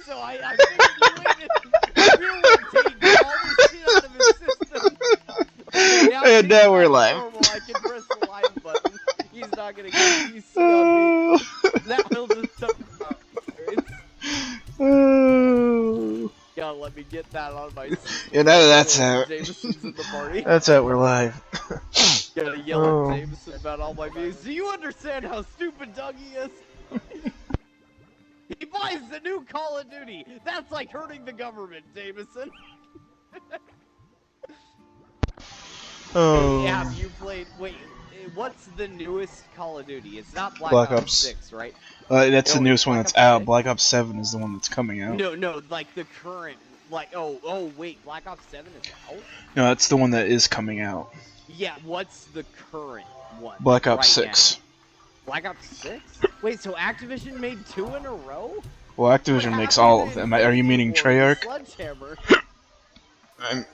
so I figured you waited. You would take all this shit out of his system. Okay, And now we're live. Normal. I can press the live button. He's not gonna get PC on me. That will just talk about experience. Gotta let me get that on my. Yeah, that's out. Jameson's in the party. That's out. We're live. Gotta yell at Jameson about all my views. Do you understand how stupid Dougie is? He buys the new Call of Duty. That's like hurting the government, Jameson. Oh. Hey, have you played? Wait, what's the newest Call of Duty? It's not Black Ops 6, right? That's the newest one Black that's Ops out. 6? Black Ops 7 is the one that's coming out. No, like the current, like wait, Black Ops 7 is out? No, that's the one that is coming out. Yeah, what's the current one? Black Ops right 6. Now? Black Ops 6? Wait, so Activision made 2 in a row? Well, Activision makes all of them. Are you meaning Treyarch? Sledgehammer.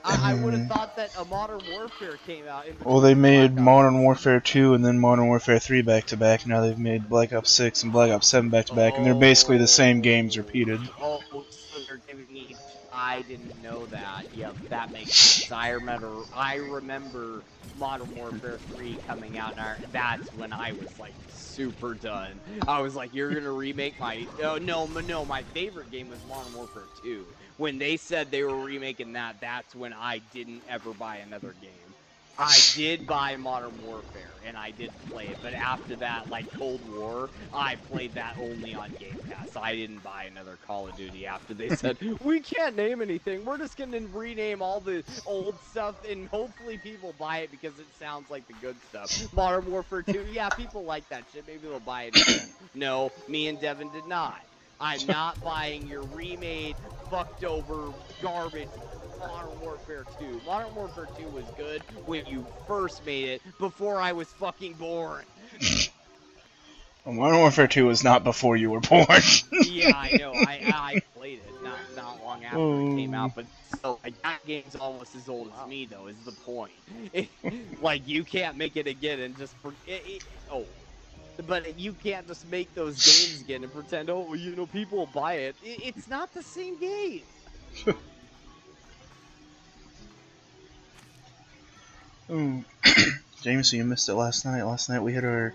I would have thought that a Modern Warfare came out. Well, they made Modern Warfare 2 and then Modern Warfare 3 back to back. Now they've made Black Ops 6 and Black Ops 7 back to back, and they're basically the same games repeated. Oh, so they're giving me. I didn't know that. Yep, that makes sense. I remember Modern Warfare 3 coming out, and that's when I was like super done. I was like, "You're gonna remake my?" Oh no, my favorite game was Modern Warfare 2. When they said they were remaking that, that's when I didn't ever buy another game. I did buy Modern Warfare, and I did play it, but after that, like Cold War, I played that only on Game Pass. I didn't buy another Call of Duty after they said, we can't name anything, we're just gonna rename all the old stuff, and hopefully people buy it because it sounds like the good stuff. Modern Warfare 2, yeah, people like that shit, maybe they'll buy it again. No, me and Devin did not. I'm not buying your remade, fucked over garbage Modern Warfare 2. Modern Warfare 2 was good when you first made it, before I was fucking born. Well, Modern Warfare 2 was not before you were born. Yeah, I know. I played it not long after it came out, but still, like, that game's almost as old as me, though, is the point. Like, you can't make it again and just but you can't just make those games again and pretend, oh, you know, people will buy it. It's not the same game. Jameson, you missed it last night. Last night we had our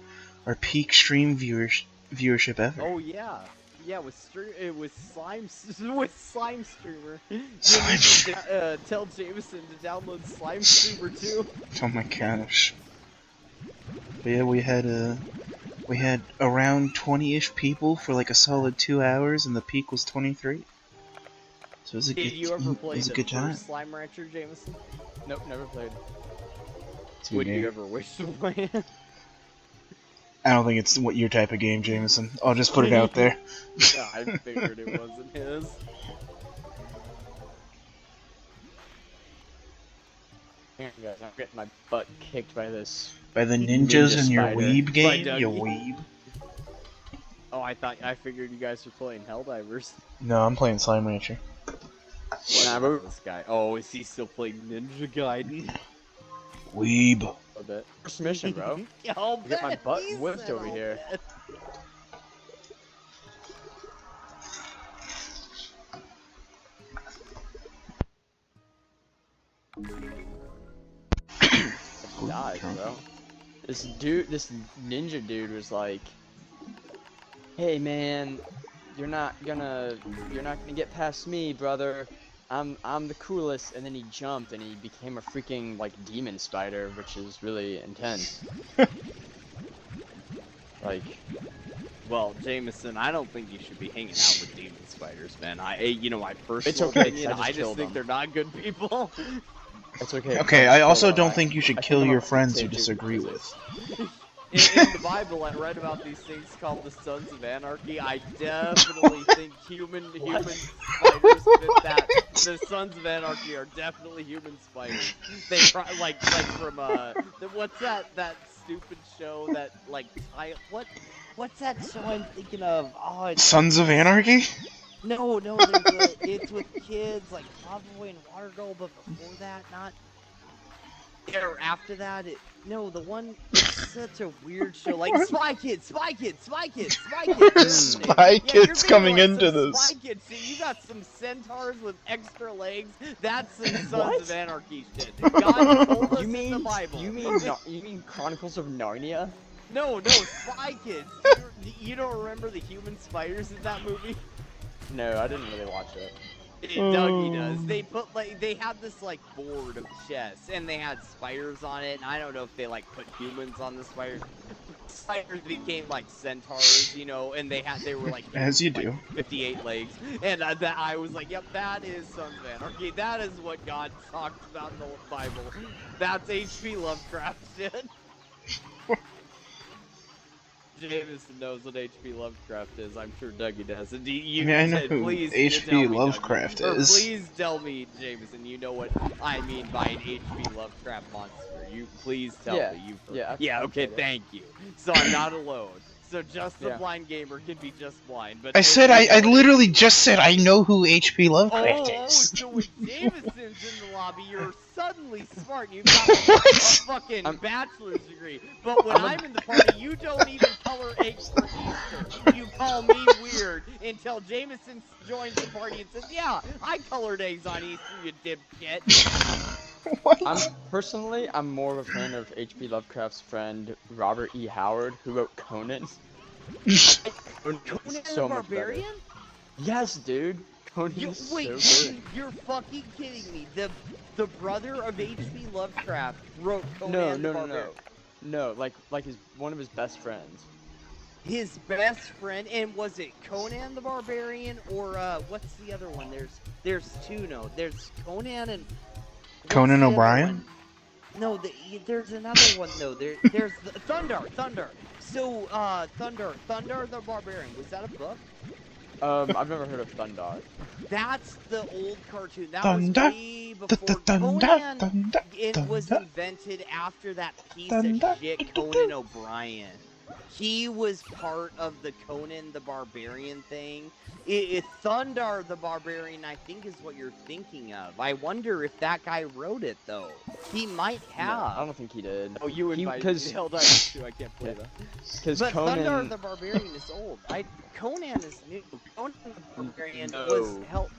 peak stream viewership ever. Oh yeah, with Slime Streamer. Tell Jameson to download Slime Streamer too. Oh my gosh. But yeah, we had around 20-ish people for like a solid 2 hours, and the peak was 23. So it was a good time. Slime Rancher, Jameson? Nope, never played. Would you ever wish to play it? I don't think it's your type of game, Jameson. I'll just put it out there. Yeah, I figured it wasn't his. Here, guys, I'm getting my butt kicked by this. By the ninjas in your spider. weeb game, you weeb. Oh, I figured you guys were playing Helldivers. No, I'm playing Slime Rancher. This guy. Oh, is he still playing Ninja Gaiden? Weeb. A bit. First mission, bro. I'll get my butt whipped over here. Died, bro. This ninja dude was like, "Hey man, you're not gonna get past me, brother. I'm the coolest." And then he jumped and he became a freaking like demon spider, which is really intense. Like, well, Jameson, I don't think you should be hanging out with demon spiders, man. My personal opinion, I just think they're not good people. It's okay. Okay, I also don't think you should kill your friends you disagree with. In the Bible, I read about these things called the Sons of Anarchy. I definitely think human spiders fit that. The Sons of Anarchy are definitely human spiders. They like from what's that stupid show that like what's that show I'm thinking of? Oh, Sons of Anarchy? No, it's with kids like Cowboy and Water Girl, but before that, not. Or after that, the one. It's such a weird show. Like Spy Kids, Spy Kids, Spy Kids, Spy Kids. Spy Kids coming into this. Spy Kids. So you got some centaurs with extra legs. That's some Sons of Anarchy shit. God told us in the Bible. You mean Chronicles of Narnia? No, Spy Kids. You don't remember the human spiders in that movie? No, I didn't really watch it. Dougie does. They had this like board of chess, and they had spiders on it. And I don't know if they like put humans on the spiders. Spiders became like centaurs, you know, and they were like as you like, do 58 legs, and that I was like, yep, that is Sons of Anarchy. That is what God talked about in the Bible. That's H.P. Lovecraft shit. Jameson knows what H.P. Lovecraft is. I'm sure Dougie does. And I know who H.P. Lovecraft is. Please tell me, Jameson, you know what I mean by an H.P. Lovecraft monster. You please tell me. Yeah. Okay. Thank you. So I'm not alone. So just the blind gamer can be just blind. But I literally just said I know who H.P. Lovecraft is. Oh, so when Jameson's in the lobby, you're suddenly smart. You've got a fucking bachelor's degree. But when I'm in the party, you don't even color eggs for Easter. You call me weird until Jameson joins the party and says, "Yeah, I colored eggs on Easter, you dipshit." What? I'm more of a fan of H.P. Lovecraft's friend Robert E. Howard, who wrote Conan. Conan the Barbarian? Yes, dude. Conan so good. You're fucking kidding me. The brother of H.P. Lovecraft wrote Conan the Barbarian. No, like one of his best friends. His best friend, and was it Conan the Barbarian or what's the other one? There's two. No, there's Conan and Conan O'Brien? No, there's another one though. There's Thunder. So Thunder the Barbarian. Was that a book? I've never heard of Thundar. That's the old cartoon. That Thunder, was way before Conan. It was invented after that piece of shit Conan O'Brien. He was part of the Conan the Barbarian thing. Thundar the Barbarian, I think, is what you're thinking of. I wonder if that guy wrote it, though. He might have. No, I don't think he did. Oh, you invited me. Held on to. I can't believe that. Because Conan... Thundar the Barbarian is old. Conan is new. Conan the Barbarian was held...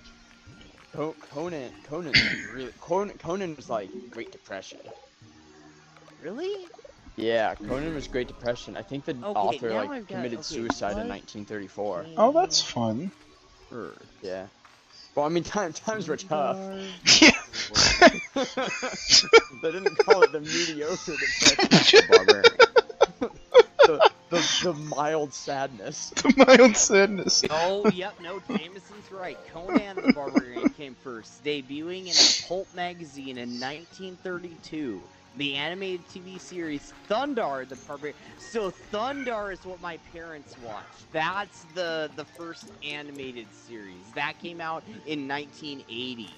Conan was like Great Depression. Really? Yeah, Conan was Great Depression. I think the author committed suicide in 1934. Oh, that's fun. Yeah. Well, I mean, times were tough. Yeah. They didn't call it the mediocre depression. Barbarian. the mild sadness. The mild sadness. Oh, yep, no, Jameson's right. Conan the Barbarian came first, debuting in a pulp magazine in 1932. The animated TV series Thundar the Barbarian. So Thundar is what my parents watched. That's the first animated series. That came out in 1980.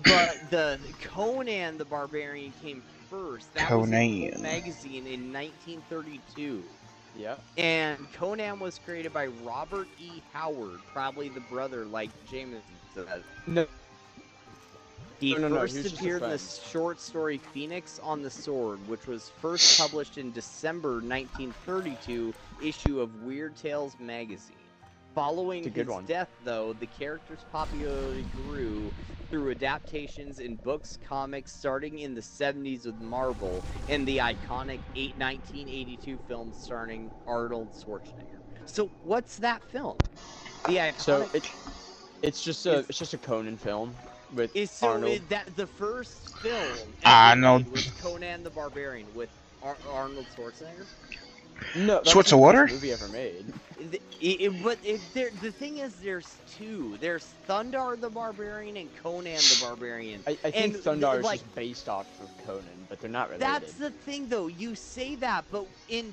But the Conan the Barbarian came first. That was a full magazine in 1932. Yep. And Conan was created by Robert E. Howard, probably the brother, like Jameson said. No. He first appeared in the short story Phoenix on the Sword, which was first published in December 1932 issue of Weird Tales magazine. Following his death, though, the character's popularity grew through adaptations in books, comics, starting in the 70s with Marvel, and the iconic 1982 film starring Arnold Schwarzenegger. So, what's that film? The iconic... So it's just a Conan film. With Arnold. The first film Arnold was Conan the Barbarian with Arnold Schwarzenegger. No, that's the water movie ever made. The thing is, there's two. There's Thundar the Barbarian and Conan the Barbarian. I think Thundar is just based off of Conan, but they're not related. That's the thing, though. You say that, but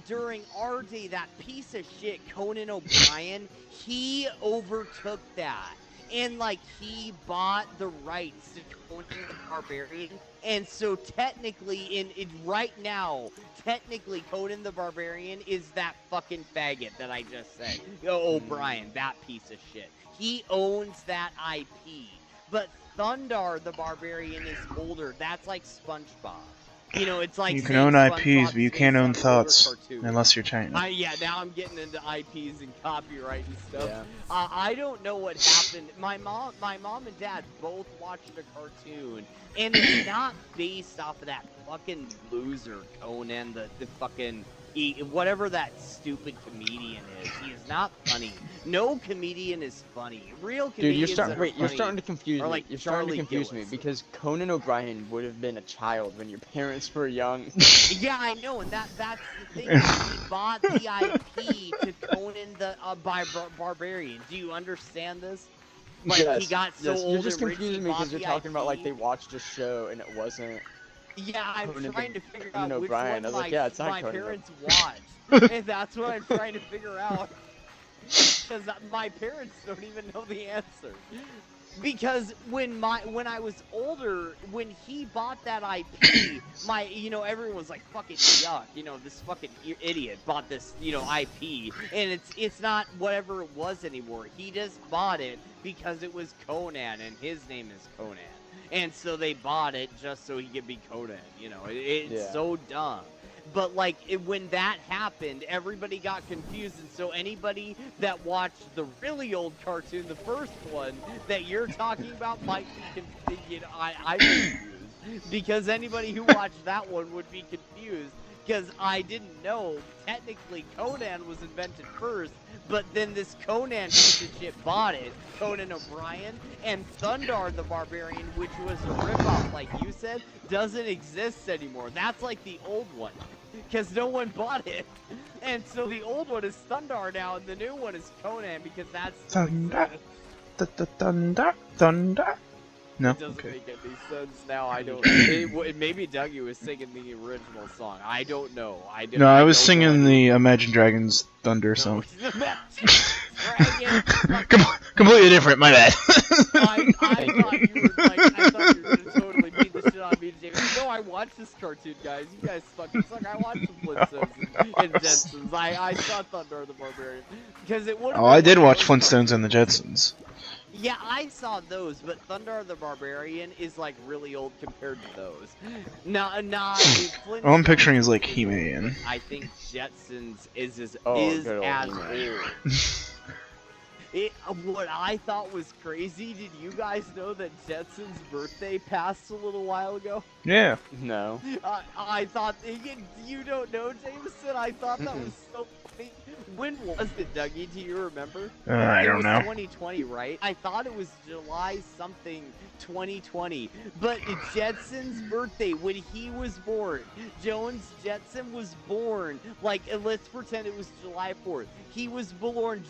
during our day, that piece of shit Conan O'Brien, he overtook that. And, like, he bought the rights to Conan the Barbarian. And so, technically, right now, Conan the Barbarian is that fucking faggot that I just said. O'Brien, that piece of shit. He owns that IP. But Thundar the Barbarian is older. That's like SpongeBob. You know, it's like You can saying own IPs, but you SpongeBob's can't based own on older thoughts cartoons. unless you're China. Yeah, now I'm getting into IPs and copyright and stuff. Yeah. I don't know what happened. My mom and dad both watched a cartoon, and it's not based off of that fucking loser Conan, the fucking whatever that stupid comedian is. He is not funny. No comedian is funny. Real Dude, comedians that are you're funny starting to confuse are me. like You're starting to Charlie confuse me Gillis. because Conan O'Brien would have been a child when your parents were young. Yeah, I know, and that's the thing. He bought the IP to Conan the Barbarian. Do you understand this? Like, Yes, he got so yes. old You're just and rich, confusing he me bought because you're the talking about like IP. they watched a show and it wasn't. Yeah, I'm Conan trying to figure Conan out which O'Brien. one I was like, yeah, it's not my Conan parents watched, and that's what I'm trying to figure out. Because my parents don't even know the answer. Because when I was older, when he bought that IP, everyone was like, fucking yuck, this fucking idiot bought this, IP, and it's not whatever it was anymore. He just bought it because it was Conan, and his name is Conan, and so they bought it just so he could be Conan. It's so dumb. But like when that happened, everybody got confused, and so anybody that watched the really old cartoon, the first one that you're talking about, might be confused. I'm confused because anybody who watched that one would be confused because I didn't know technically Conan was invented first, but then this Conan piece of shit bought it, Conan O'Brien, and Thundar the Barbarian, which was a ripoff, like you said, doesn't exist anymore. That's like the old one. Because no one bought it. And so the old one is Thundar now, and the new one is Conan, because that's... Thunder. Thunder. Thunder. No? It doesn't Okay. make any sense now, I don't... maybe Dougie was singing the original song. I don't know. No, I was singing the Imagine Dragons Thunder song. Dragon. Completely different, my bad. I thought you were gonna totally beat the shit on me, James. No, I watched this cartoon, guys. You guys fucking suck. I watched the Flintstones and Jetsons. I saw Thunder the Barbarian because it would. Oh, I did watch Flintstones and the Jetsons. Yeah, I saw those, but Thunder the Barbarian is like really old compared to those. All I'm picturing is like He-Man. I think Jetsons is as He-Man. old. What I thought was crazy, did you guys know that Jetson's birthday passed a little while ago? Yeah. No. I thought, you don't know, Jameson? I thought that was so funny. When was it, Dougie? Do you remember? I don't know. It was 2020, right? I thought it was July something 2020. But Jetson's birthday, when he was born, Jones Jetson was born, like, let's pretend it was July 4th. He was born.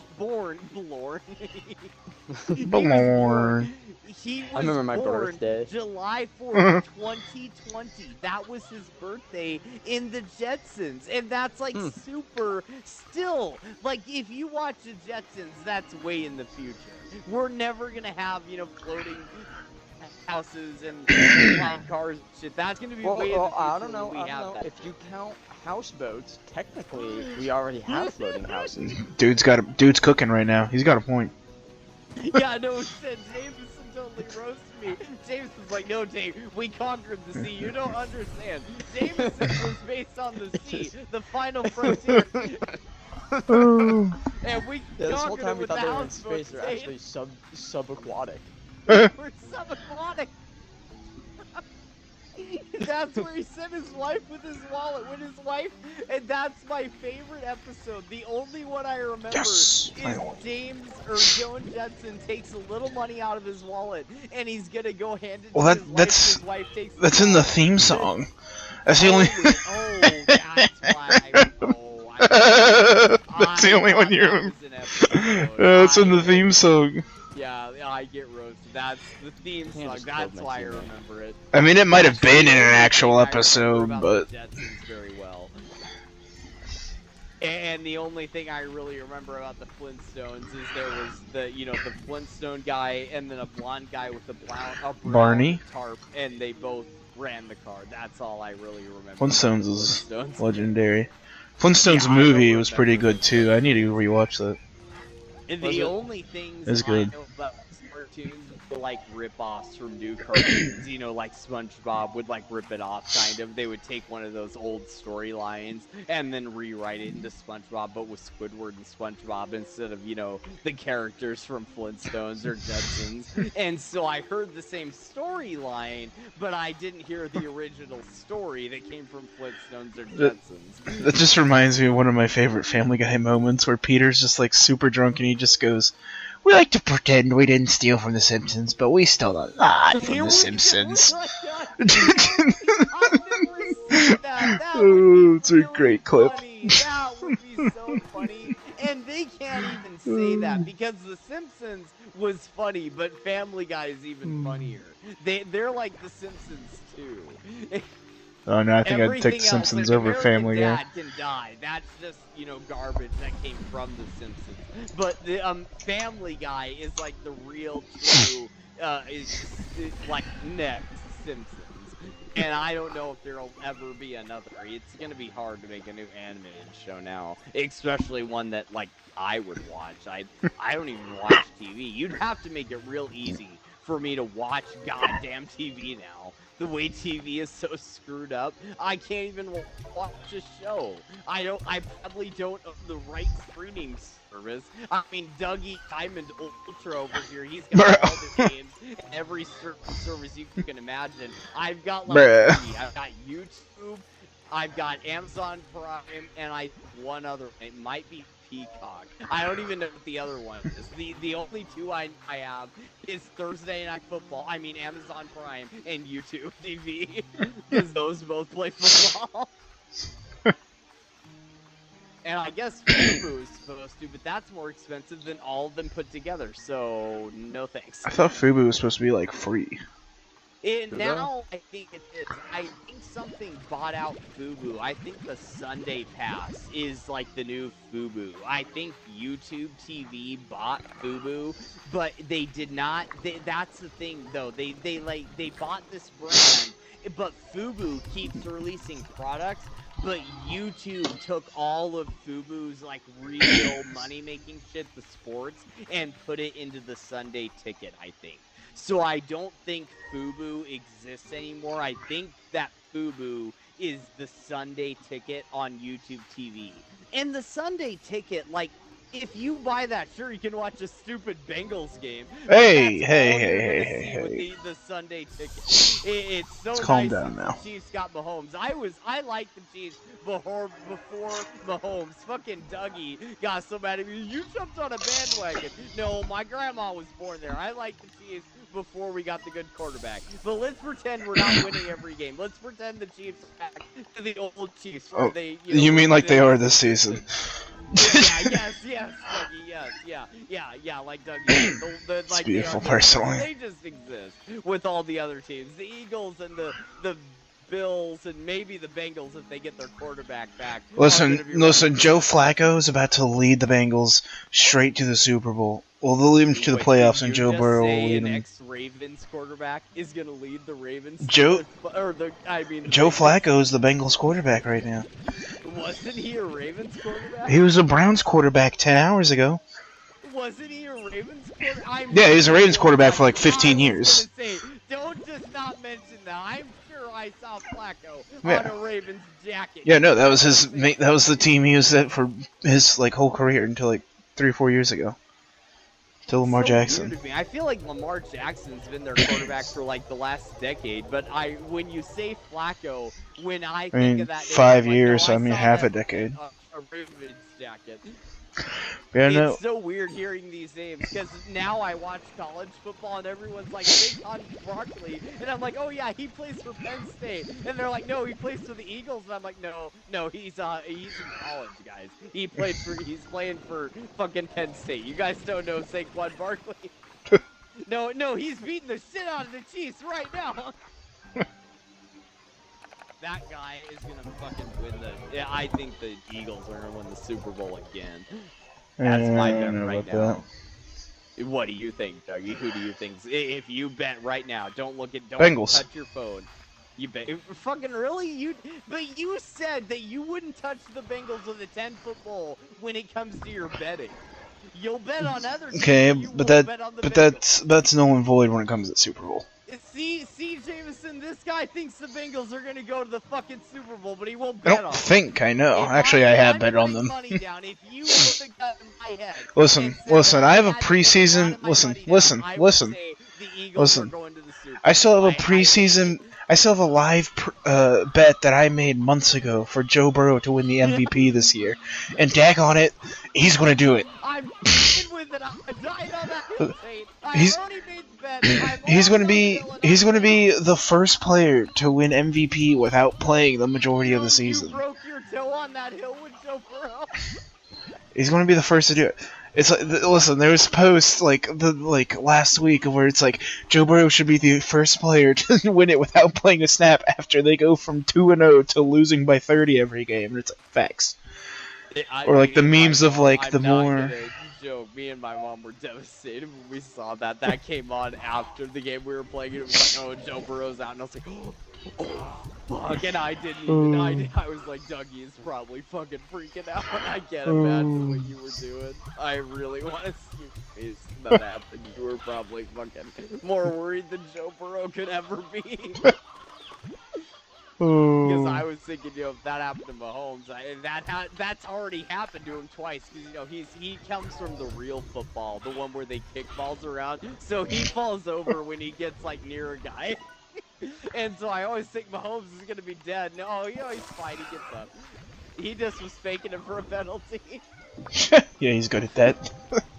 He was I remember my born birthday. July 4th, 2020. That was his birthday in the Jetsons. And that's like super still. Like if you watch the Jetsons, that's way in the future. We're never going to have, floating houses and flying cars and shit. That's going to be way in the future. I don't know. That. If you count houseboats, technically we already have floating houses. Dude's cooking right now. He's got a point. Yeah, no, Jameson totally roasted me. Jameson's like, no, Dave, we conquered the sea. You don't understand. Jameson was based on the sea, the final frontier. And we This whole conquered time it we with thought the they were in houseboats. space. They're actually subaquatic. We're subaquatic. That's where he sent his wife with his wallet. And that's my favorite episode. The only one I remember is James or Joan Jetson takes a little money out of his wallet, and he's gonna go hand it to his wife. His wife takes that's in the theme song. That's the only. That's why. That's the only one you remember. It's in the theme song. Yeah, I get roasted. That's the theme song. That's why I remember it. I mean, it might have been in an actual episode, but. The Jetsons very well. And the only thing I really remember about the Flintstones is there was the Flintstone guy and then a blonde guy with the brown Barney tarp, and they both ran the car. That's all I really remember. Flintstones is legendary. Flintstones movie was pretty good too. I need to rewatch that. And the only things it's good. I know about cartoons were like rip-offs from new cartoons. You know, like SpongeBob would like rip it off, kind of. They would take one of those old storylines and then rewrite it into SpongeBob, but with Squidward and SpongeBob instead of, you know, the characters from Flintstones or Jetsons. And so I heard the same storyline, but I didn't hear the original story that came from Flintstones or Jetsons. That just reminds me of one of my favorite Family Guy moments where Peter's just like super drunk and he just goes, "We like to pretend we didn't steal from The Simpsons, but we stole a lot from The Simpsons." Oh, it's a great clip. That would be so funny. And they can't even say that because The Simpsons was funny, but Family Guy is even funnier. They're like The Simpsons too. Oh no, I think I'd take The Simpsons over Family Guy. Dad can die. That's just, you know, garbage that came from The Simpsons. But the Family Guy is like the real true is like next Simpsons. And I don't know if there'll ever be another. It's gonna be hard to make a new animated show now, especially one that like I would watch. I don't even watch TV. You'd have to make it real easy for me to watch goddamn TV now. The way TV is so screwed up, I can't even watch a show. I probably don't own the right streaming service. I mean, Dougie Diamond Ultra over here, he's got all the games, every service you can imagine. I've got like three. I've got YouTube, I've got Amazon Prime, and one other. It might be Peacock. I don't even know what the other one is. The only two I have is Thursday Night Football. I mean Amazon Prime and YouTube TV, because those both play football. And I guess Fubu is supposed to, but that's more expensive than all of them put together. So no thanks. I thought Fubu was supposed to be like free. Now I think it is. I think something bought out Fubu. I think the Sunday Pass is like the new Fubu. I think YouTube TV bought Fubu, but they did not. That's the thing, though. They bought this brand, but Fubu keeps releasing products. But YouTube took all of Fubu's like real money-making shit, the sports, and put it into the Sunday Ticket. I think. So I don't think Fubu exists anymore. I think that Fubu is the Sunday Ticket on YouTube TV. And the Sunday Ticket, like, if you buy that, sure, you can watch a stupid Bengals game. Hey. With the Sunday Ticket. It's so Let's nice calm down now. The Chiefs got Mahomes. I liked the Chiefs before Mahomes. Fucking Dougie got so mad at me. You jumped on a bandwagon. No, my grandma was born there. I like the Chiefs before we got the good quarterback. But let's pretend we're not winning every game. Let's pretend the Chiefs are back to the old Chiefs where they. You mean like they are this season? Yes, Dougie, yeah, like Dougie. It's beautiful, personally. They just exist with all the other teams. The Eagles and the Bills and maybe the Bengals if they get their quarterback back. Listen, Joe Flacco is about to lead the Bengals straight to the Super Bowl. Well, they'll lead them to the playoffs, and Joe Burrow will lead them. Ex-Ravens quarterback is going to lead the Ravens. Joe Ravens. Flacco is the Bengals quarterback right now. Wasn't he a Ravens quarterback? He was a Browns quarterback 10 hours ago. Wasn't he a Ravens quarterback? Yeah, he was a Ravens quarterback for like 15 years. Don't just not mention that. I'm sure I saw Flacco Yeah. on a Ravens jacket. Yeah, no, that was his. That was the team he was at for his like whole career until like 3 or 4 years ago. Till Lamar Jackson. Weird to me. I feel like Lamar Jackson's been their quarterback for like the last decade, but when you say Flacco, when I think of that, 5 name, years. I I mean, saw half a that decade. A Ravens jacket. Yeah, no. It's so weird hearing these names because now I watch college football and everyone's like Saquon Barkley, and I'm like, oh yeah, he plays for Penn State, and they're like, no, he plays for the Eagles, and I'm like, no, he's in college, guys. He's playing for fucking Penn State. You guys don't know Saquon Barkley. No, he's beating the shit out of the Chiefs right now. That guy is gonna fucking win Yeah, I think the Eagles are gonna win the Super Bowl again. That's my bet right now. What do you think, Dougie? Who do you think? If you bet right now, don't Bengals. touch your phone. You bet. Fucking really? But you said that you wouldn't touch the Bengals with a 10-foot pole when it comes to your betting. You'll bet on other teams. Okay, You but won't bet on the Bengals. that's null and void when it comes to Super Bowl. See, Jameson, this guy thinks the Bengals are gonna go to the fucking Super Bowl, but he won't I bet don't on them. think I know. Actually, I If have I'm bet on putting them. money down, if you put a gun in my head Listen, and said listen. that I have a had to put a lot preseason. of my money down, Listen. I would say the Eagles are Listen. going to the Super Bowl. I still have a I preseason. I still have a live bet that I made months ago for Joe Burrow to win the MVP this year, and daggone it, he's gonna do it. I'm fucking with it. I died on that hill, Tate. He's- I already made the bet. He's gonna be the first player to win MVP without playing the majority of the season. You broke your toe on that hill with Joe Burrow. He's gonna be the first to do it. It's like, listen, there was posts like last week where it's like Joe Burrow should be the first player to win it without playing a snap after they go from 2-0 to losing by 30 every game. And it's like facts. Or like the memes of like the more. Joke. Me and my mom were devastated when we saw that. That came on after the game we were playing. It was like, oh, Joe Burrow's out, and I was like, oh, fuck. And I didn't even. I was like, Dougie is probably fucking freaking out. I can't imagine what you were doing. I really want to see your face when that happened. You were probably fucking more worried than Joe Burrow could ever be. Because I was thinking, if that happened to Mahomes, that's already happened to him twice. Because he comes from the real football, the one where they kick balls around. So he falls over when he gets like near a guy, and so I always think Mahomes is gonna be dead. No, he's fine. He gets up. He just was faking it for a penalty. Yeah, he's good at that.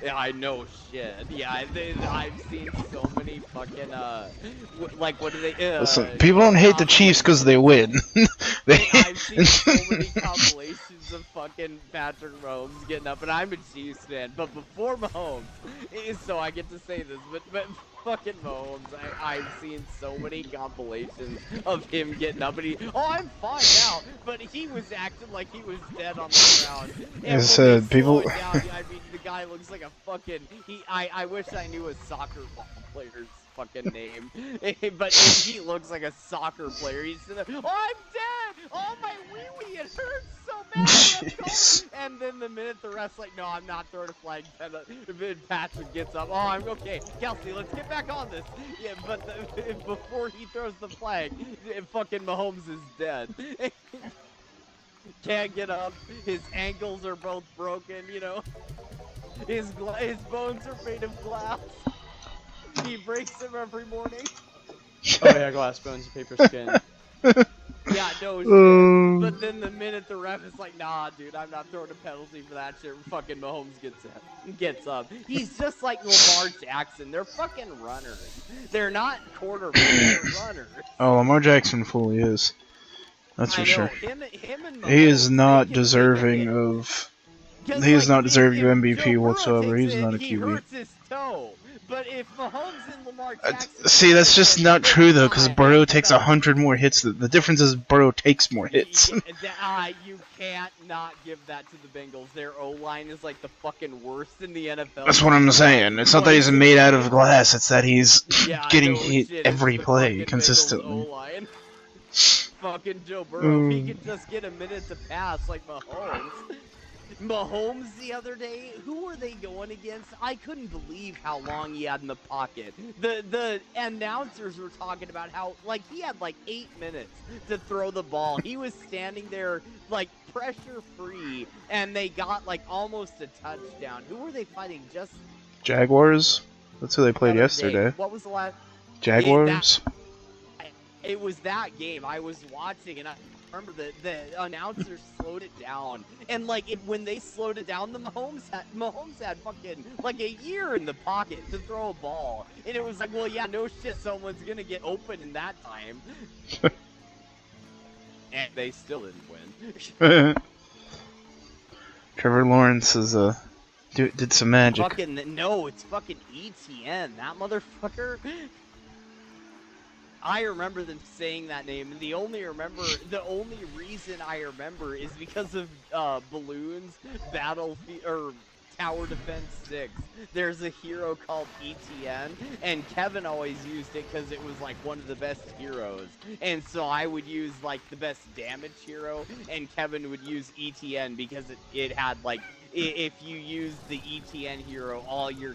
Yeah, I know shit. Yeah, I've seen so many fucking like what do they? Listen, people don't hate the Chiefs because they win. I've seen so many compilations of fucking Patrick Mahomes getting up, and I'm a Chiefs fan. But before Mahomes, so I get to say this, but fucking Mahomes, I've seen so many compilations of him getting up, and I'm fine now, but he was acting like he was dead on the ground. And As when they people. slow it down, I mean, the guy looks like a fucking. I wish I knew a soccer ball player's fucking name, but he looks like a soccer player. He's sitting there, oh, I'm dead! Oh, my wee-wee, it hurts so bad! And then the minute the ref's like, no, I'm not throwing a flag, Patrick gets up, oh, I'm okay. Kelsey, let's get back on this. Yeah, but before he throws the flag, fucking Mahomes is dead. Can't get up, his ankles are both broken, his bones are made of glass. He breaks them every morning. Oh yeah, glass bones and paper skin. Yeah, no shit. But then the minute the ref is like, nah, dude, I'm not throwing a penalty for that shit, fucking Mahomes gets up. He's just like Lamar Jackson. They're fucking runners. They're not quarterbacks, they're runners. Oh, Lamar Jackson fully is. That's for sure. Him and Mahomes, He is not they can deserving take a hit. of. 'Cause, He is not if deserving of Joe MVP Burrow whatsoever. takes He's it, not a He QB. hurts his toe. But if Mahomes and Lamar Jackson See, that's just not true though, because Burrow takes a 100 more hits. The difference is Burrow takes more hits. You can't not give that to the Bengals. Their O-line is like the fucking worst in the NFL. That's what I'm saying. It's not that he's made out of glass. It's that he's getting hit every play consistently. O-line. Fucking Joe Burrow, if he could just get a minute to pass like Mahomes. Mahomes the other day, who were they going against? I couldn't believe how long he had in the pocket. The announcers were talking about how, like, he had like 8 minutes to throw the ball. He was standing there, like, pressure-free, and they got, like, almost a touchdown. Who were they fighting? Just Jaguars? That's who they played the other yesterday. day. What was the last? Jaguars? It was that game. I was watching, and I remember the announcers slowed it down. And, like, when they slowed it down, Mahomes had fucking, like, a year in the pocket to throw a ball. And it was like, well, yeah, no shit, someone's gonna get open in that time. And they still didn't win. Trevor Lawrence is did some magic. No, it's fucking ETN. That motherfucker. I remember them saying that name, and the only reason I remember is because of Balloon's Battlefield or Tower Defense 6. There's a hero called ETN, and Kevin always used it because it was like one of the best heroes. And so I would use like the best damage hero, and Kevin would use ETN because it had like if you use the ETN hero, all your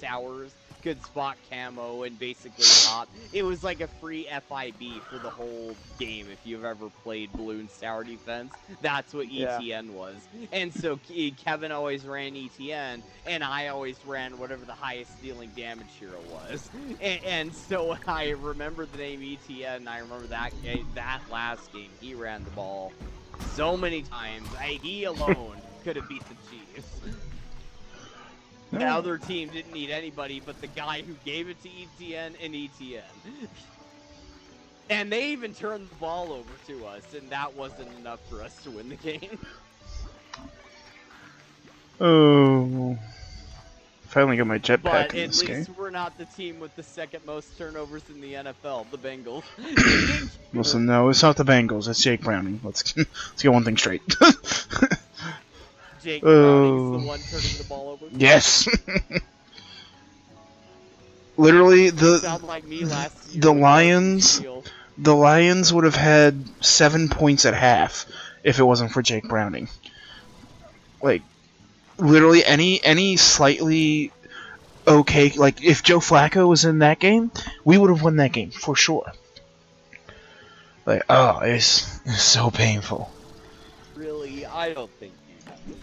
towers could spot camo and basically pop. It was like a free FIB for the whole game if you've ever played Bloons Tower Defense. That's what Yeah. ETN was. And so Kevin always ran ETN, and I always ran whatever the highest dealing damage hero was. And so I remember the name ETN, and I remember that last game, he ran the ball so many times. He alone could have beat the Chiefs. The other team didn't need anybody but the guy who gave it to ETN and ETN. And they even turned the ball over to us, and that wasn't enough for us to win the game. Oh. Finally got my jetpack But in at this least game. we're not the team with the second most turnovers in the NFL, the Bengals. Listen, no, it's not the Bengals. It's Jake Browning. Let's get one thing straight. Jake Browning's the one turning the ball over. Yes. Literally, Sound like me last year the with Lions, Steele. the Lions would have had 7 points at half if it wasn't for Jake Browning. Like, literally any slightly okay, like if Joe Flacco was in that game, we would have won that game for sure. Like, oh, it's so painful. Really, I don't think you have to the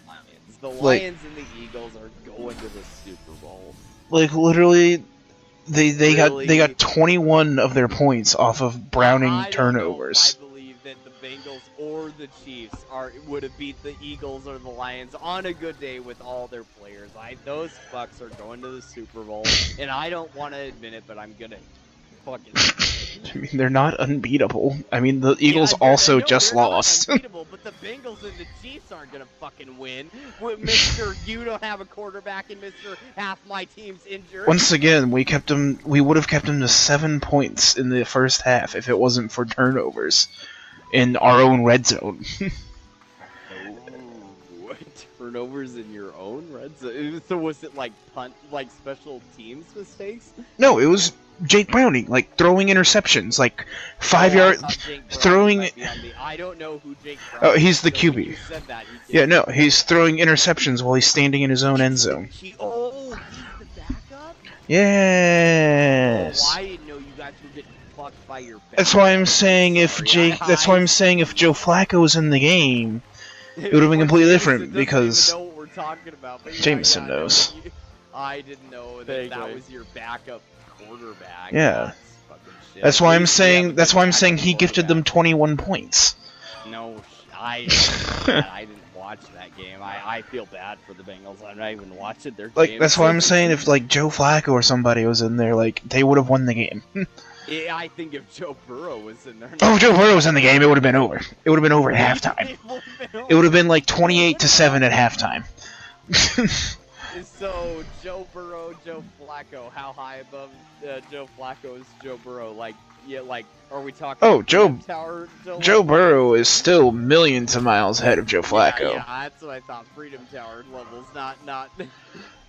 Lions. The Like- Lions and the Eagles are going to the Super Bowl. Like literally, they Really? got 21 of their points off of Browning I don't turnovers. know if I believe that the Bengals or the Chiefs would have beat the Eagles or the Lions on a good day with all their players. Those fucks are going to the Super Bowl, and I don't want to admit it, but I'm gonna fucking. I mean, they're not unbeatable. I mean, the Eagles Yeah, also no, just they're not lost. unbeatable, but the Bengals and the Chiefs aren't gonna fucking win. With Mr. You don't have a quarterback, and Mr. Half my team's injured. Once again, we would have kept them to 7 points in the first half if it wasn't for turnovers in our own red zone. Ooh, turnovers in your own red zone. So was it like special teams mistakes? No, it was Jake Browning, like throwing interceptions, like 5 Oh, I yard thought Jake Browning throwing. might be on I don't know who Jake Oh, Browning he's the is, so when QB. you said that, he Yeah, did. no, he's throwing interceptions while he's standing in his own end zone. He's the backup? Yes. Oh, I didn't know you guys were getting fucked by your backup. That's why I'm saying if Sorry, Jake. That's why I'm saying if Joe Flacco was in the game, it would have been completely different because know what we're talking about, but Jameson I knows. I didn't know that was your backup quarterback. Yeah. That's fucking shit. That's why At I'm least you have a saying. That's good why I'm saying backup he gifted them quarterback. 21 points. No, I didn't watch that game. I feel bad for the Bengals. I'm not even watching their Like games. that's why I'm saying if like Joe Flacco or somebody was in there, like they would have won the game. Yeah, I think if Joe Burrow was in there. Oh, Joe Burrow was in the game, it would have been over. It would have been over at halftime. It would have been like 28-7 at halftime. So Joe Burrow, Joe Flacco, how high above Joe Flacco is Joe Burrow? Like, yeah, like, are we talking? Oh, Freedom Tower, Joe Burrow is still millions of miles ahead of Joe Flacco. Yeah, that's what I thought. Freedom Tower levels, not.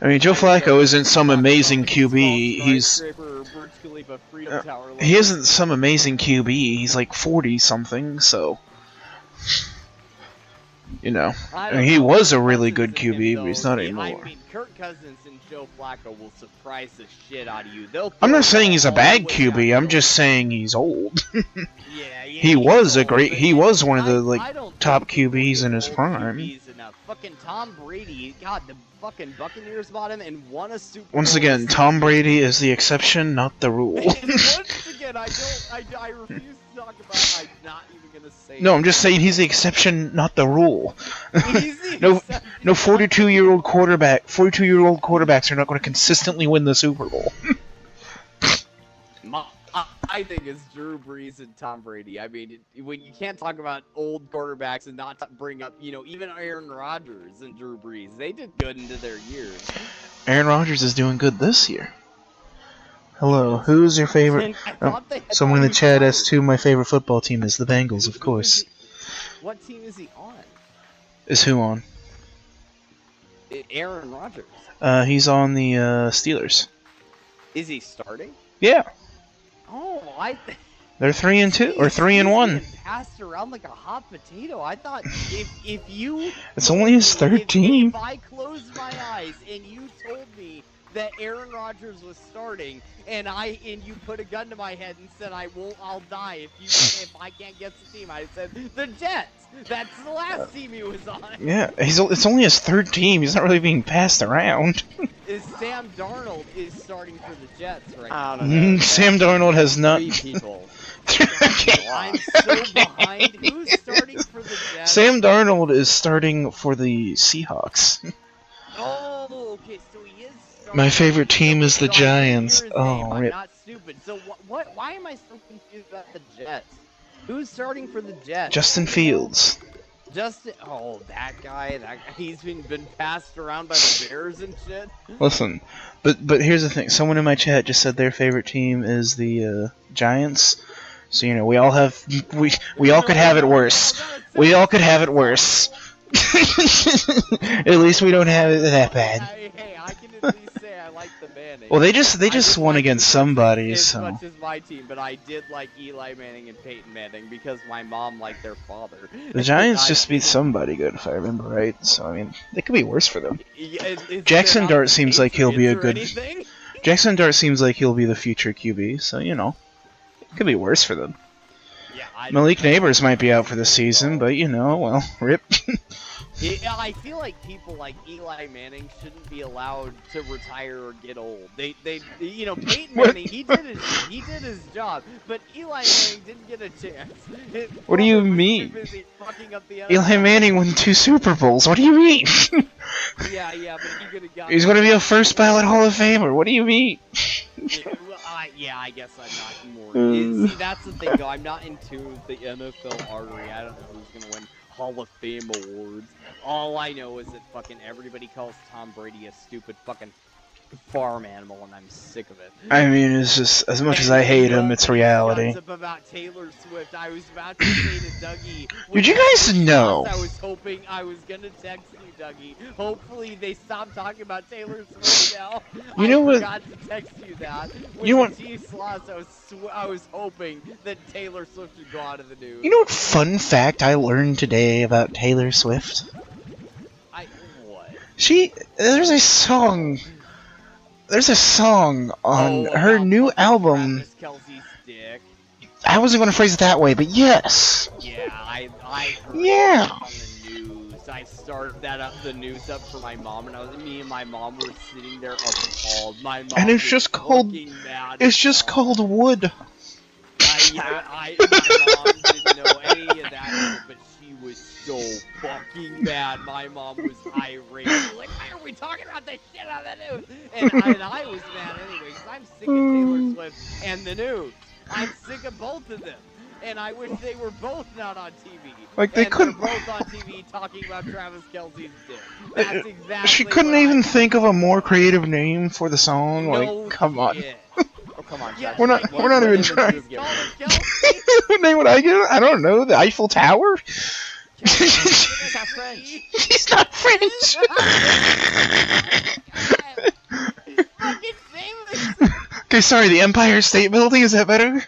I mean, Joe Flacco isn't some amazing QB. He's Burj Khalifa Freedom Tower levels. he isn't some amazing QB. He's like 40 something, so you know. I mean, he was a really good QB, but he's not anymore. I mean, Kirk Cousins and Joe Flacco will surprise the shit out of you. They'll I'm throw not saying the he's a ball bad all the way QB. I'm downfield. just saying he's old. Yeah, He was a old, great. but He was one of the like I don't top think people QBs in give his old prime. QBs enough. Fucking Tom Brady, God, the fucking Buccaneers bought him and won a Super Bowl. Once again, Tom Brady is the exception, not the rule. And once again, I refuse to talk about. I'm not even gonna say. No, I'm just saying he's the exception, not the rule. He's the No, exception. no 42-year-old quarterback. 42-year-old quarterbacks are not going to consistently win the Super Bowl. I think it's Drew Brees and Tom Brady. I mean, when you can't talk about old quarterbacks and not bring up, even Aaron Rodgers and Drew Brees, they did good into their years. Aaron Rodgers is doing good this year. Hello, who's your favorite? And I Oh, thought they had someone in the already chat fired. asked who my favorite football team is. The Bengals, of course. What team is he on? Is who on? Aaron Rodgers. He's on the Steelers. Is he starting? Yeah. Oh, They're 3-2 or 3-1. Being passed around like a hot potato. I thought if you It's only his third team. If I closed my eyes and you told me that Aaron Rodgers was starting, and you put a gun to my head and said I'll die if I can't get the team, I said the Jets. That's the last team he was on. Yeah, it's only his third team. He's not really being passed around. Sam Darnold is starting for the Jets right I now. don't know. Sam Darnold has not. 3 people. I'm so behind. Who's starting for the Jets? Sam Darnold is starting for the Seahawks. Oh, okay, so he is starting. My favorite team is the So I didn't hear Giants. his Oh, name. I'm rip. not stupid. So what? Why am I so confused about the Jets? Who's starting for the Jets? Justin Fields. Justin. Oh, that guy. He's been passed around by the Bears and shit. Listen, but here's the thing. Someone in my chat just said their favorite team is the Giants. So you know, we all could have it worse. We all could have it worse. At least we don't have it that bad. Hey, I can at least say I like the Manning. Well, they just won like against the somebody, as so. much as my team, but I did like Eli Manning and Peyton Manning because my mom liked their father. The Giants just beat somebody good, if I remember right. So I mean, it could be worse for them. Is Jackson there Dart not seems like he'll be a good. Patriots or anything? Jackson Dart seems like he'll be the future QB. So you know, it could be worse for them. Yeah, Malik Neighbors might be out for the season, but you know, well, rip. I feel like people like Eli Manning shouldn't be allowed to retire or get old. They you know, Peyton Manning, he did his job, but Eli Manning didn't get a chance. What do you mean? Too busy fucking up the Eli Manning won 2 Super Bowls. What do you mean? Yeah, but he could have got. He's going to be a first ballot Hall of Famer. What do you mean? Yeah, I guess I'm not more. See, that's the thing, though. I'm not in tune with the NFL artery. I don't know who's gonna win Hall of Fame awards. All I know is that fucking everybody calls Tom Brady a stupid fucking farm animal, and I'm sick of it. I mean, it's just, as much as I hate him, it's reality. Up about Taylor Swift. I was about to say to Dougie. Did you guys know? I was hoping I was gonna text you, Dougie. Hopefully they stop talking about Taylor Swift now. You know I what? forgot to text you that. With You know what? the G-Slots, I was hoping that Taylor Swift would go out of the news. You know what fun fact I learned today about Taylor Swift? What? There's a song on her new album. Travis Kelce's dick. I wasn't going to phrase it that way, but yes. Yeah, I heard Yeah. it on the news. I started the news up for my mom, and me and my mom were sitting there appalled. My mom And it's was just called. looking mad It's as just hell. called Wood. My mom didn't know any of that, but she was so fucking mad. My mom was irate. She was like, why are we talking about this shit on the news? And I was mad anyway, because I'm sick of Taylor Swift and the news. I'm sick of both of them. And I wish they were both not on TV. Like, they and couldn't- they're both on TV talking about Travis Kelce's dick. That's exactly She couldn't what even think of a more creative name for the song. No Like, come on. shit. Oh, come on, Yeah, Jack. We're not- like, we're not what even image trying- you give it? What name would I give it? I don't know. The Eiffel Tower? It's not French. He's not French. Fucking famous. Okay, sorry. The Empire State Building. Is that better?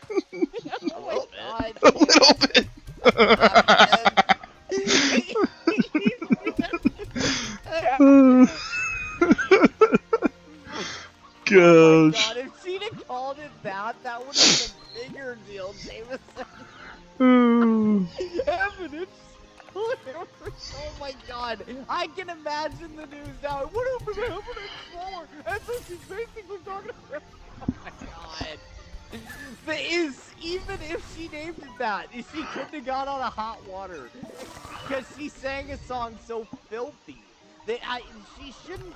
Oh my A god. little bit. Oh my Gosh. god, if she'd have called it that, that would have been a bigger deal, Jameson. Evidence. Oh my god, I can imagine the news now. What happened to evidence more? That's what she's basically talking about. Oh my god. But even if she named it that, she couldn't have got on a hot water. Because she sang a song so filthy that she shouldn't.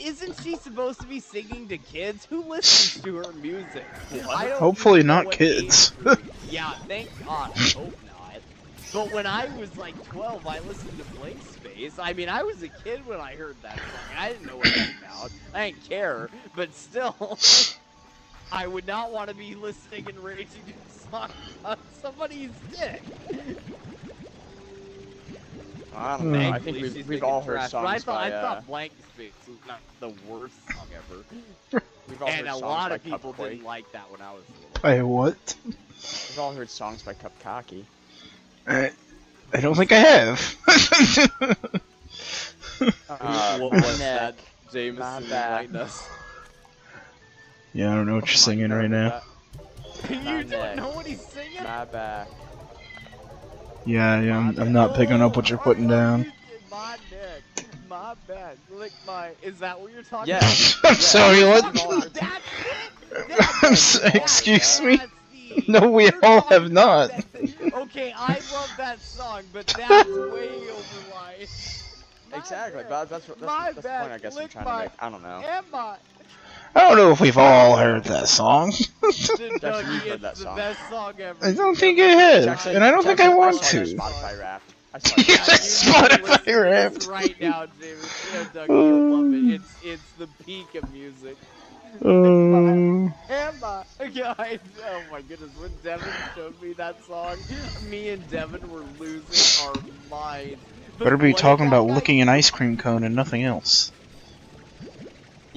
Isn't she supposed to be singing to kids? Who listens to her music? I don't Hopefully even know not what kids. age group- Yeah, thank God. I hope not. But when I was like 12, I listened to Blank Space. I mean, I was a kid when I heard that song. I didn't know what it was about. I didn't care. But still, I would not want to be listening and raging to a song about somebody's dick. I don't know. I Thankfully, think she's we've thinking all heard trash, songs but I by, thought Blank Space was not the worst song ever. we've all And heard a songs lot by of people Cupquake. didn't like that when I was little. By what? We've all heard songs by Cupcake. I don't think I have. What My was that, neck, Jameson? my back. Enlighten us. Yeah, I don't know what you're singing right now. You My don't neck. know what he's singing? My back. Yeah, I'm not picking up what you're putting down. My neck, my back, lick my. Is that what you're talking Yeah. about? I'm sorry, what? That's it. Excuse me? That's the- No, we you're all talking have not. about okay, I love that song, but that's way over my. Exactly, neck, but that's the my point back, I guess I'm lick trying my- to make. I don't know. And my. I don't know if we've all heard that song. Dougie, Dougie, you've heard it's that the song. best song ever. I don't think I have, Jackson- and I don't think I Jackson, want saw your to. Spotify Wrapped. I saw Yeah, your you Spotify need to listen to Wrapped. this right now, James. Yeah, Dougie, you'll love it. It's the peak of music. Emma, guys, oh my goodness, when Devin showed me that song, me and Devin were losing our minds. But Better be what talking did about that licking an ice cream cone and nothing else.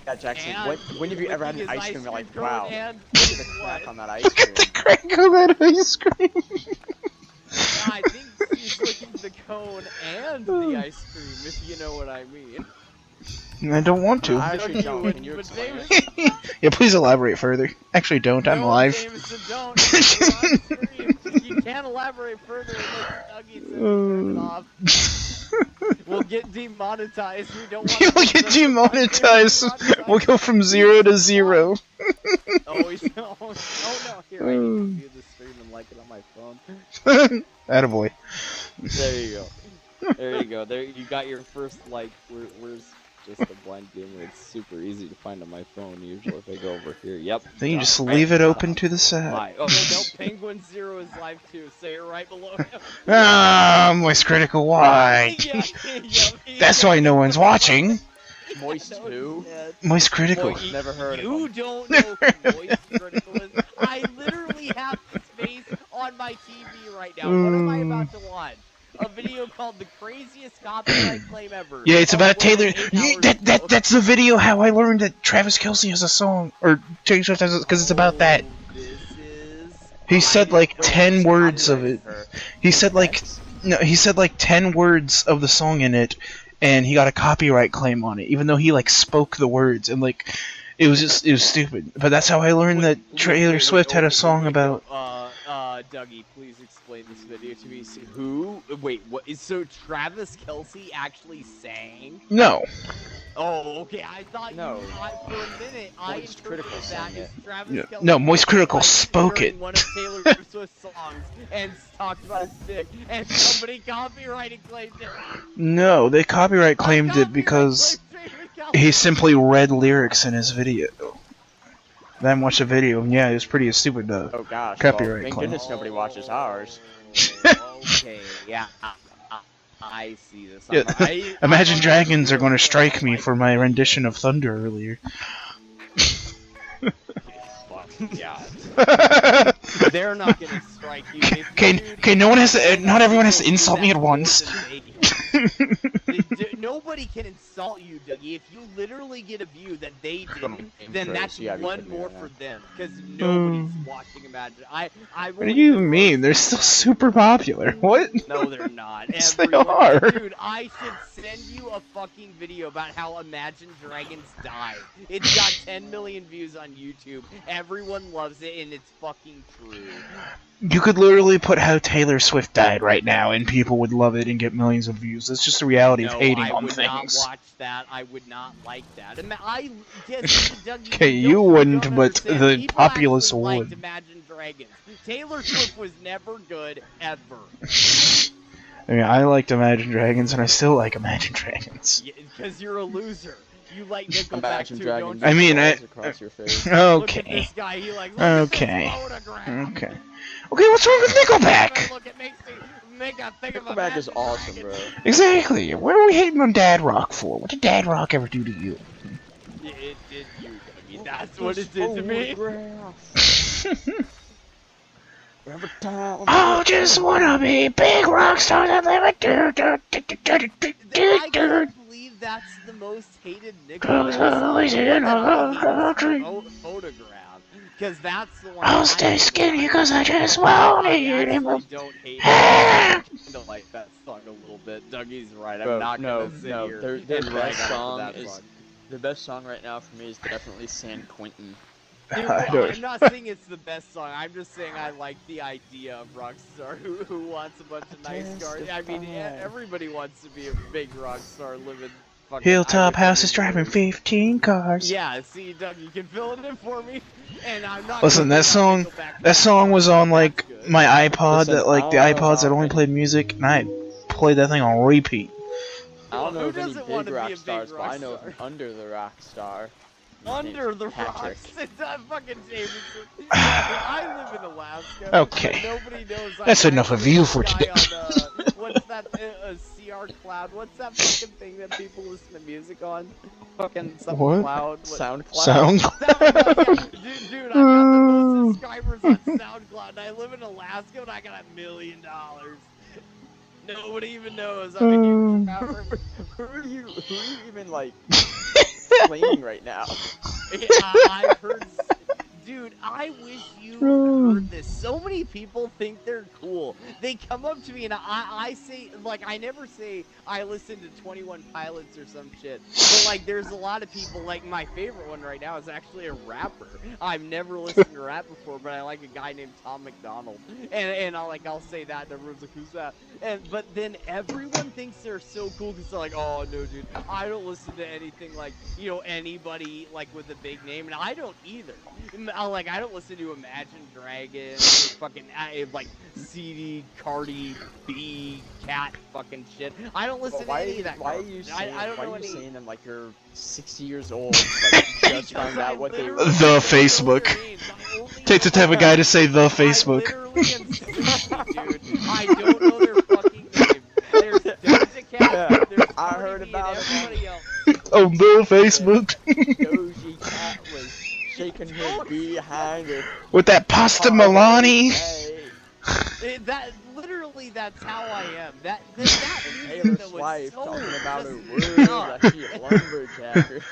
Yeah, Jackson. And When have you ever had an licking his ice cream? You're like, cone wow, and look at the what? crack on that ice Look at cream. the crack on that ice cream. Yeah, I think he's licking the cone and the ice cream, if you know what I mean. I don't want to. I actually don't. But Can you explain it? Jameson, Yeah, please elaborate further. Actually, don't. I'm no, live. Jameson, don't. You're on stream. You can't elaborate further unless Dougie says to turn it off. We'll get demonetized. We don't want You'll to get demonetized. We'll go from 0 to 0. Oh, no. Here, I need to view the stream and like it on my phone. Attaboy. There you go. There you go. There you got your first like. Where's just a blind gamer? It's super easy to find on my phone. Usually, if I go over here, yep. Then you got just it. leave it open to the side. Hi. Oh no, Penguin Zero is live too. Say it right below him. Ah, moist critical. Why? Yeah. That's why no one's watching. Moist who? Moist critical. Boy, Never heard of You him. don't know who Moist Critical is. I literally have his face on my TV right now. What am I about to watch? A video called "The Craziest Copyright Claim Ever." Yeah, it's about Taylor. That's That's the video how I learned that Travis Kelce has a song, or Taylor Swift has it, because it's about that. This is. He said like 10 words of it. Or- He said like X? no, he said like 10 words of the song in it, and he got a copyright claim on it, even though he like spoke the words and like it was stupid. But that's how I learned that Taylor Swift had a song about. Dougie, please explain this video to me. Who? Wait, what? So Travis Kelce actually sang? No. Oh, okay. I thought No. for a minute, I Moist interpreted Critical that sang as it. Travis Yeah. Kelce. No, Moist Critical like, spoke during it. one of Taylor Swift's songs and talked about his dick, and somebody copyrighted claimed it. No, they copyright claimed it because he simply read lyrics in his video. Then watched the video, and yeah, it was pretty stupid though. Oh gosh. Copyright well, thank claim. goodness nobody watches ours. Okay, yeah. I see this. Yeah, Imagine Dragons are going to strike me for my rendition of Thunder earlier. Yeah. They're not gonna strike you. Okay, no one has to. Not everyone has to insult me at once. Nobody can insult you, Dougie. If you literally get a view that they didn't, then Praise, that's yeah, one because, more yeah. for them. Because nobody's watching Imagine. What do you mean? They're still super popular. What? No, they're not. Yes, they Everyone, are. Dude, I should send you a fucking video about how Imagine Dragons died. It's got 10 million views on YouTube. Everyone loves it, and it's fucking true. You could literally put how Taylor Swift died right now, and people would love it and get millions of views. It's just the reality of hating I on would things. not watch that. I would not like that. Dougie, Okay, you don't wouldn't, but understand. the People populace actually liked would. Imagine Dragons. Taylor Swift was never good ever. I mean, I liked Imagine Dragons, and I still like Imagine Dragons. Because you're a loser. You like Nickelback Imagine too, Dragons. don't you? I mean, I- across your face. Look at Okay. this guy. He like. Look at Okay. this photograph. Okay. Okay, what's wrong with Nickelback? Look, it makes me make a think of Nickelback is Imagine awesome, Dragons. bro. Exactly. What are we hating on Dad Rock for? What did Dad Rock ever do to you? It did you, Dougie. That's what it did to me. Every time I just wanna be big rock star that live a I can't believe that's the most hated Nickelback song. Always in a country. Photograph. because that's the one. I'll stay skinny because I just won't eat I anymore. actually don't hate it. I kind of like that song a little bit. Dougie's right. I'm Bro, not no, gonna sit no. here Their and best rag on song that is song. the best song right now for me is definitely San Quentin. Dude, I well, don't- I'm not saying it's the best song. I'm just saying I like the idea of Rockstar who wants a bunch of nice cars. I mean, everybody wants to be a big Rockstar living fucking Hilltop Irish houses driving millionaires. 15 cars. Yeah, see, Doug, you can fill it in for me. And I'm not. Listen, gonna that song, Nickelback that song was on like That's good. my iPod, Listen, that like the I don't know iPods that how only any- played music, and I played that thing on repeat. I don't know Who of any doesn't big want to be a rock big stars, but I know rock of star? under the rock star. His Under name's the Patrick. rocks. It's fucking Jameson. I live in Alaska. Okay. But nobody knows. That's enough of you for guy today. on, what's that? CR Cloud. What's that fucking thing that people listen to music on? Fucking some What? cloud. SoundCloud. Sound. Dude, I've got the most subscribers on SoundCloud, and I live in Alaska, and I got $1 million. Nobody even knows I'm a huge rapper. Who are you even like claiming right now? I've heard. Dude, I wish you heard this. So many people think they're cool. They come up to me and I say, like, I never say I listen to 21 Pilots or some shit. But, like, there's a lot of people, like, my favorite one right now is actually a rapper. I've never listened to rap before, but I like a guy named Tom McDonald. And I'll say that, and everyone's like, who's that? But then everyone thinks they're so cool because they're like, oh, no, dude, I don't listen to anything like, you know, anybody, like, with a big name. And I don't either. Like, I don't listen to Imagine Dragons, or fucking, like, CD, Cardi B, Cat fucking shit. I don't listen to any of that Why are garbage. you saying, I don't why know are you any... saying them like you're 60 years old, like just found out what they were? The Facebook. Takes the type of guy to say the Facebook. I literally am 60, dude. I don't know their fucking name. There's Doja Cat, Yeah, there's I Cardi heard B, about and it. everybody else. On the Facebook. Doji Cat was shaking her behind her. With that pasta Milani. Hey, Literally, that's how I am. That Taylor music, though, is Swift so talking about her just words dark. like she a lumberjacker.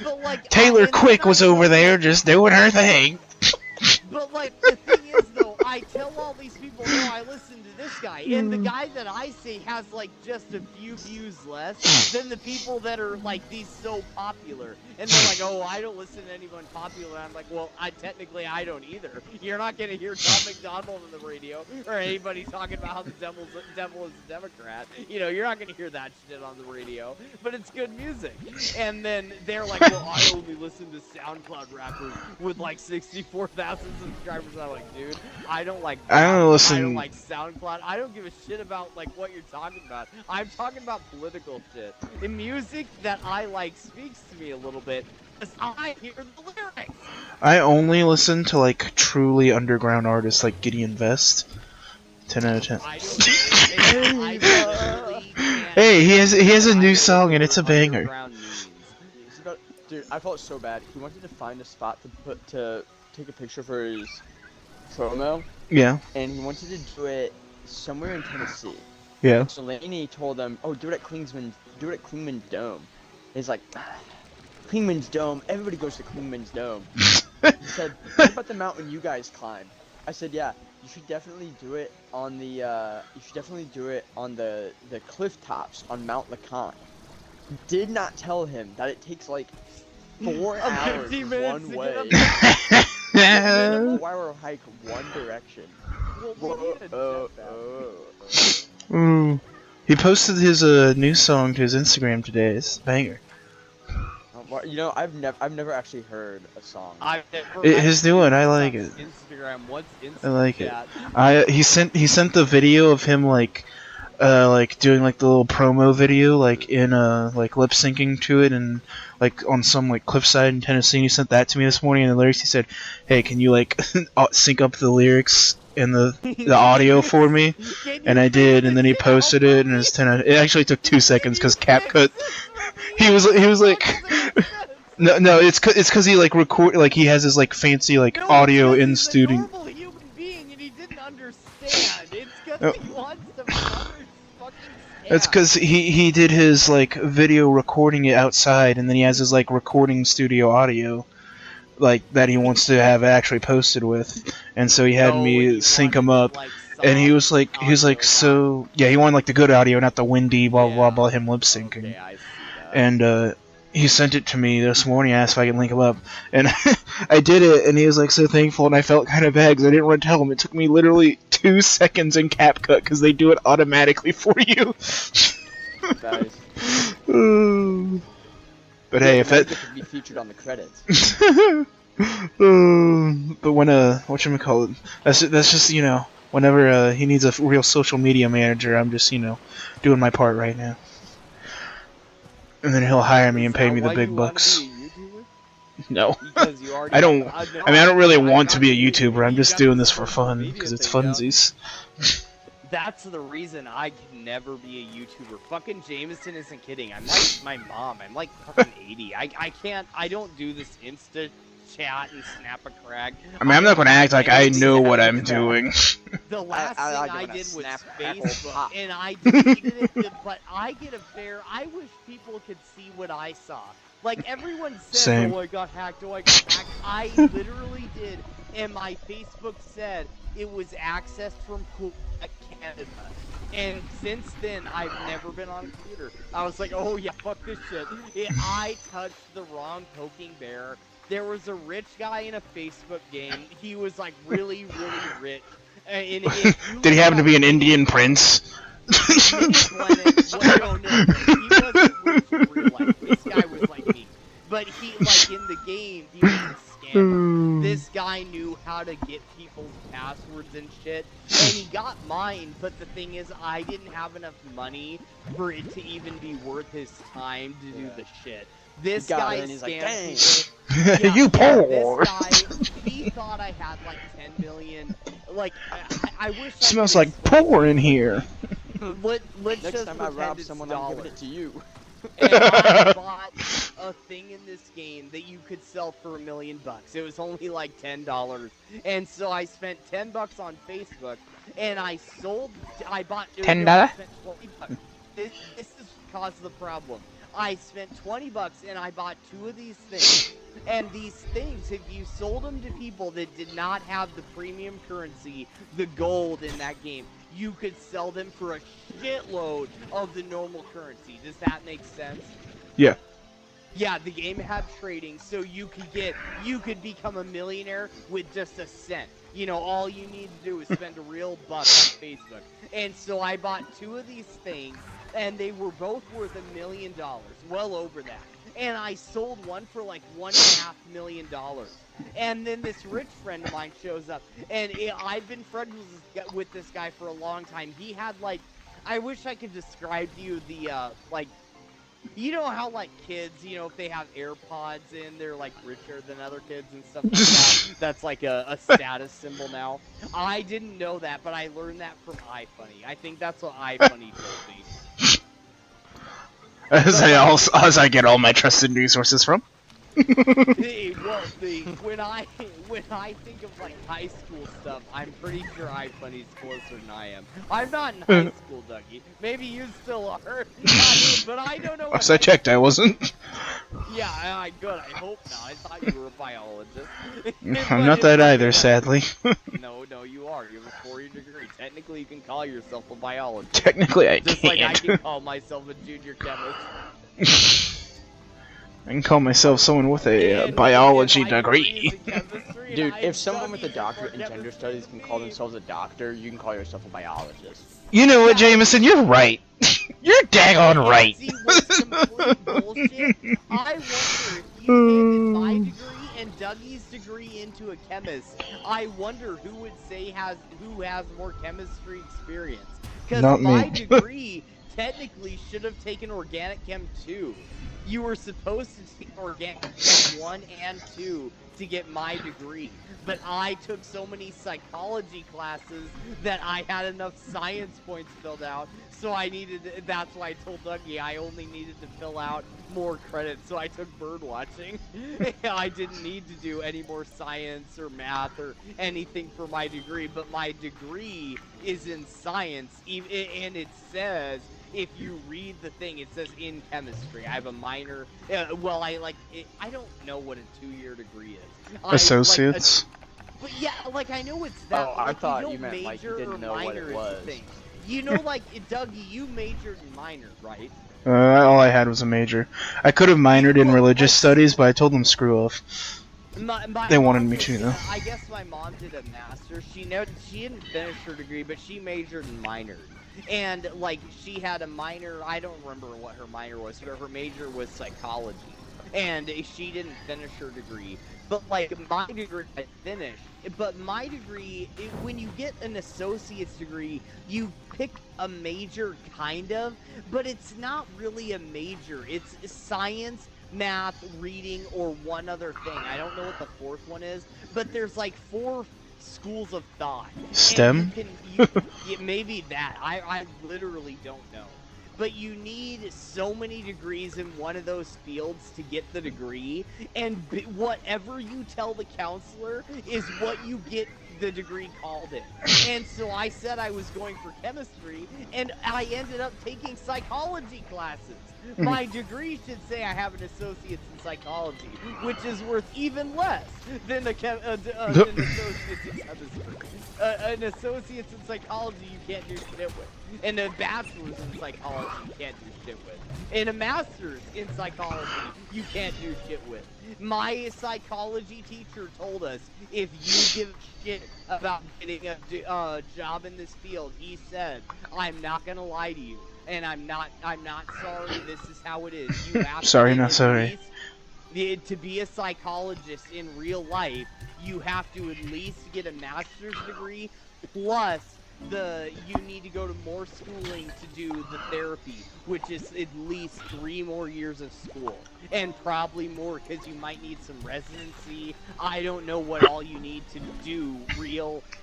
But, like, Taylor and Quick then was I over know, there like, just doing her thing. But, like, the thing is, though, I tell all these people, no, I listen to this guy. And the guy that I say has, like, just a few views less than the people that are, like, these so popular. And they're like, oh, I don't listen to anyone popular. I'm like, well, technically, I don't either. You're not going to hear Tom McDonald on the radio or anybody talking about how the devil is a Democrat. You know, you're not going to hear that shit on the radio. But it's good music. And then they're like, well, I only listen to SoundCloud rappers with, like, 64,000 subscribers. And I'm like, dude, I don't like I don't listen- I don't like SoundCloud. I don't give a shit about, like, what you're talking about. I'm talking about political shit. The music that I like speaks to me a little bit because I hear the lyrics. I only listen to like truly underground artists like Gideon Vest. 10 out of 10. I don't know. I literally can't Hey, he has a new find song and it's a what banger. underground means. Dude, I felt so bad. He wanted to find a spot to take a picture for his promo, Yeah, and he wanted to do it somewhere in Tennessee. yeah. So Laney told him, "Oh, do it at Klingman's Dome." He's like, "Klingman's Dome. Everybody goes to Klingman's Dome." He said, "What about the mountain you guys climb?" I said, "Yeah, you should definitely do it on the the cliff tops on Mount Lacan." Did not tell him that it takes like 4 hours 15 minutes one to way. get It's a 4-hour hike one direction. Well, we need to check that. Ooh. He posted his new song to his Instagram today. It's a banger. You know, I've never actually heard a song. I've never His new one, I like it. Instagram. What's Instagram? I like it. He sent the video of him like doing like the little promo video like in like lip syncing to it and like on some like cliffside in Tennessee. And he sent that to me this morning and the lyrics. He said, "Hey, can you like sync up the lyrics and the audio for me?" And I did, and then he posted it, and it's 10 out. It actually took 2 seconds because CapCut. He was like, no, it's cause he like he has his like fancy like audio in studio. He's a normal human being and he didn't understand. It's because he wants to fucking It's because he did his like video recording it outside, and then he has his like recording studio audio like that he wants to have actually posted with, and so he had No, me he sync wanted him the, up. like, And he was soft like, audio, so yeah, he wanted like the good audio, not the windy blah blah Yeah. blah him lip syncing. Okay, I see that. And he sent it to me this morning. Asked if I could link him up, and I did it. And he was like so thankful, and I felt kind of bad because I didn't want to tell him. It took me literally 2 seconds in CapCut because they do it automatically for you. Nice. But hey, if it could be featured on the credits. but when whatchamacallit, that's just whenever he needs a real social media manager, I'm just doing my part right now, and then he'll hire me and pay me the big bucks. No, Because you already I don't. no, I mean, I don't really want to be a you. YouTuber. I'm You just got doing the this for social fun media because it's thing down. funsies. That's the reason I can never be a YouTuber. Fucking Jameson isn't kidding. I'm like my mom. I'm like fucking 80. I can't. I don't do this Insta chat and snap a crack. I mean, I'm not gonna act like I know what I'm doing. The last I thing like it I when I did was snap crackle Facebook, pop. and I deleted it. But I get a fair. I wish people could see what I saw. Like everyone said, Same. "Oh, I got hacked. Oh, I got hacked." I literally did, and my Facebook said it was accessed from Canada. And since then, I've never been on a computer. I was like, "Oh yeah, fuck this shit." I touched the wrong poking bear. There was a rich guy in a Facebook game. He was like really, really rich. And Did he happen to be an Indian prince? No, he wasn't rich in real life. This guy was like me. But he, like, in the game, he was a scammer. This guy knew how to get people's passwords and shit, and he got mine, but the thing is, I didn't have enough money for it to even be worth his time to do the shit. This guy scammed people. Yeah, You poor. This guy, he thought I had, like, 10 million. Like, I wish I Smells could like poor in here. Let's Next just time I pretend rob it's someone, I'm giving dollars. it to you. And I bought a thing in this game that you could sell for $1 million. It was only like $10, and so I spent $10 on Facebook, and I bought $10? I spent $20. This is caused the problem. I spent $20 and I bought 2 of these things. And these things, if you sold them to people that did not have the premium currency, the gold in that game, you could sell them for a shitload of the normal currency. Does that make sense? Yeah. Yeah, the game had trading, so you could become a millionaire with just a cent. You know, all you need to do is spend a real buck on Facebook. And so I bought 2 of these things, and they were both worth $1 million, well over that. And I sold one for like $1.5 million. And then this rich friend of mine shows up, and I've been friends with this guy for a long time. He had like, I wish I could describe to you the like, you know how like kids, you know, if they have AirPods in, they're like richer than other kids and stuff like that. That's like a status symbol now. I didn't know that, but I learned that from iFunny. I think that's what iFunny told me. As I get all my trusted news sources from. When I think of like high school stuff, I'm pretty sure iFunny's closer than I am. I'm not in high school, Dougie. Maybe you still are, but I don't know. Last I checked, I wasn't. Yeah, good. I hope not. I thought you were a biologist. I'm not that either, sadly. No, you are. You have a 4-year degree. Technically, you can call yourself a biologist. Technically, I Just can't. like I can call myself a junior chemist. I can call myself someone with a biology degree. Dude, if someone with a doctorate in gender studies can call themselves a doctor, you can call yourself a biologist. You know what, Jameson? You're right. You're daggone right. See what's complete bullshit? I wonder if you handed my degree and Dougie's degree into a chemist, I wonder who would say who has more chemistry experience. Because Not my me. degree technically should have taken organic chem 2. You were supposed to take organic chem 1 and 2 to get my degree. But I took so many psychology classes that I had enough science points filled out, so that's why I told Dougie I only needed to fill out more credits, so I took bird watching. I didn't need to do any more science or math or anything for my degree, but my degree is in science, and it says if you read the thing, it says in chemistry. I have a minor. Well, I don't know what a 2-year degree is. Associates. But yeah, like I know it's that. Oh, But, I like, thought you you don't meant like you major or didn't know what minor it is was. the thing. You know, like Dougie, you majored and minored, right? All I had was a major. I could have minored in Well, religious like, studies, but I told them screw off. My They wanted mom me did, to, though. I guess my mom did a master's. She didn't finish her degree, but she majored and minored. And like she had a minor. I don't remember what her minor was, but her major was psychology. And she didn't finish her degree. But like my degree, I finished. But my degree, when you get an associate's degree, you pick a major, kind of, but it's not really a major. It's science, math, reading, or one other thing. I don't know what the fourth one is, but there's like 4 schools of thought. STEM? And yeah, maybe that. I literally don't know. But you need so many degrees in one of those fields to get the degree, and whatever you tell the counselor is what you get the degree called in. And so I said I was going for chemistry, and I ended up taking psychology classes. My degree should say I have an associate's in psychology, which is worth even less than an associate's in chemistry. An associate's in psychology you can't do shit with. And a bachelor's in psychology you can't do shit with. And a master's in psychology you can't do shit with. My psychology teacher told us if you give shit about getting a job in this field, he said, I'm not gonna lie to you. And I'm not sorry, this is how it is. You have Sorry, to not sorry. to be a psychologist in real life, you have to at least get a master's degree, plus you need to go to more schooling to do the therapy, which is at least 3 more years of school, and probably more because you might need some residency. I don't know what all you need to do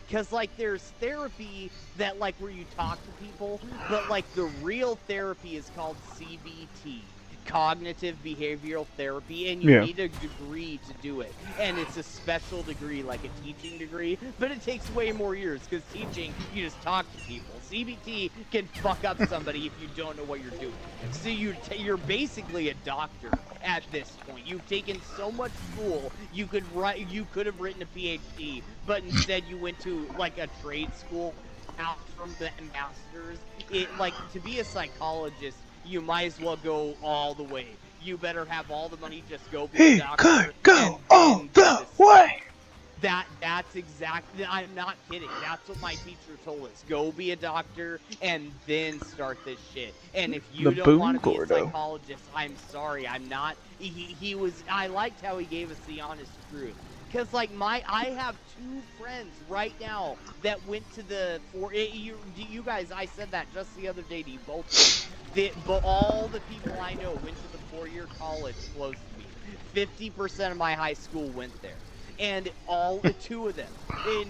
because like there's therapy that like where you talk to people, but like the real therapy is called CBT. Cognitive behavioral therapy, and you need a degree to do it, and it's a special degree like a teaching degree, but it takes way more years because teaching you just talk to people. CBT can fuck up somebody if you don't know what you're doing. So you're basically a doctor at this point. You've taken so much school, you could have written a PhD, but instead you went to like a trade school out from the masters. Like to be a psychologist, you might as well go all the way. You better have all the money, just go be a doctor. He could go all the way! That's exactly, I'm not kidding. That's what my teacher told us. Go be a doctor, and then start this shit. And if you don't want to be a psychologist, I'm sorry, I'm not. I liked how he gave us the honest truth. Because, like, I have 2 friends right now that went to you guys, I said that just the other day to you both. But all the people I know went to the 4-year college close to me. 50% of my high school went there. And all the 2 of them,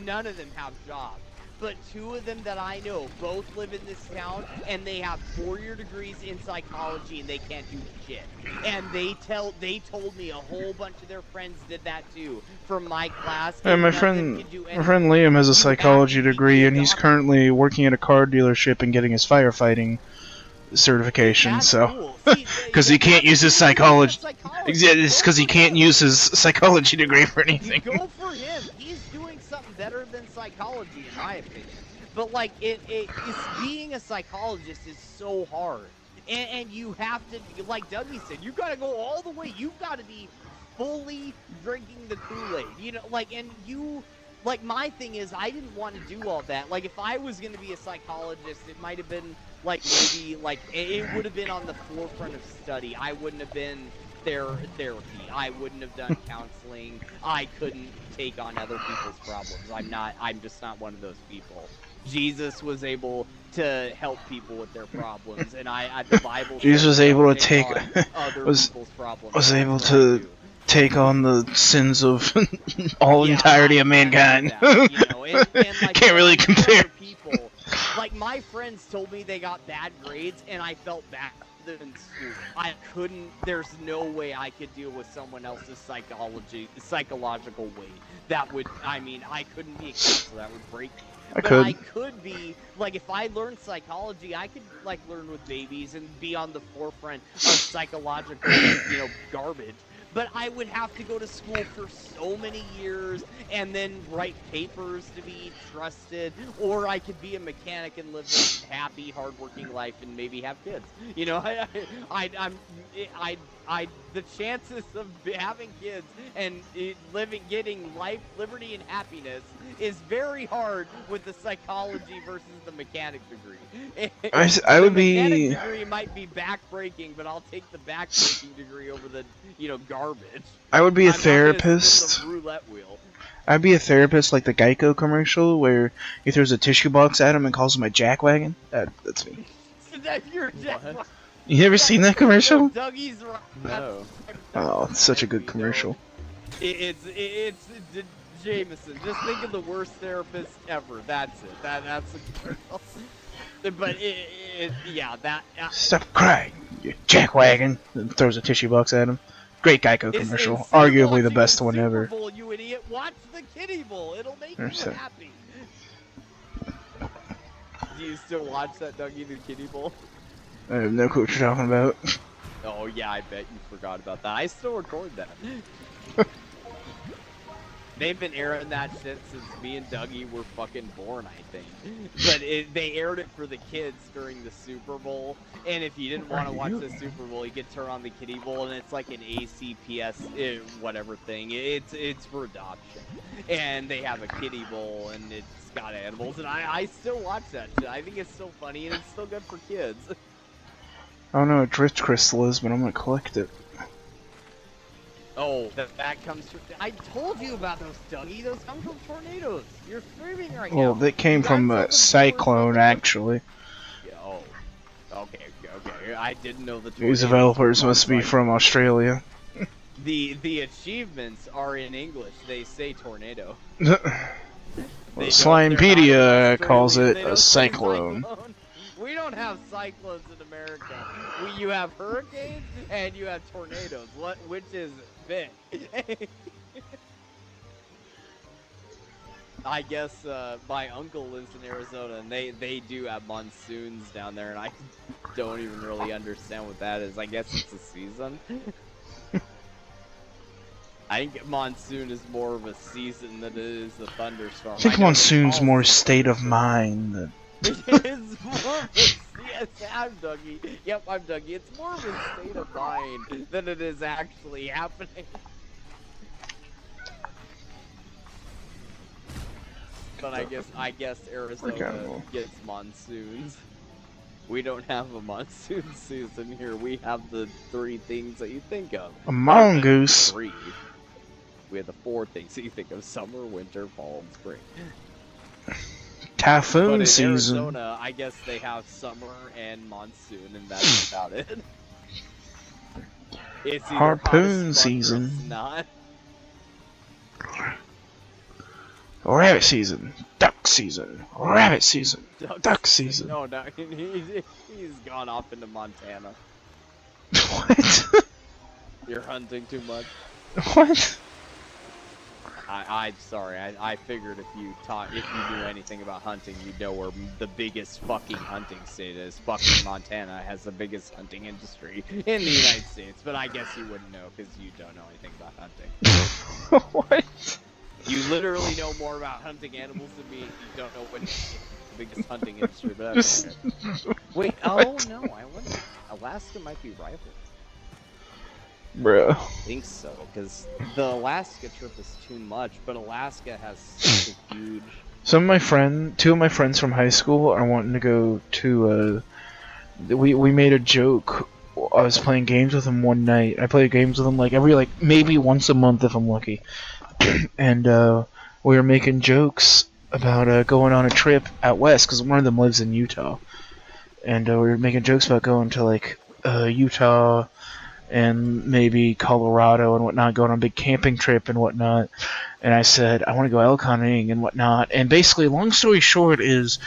none of them have jobs. But 2 of them that I know both live in this town, and they have 4-year degrees in psychology, and they can't do shit. And they told me a whole bunch of their friends did that too from my class. Yeah, my friend Liam has a psychology degree, and he's currently working at a car dealership and getting his firefighting certification. So, because he can't use his psychology, it's because he can't use his psychology degree for anything. Go for him. He's doing something better than psychology, in my opinion. But like, being a psychologist is so hard, and you have to, like Dougie said, you gotta go all the way. You've got to be fully drinking the Kool-Aid, you know, like, and like, my thing is, I didn't want to do all that. Like, if I was gonna be a psychologist, it might have been like maybe like it would have been on the forefront of study. I wouldn't have been therapy. I wouldn't have done counseling. I couldn't take on other people's problems. I'm just not one of those people. Jesus was able to help people with their problems, and the Bible. Jesus was able to take people's problems. Was able to take on the sins of all entirety of mankind. That, you know, and like, can't really compare. People, like my friends told me they got bad grades, and I felt bad in school. I couldn't. There's no way I could deal with someone else's psychological weight. That would. I mean, I couldn't be a counselor. That would break me. But could. I could be like, if I learned psychology, I could like learn with babies and be on the forefront of psychological, garbage. But I would have to go to school for so many years and then write papers to be trusted, or I could be a mechanic and live a happy, hardworking life and maybe have kids. The chances of having kids and getting life, liberty, and happiness is very hard with the psychology versus the mechanic degree. I would The be. mechanic degree might be backbreaking, but I'll take the backbreaking degree over the, garbage. I would be a I'm not gonna spin therapist. the roulette wheel. I'd be a therapist like the Geico commercial where he throws a tissue box at him and calls him a jackwagon. That's me. You're What? You ever seen that commercial? Dougie's right. No. Oh, it's such a good commercial. It's Jameson. Just think of the worst therapist ever. That's it. That's the commercial. But Stop crying, you jackwagon! And throws a tissue box at him. Great Geico commercial. Instead of Arguably the watching best the one Super ever. Bowl, you idiot! Watch the Kiddie Bowl. It'll make you Understand. happy. Do you still watch that Dougie the Kiddie Bowl? I have no clue what you're talking about. Oh yeah, I bet you forgot about that. I still record that. They've been airing that shit since me and Dougie were fucking born, I think. But they aired it for the kids during the Super Bowl. And if you didn't want to watch the Super Bowl, you could turn on the Kiddie Bowl, and it's like an ACPS whatever thing. It's for adoption, and they have a Kiddie Bowl, and it's got animals. And I still watch that shit. I think it's still funny, and it's still good for kids. I don't know what Drift Crystal is, but I'm gonna collect it. Oh, that comes from... I told you about those, Dougie. Those come from tornadoes. You're screaming right now. Well, they came from a cyclone, actually. Yeah, oh. Okay. I didn't know the tornadoes. These developers must be from Australia. The achievements are in English. They say tornado. Well, They don't- Slimepedia they're not calls Australian. it They a don't say cyclone. We don't have cyclones in America. You have hurricanes and you have tornadoes. Which is big? I guess my uncle lives in Arizona, and they do have monsoons down there, and I don't even really understand what that is. I guess it's a season. I think monsoon is more of a season than it is a thunderstorm. I think know they monsoon's call more it- state of mind than... It's more of a, yes, I'm Dougie. Yep, I'm Dougie. It's more of a state of mind than it is actually happening. But I guess Arizona Forgettable. gets monsoons. We don't have a monsoon season here. We have the three things that you think of. A mongoose. Three. We have the four things that you think of: summer, winter, fall, and spring. But Typhoon in season. Arizona, I guess they have summer and monsoon, and that's about it. It's either hot as Harpoon fuck or season. it's not. Rabbit season. Duck season. Rabbit season. Duck season. No, he's gone off into Montana. What? You're hunting too much. What? I'm sorry. I figured if you knew anything about hunting, you'd know where the biggest fucking hunting state is. Fucking Montana has the biggest hunting industry in the United States. But I guess you wouldn't know because you don't know anything about hunting. What? You literally know more about hunting animals than me. You don't know what the biggest hunting industry. But that's okay. Wait. Oh no, I wonder. Alaska might be rival. Bruh. I think so, because the Alaska trip is too much, but Alaska has such a huge... Two of my friends from high school are wanting to go to, we made a joke. I was playing games with them one night. I play games with them maybe once a month if I'm lucky. And, we were making jokes about, going on a trip out west, because one of them lives in Utah. And, we were making jokes about going to, Utah... and maybe Colorado and whatnot, going on a big camping trip and whatnot. And I said, I want to go elk hunting and whatnot. And basically, long story short is,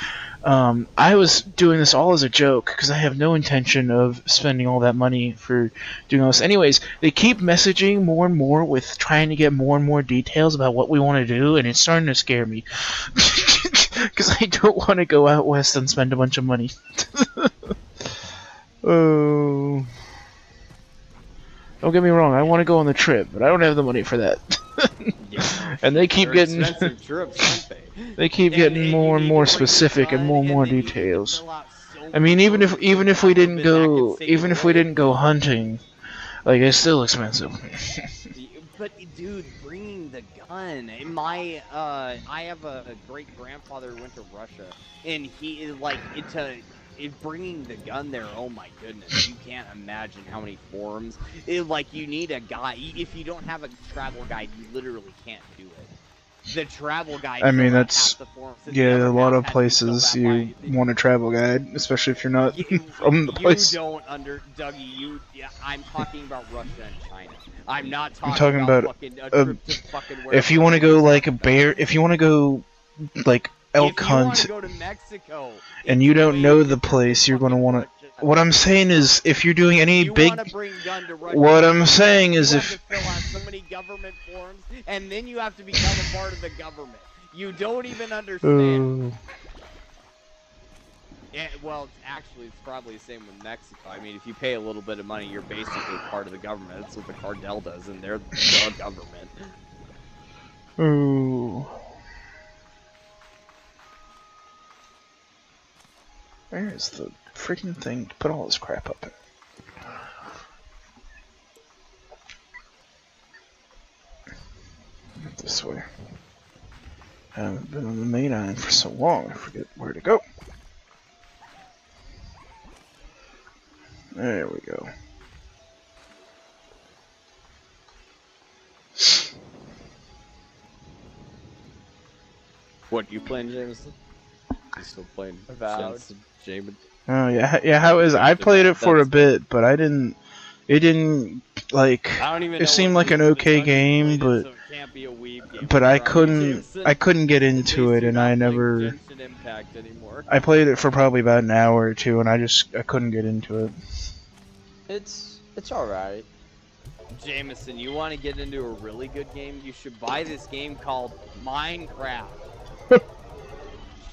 I was doing this all as a joke, because I have no intention of spending all that money for doing all this. Anyways, they keep messaging more and more with trying to get more and more details about what we want to do, and it's starting to scare me. Because I don't want to go out west and spend a bunch of money. Oh. Don't get me wrong, I want to go on the trip, but I don't have the money for that. Yeah, And they keep getting expensive trips, aren't they? they keep getting more and more specific and more details. I mean, even if we didn't go hunting, like it's still expensive. But dude, bringing the gun. My I have a great grandfather who went to Russia, and he like bringing the gun there. Oh my goodness, you can't imagine how many forums. Like you need a guide. If you don't have a travel guide, you literally can't do it. The travel guide. I mean, fill out that's half the forums, and the yeah, other a lot half of has to be filled places out you by- want a travel guide, especially if you're not You, from the place. You don't Dougie. I'm talking about Russia and China. I'm not I'm talking talking about about fucking a trip to fucking where. if you want to go like a bear, if you want to go like elk If you want hunt, to go to Mexico, and it's you don't way know the different place, than you're gonna fucking want to. Russia. What I'm saying is, if you're doing any You big, want to bring gun to Russia, what I'm saying is you if have to fill out so many government forms, and then you have to become a part of the government. You don't even understand. Yeah, well, it's probably the same with Mexico. I mean, if you pay a little bit of money, you're basically part of the government. That's what the cartel does, and they're the government. Ooh. Where is the freaking thing to put all this crap up in? Not this way. I haven't been on the main island for so long, I forget where to go. There we go. What, you playing, Jameson? You still playing Avowed. Jameson? Oh yeah, how is it? I played it for a bit, but I didn't. It didn't like. I don't even know It seemed what like an Jameson okay has done. game, He played but it, so it can't be a weeb game. but I Where are you, couldn't. Jameson? I couldn't get At into least it, you're and not I playing never. Genshin Impact anymore. I played it for probably about an hour or two, and I couldn't get into it. It's alright. Jameson, you want to get into a really good game? You should buy this game called Minecraft.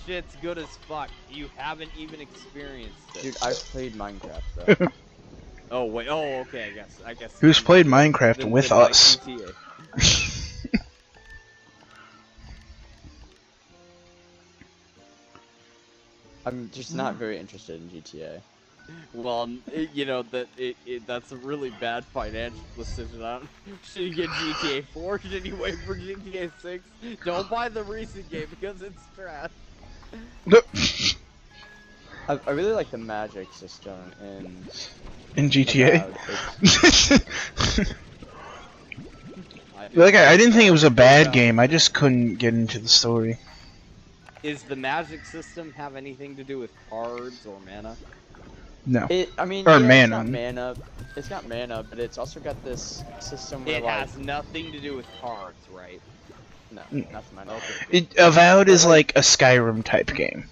Shit's good as fuck. You haven't even experienced it. Dude, I've played Minecraft though. Oh wait. Oh, okay. I guess. Who's played Minecraft then with like us? GTA. I'm just not very interested in GTA. Well, you know that's a really bad financial decision. Should you get GTA 4? Should you wait for GTA 6? Don't buy the recent game because it's trash. I really like the magic system In GTA. Avowed. Like I didn't think it was a bad game. I just couldn't get into the story. Is the magic system have anything to do with cards or mana? No. I mean, Or yeah, mana. It's got mana. It's got mana, but it's also got this system where It like has nothing to do with cards, right? no, Mm. nothing. I don't Avowed is like a Skyrim type game.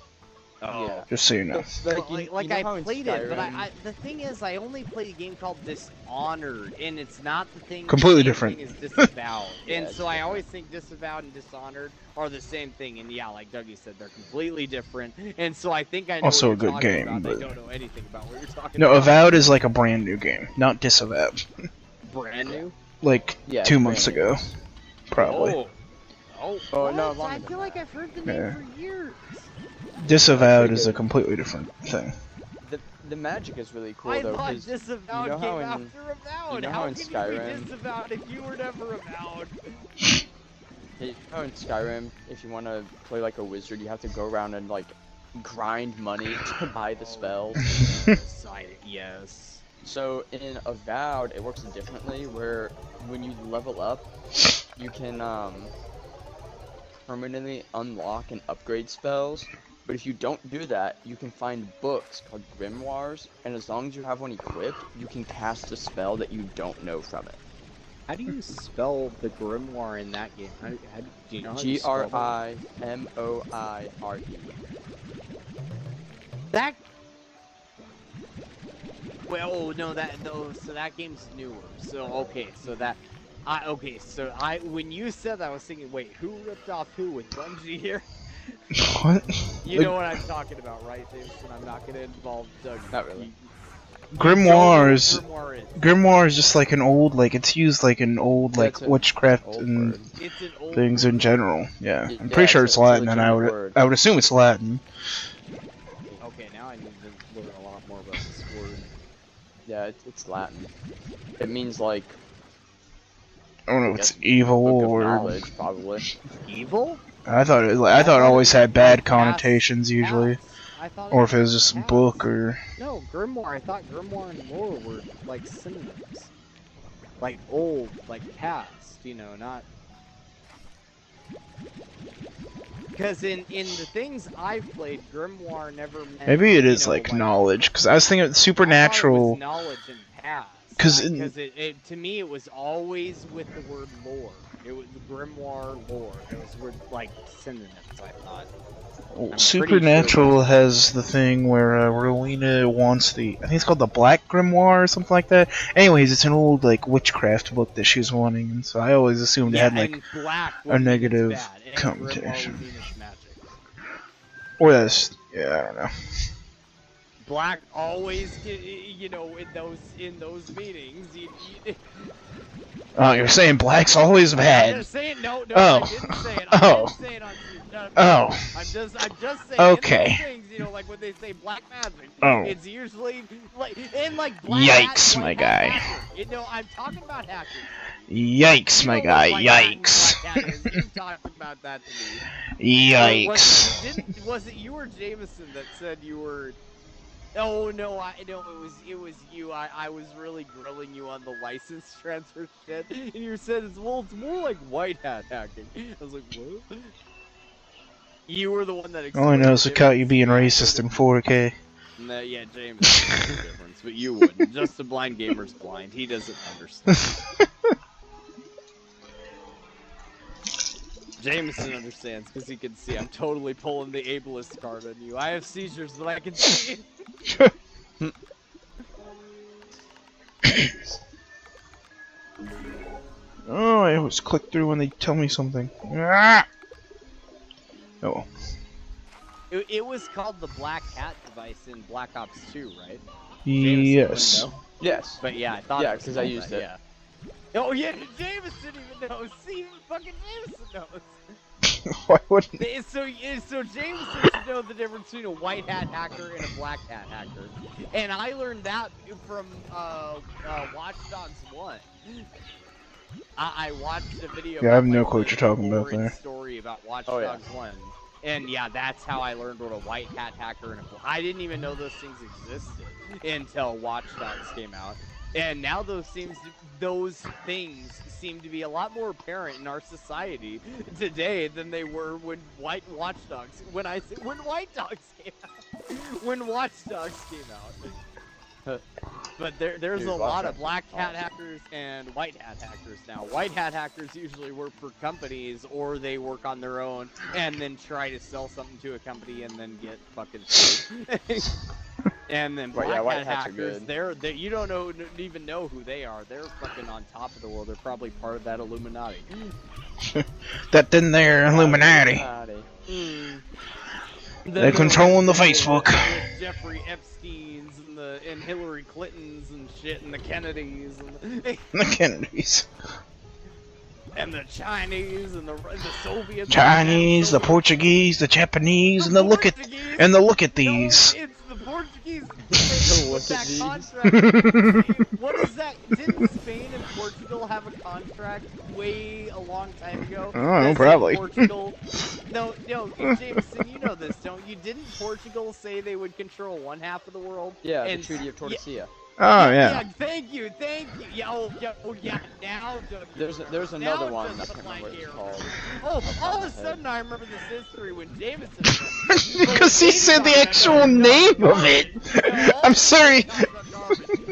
Oh. Yeah. Just so you know. Like, you know how I in played it, but Skyrim- the thing is, I only played a game called Dishonored, and it's not the thing. Completely the same different. thing as Disavowed, Yeah, and it's so I different. always think Disavowed and Dishonored are the same thing. And yeah, like Dougie said, they're completely different. And so I think I know Also what a good you're talking game, about. but- I don't know anything about what you're talking No, about. Avowed is like a brand new game, not Disavowed. Brand new. Like Yeah, 2 it's months brand new. ago, probably. Oh, Oh, what? no, longer I than feel like that. I've heard the name Yeah. for years. Disavowed Actually is a good. completely different thing. The magic is really cool I though, thought 'cause Disavowed you know how came in- after Avowed. you know how how in can you Skyrim- be Disavowed if you were never Avowed? you know in Skyrim, if you want to play like a wizard, you have to go around and like grind money to buy the spells. Yes. So in Avowed, it works differently, where when you level up, you can permanently unlock and upgrade spells. But if you don't do that, you can find books called grimoires, and as long as you have one equipped, you can cast a spell that you don't know from it. How do you spell the grimoire in that game? Do you know how you spell that? Grimoire. That. Well, no, so that game's newer. So okay, so that. When you said that, I was thinking, wait, who ripped off who with Bungie here? What? You know what I'm talking about, right, Jameson? I'm not gonna involve Doug. Not really. Grimoires. Grimoire is. Grimoire is just like an old, like it's used like an old, Yeah, like it's an witchcraft old and word. It's an old things word. in general. Yeah, Yeah, I'm pretty sure it's a Latin, and I legitimate would word. assume it's Latin. Okay, now I need to learn a lot more about this word. Yeah, it's Latin. It means like I don't know I if it's guess evil book of or. knowledge, probably. Evil? I thought it I thought it thought always was had bad like connotations usually, past. I thought or it if it meant was just a past. book or. No, grimoire. I thought grimoire and lore were like synonyms, like old, like past. You know, not because in the things I've played, grimoire never meant. Maybe it is You know, like knowledge, because I was thinking I thought it was supernatural. knowledge and past. Because Because it to me it was always with the word lore. It was grimoire lore. It was with like synonyms. I thought. I'm Supernatural pretty sure has the thing where Rowena wants the. I think it's called the Black Grimoire or something like that. Anyways, it's an old like witchcraft book that she's wanting, and so I always assumed it had like and black a would mean it's negative bad, and connotation. grimoire would mean it's magic. Or that's I don't know. Black always, you know, in those meetings. Oh, you're saying black's always I'm bad. just saying, no, Oh. I didn't say it. Oh. I didn't say it on. No, Oh. I'm just saying. Okay. In those things, you know, like when they say black magic, Oh. it's usually like in like black Yikes, hat, my white guy. hat hacker. You know, I'm talking about hackers. Yikes, You my know guy. what white hat and Yikes. black hat is. You talked about that to me. Yikes. Was it you or Jameson that said you were? Oh no, it was you. I was really grilling you on the license transfer shit, and you said it's more like white hat hacking. I was like, what? You were the one that All I explained know the is we caught you difference. being Yeah, I racist in could've- 4K. No, yeah, Jameson knows the difference, but you wouldn't. Just a blind gamer's blind. He doesn't understand. Jameson understands because he can see. I'm totally pulling the ableist card on you. I have seizures, but I can see. Oh, I always click through when they tell me something. Ah! Oh. It was called the Black Hat device in Black Ops 2, right? Yes. Jameson Yes. but yeah, I thought Yeah, it was 'cause I called used that, it. Yeah. Oh yeah, Jameson even knows. See, fucking Jameson knows. Why wouldn't? So Jameson should know the difference between a white hat hacker and a black hat hacker, and I learned that from Watch Dogs 1. I watched a video. Yeah, I have about, no like, clue what you're talking about origin there. Story about Watch Oh, yeah. Dogs 1, and yeah, that's how I learned what a white hat hacker and I didn't even know those things existed until Watch Dogs came out, and now those things seem to be a lot more apparent in our society today than they were when White Dogs came out. But there's Dude, a Watch lot of Dogs black is hat awesome. hackers and white hat hackers now. White hat hackers usually work for companies or they work on their own and then try to sell something to a company and then get fucking screwed. And then But black yeah, white hat hats are hackers, good. they you don't even know who they are. They're fucking on top of the world. They're probably part of that Illuminati. That in there, Illuminati. They're controlling the Facebook. The Jeffrey Epstein's and Hillary Clinton's and shit and the Kennedys and The Kennedys. and the Chinese and the Soviets. Chinese, the Portuguese, the Japanese, and the look at these. No, it's the Portugues. Look With at that these. contract. What is that? Didn't Spain and Portugal have a contract way a long time ago? I don't know, that said probably. Portugal. No, Jameson, you know this, don't you? Didn't Portugal say they would control one half of the world? Yeah, and the Treaty of Tordesillas. Oh yeah. Thank you. Yeah, yeah. Now, There's now another one. I just can't remember what it's here. called. Oh, all of a sudden I remember this history when Jameson. Because he said the actual name of it. I'm sorry.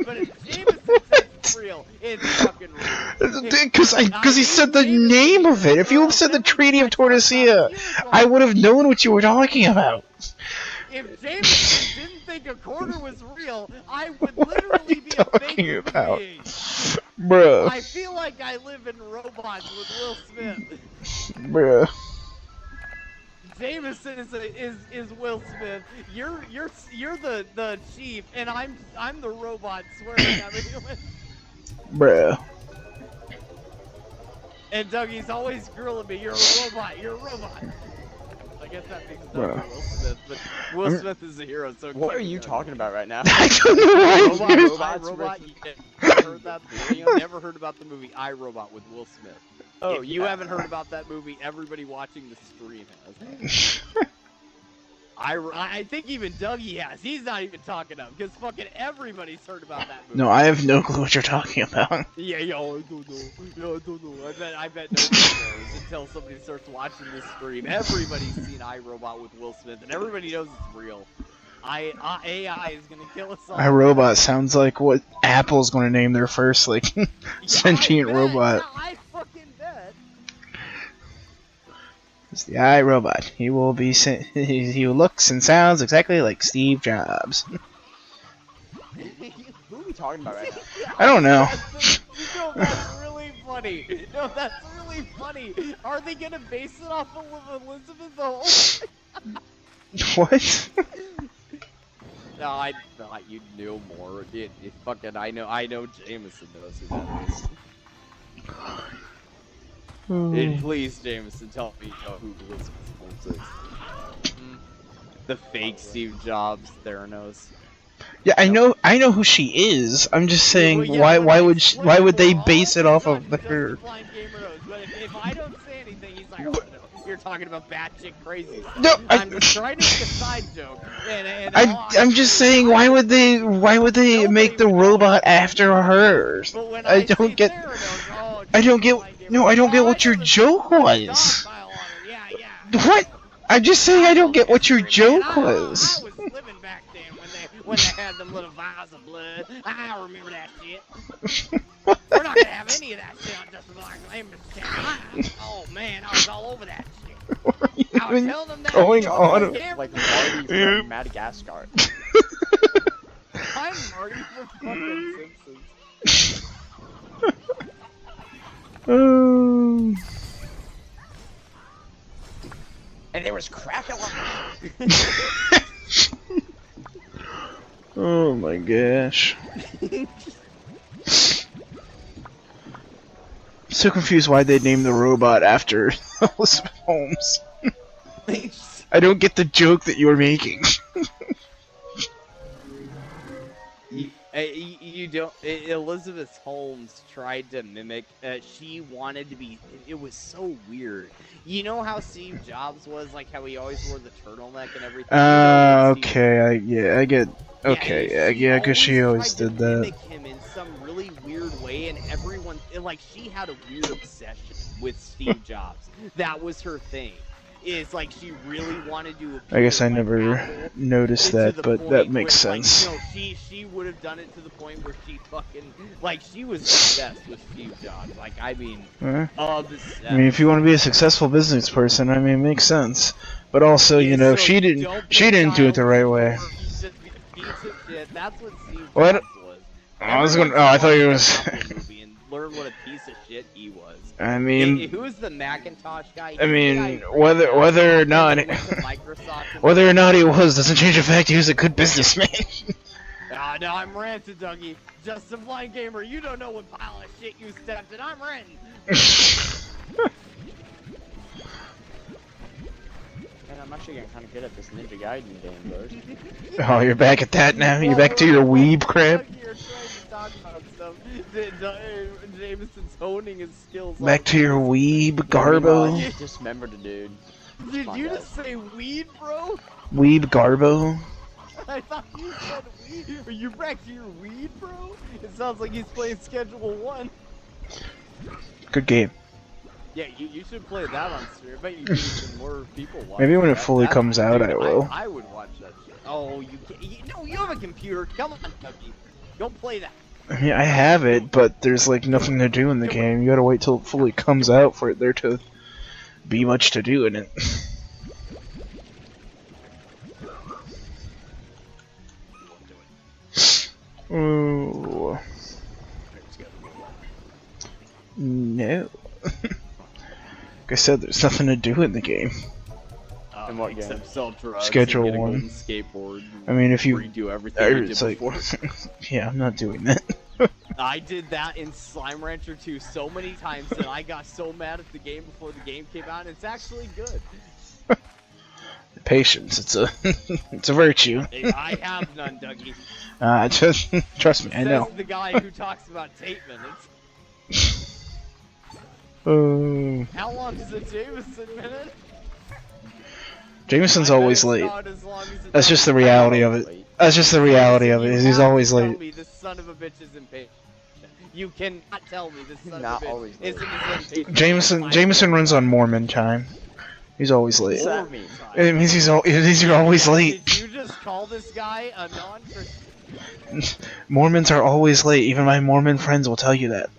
But if Jameson says it's real, it's fucking real. Because he said the name of it. If you had said the Treaty of Tordesillas, I would have known what you were talking about. If Jameson didn't think a quarter was real, I would literally be a fake Talking human about? being. Bruh. I feel like I live in Robots with Will Smith. Bruh. Jameson is Will Smith. You're the chief, and I'm the robot swearing at me. Bruh. And Dougie's always grilling me. You're a robot. You're a robot. I guess that makes Dougie Will Smith, but Will Smith is a hero. So What are you talking about right now? I don't know why. Robot. You never heard that? You never heard about the movie I, Robot with Will Smith. Oh, if you haven't heard about that movie, everybody watching the stream has. I think even Dougie has. He's not even talking up because fucking everybody's heard about that movie. No, I have no clue what you're talking about. Yeah, I don't know. I don't know. I bet nobody knows until somebody starts watching this stream. Everybody's seen iRobot with Will Smith, and everybody knows it's real. AI is gonna kill us all. iRobot sounds like what Apple's gonna name their first sentient robot. Yeah, I fucking bet. It's the iRobot. He will be. He looks and sounds exactly like Steve Jobs. Who are we talking about right now? I don't know. No, that's really funny. No, that's really funny. Are they gonna base it off of Elizabeth Holmes? What? No, I thought you knew more. It fucking I know Jameson knows who that is. Please, Jameson, tell me who Elizabeth Holmes is. The fake Steve Jobs Theranos. Yeah, I know who she is. I'm just saying, Well, yeah, why would they we're base all it off talking of just her? the blind gamer knows, but if I don't say anything, he's like, oh, no, you're talking about batshit crazy. No, I'm just trying to make a side joke. And I'm just saying, why would they make the robot after hers? But when I don't get. Theranos, oh, I don't get. blind gamer, No, I don't get what your know the joke dog was. pile on her. Yeah. What? I'm just saying, I don't get what your Man, joke I was. was living back then when they had them little vials of blood. I remember that shit. We're not gonna have any of that shit on Just a Blind Gamer channel. Oh man, I was all over that shit. I was telling them that. Going on? Like Marty from Madagascar. I'm Marty from fucking Simpsons. And there was crack alive. Oh my gosh. I'm so confused why they named the robot after Elizabeth Holmes. I don't get the joke that you're making. You don't. Elizabeth Holmes tried to mimic. She wanted to be. It was so weird. You know how Steve Jobs was, like how he always wore the turtleneck and everything. Okay, I get. Okay, yeah, because she always did that. Mimic him in some really weird way, and everyone, like, she had a weird obsession with Steve Jobs. That was her thing. Is like she really wanted to. I guess I like never Apple, noticed that, but that makes sense. Like, she would have done it to the point where she fucking like she was obsessed with Steve Jobs. Like I mean, obsessed. I mean, if you want to be a successful business person, I mean, it makes sense. But also, you know, so she didn't do it the right way. That's what Steve What? Jobs was. I was gonna. Oh, I thought you was. And learn what a piece of shit he was. I mean, who was the Macintosh guy? I mean, whether or not he was doesn't change the fact he was a good businessman. No, I'm ranting, Dougie. Just a blind gamer. You don't know what pile of shit you stepped in. I'm ranting. Man, I'm actually getting kind of good at this Ninja Gaiden game, bros. Oh, you're back at that now? You're back to your weeb crap? You're trying to talk about stuff. Jameson's honing his skills. Back to your weeb garbo? Dismembered a dude. Did you just say weed, bro? Weeb garbo? I thought you said weed. Are you back to your weed, bro? It sounds like he's playing Schedule 1. Good game. Yeah, you should play that on stream. I bet you get some more people watch. Maybe when it fully comes out, I will. I would watch that shit. Oh, you can't. No, you have a computer. Come on, Tucky. Don't play that. I mean, I have it, but there's like nothing to do in the game. You gotta wait till it fully comes out for it there to be much to do in it. Ooh. No. Like I said, there's nothing to do in the game. In what game? Except sell drugs Schedule and get a one. golden skateboard. I mean, if you redo everything you did it's like, before. yeah, I'm not doing that. I did that in Slime Rancher 2 so many times that I got so mad at the game before the game came out. And it's actually good. Patience, it's a it's a virtue. Hey, I have none, Dougie. Just trust me, I know. Says the guy who talks about tape minutes. How long is a Jameson minute? Jameson's I bet always it's late. not as long as it That's just the does. reality of it. That's just the reality of it. Is You he's have to always tell late. me this son of a bitch is impatient. You cannot tell me this son Not of a bitch always late. isn't as impatient. Jameson runs on Mormon time. He's always late. What's that mean? It means it means you're always late. Did you just call this guy a non-Christian? Mormons are always late. Even my Mormon friends will tell you that.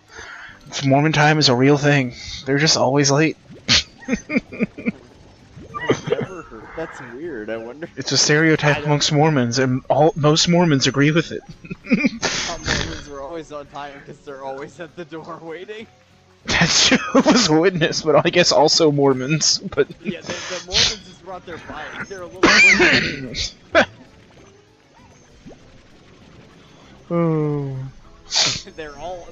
Mormon time is a real thing. They're just always late. I've never heard. That's weird. I wonder. It's a stereotype amongst Mormons, and most Mormons agree with it. How Mormons are always on time because they're always at the door waiting. That's Jehovah's Witness, but I guess also Mormons. But Yeah, the Mormons just brought their bike. They're a little. Oh.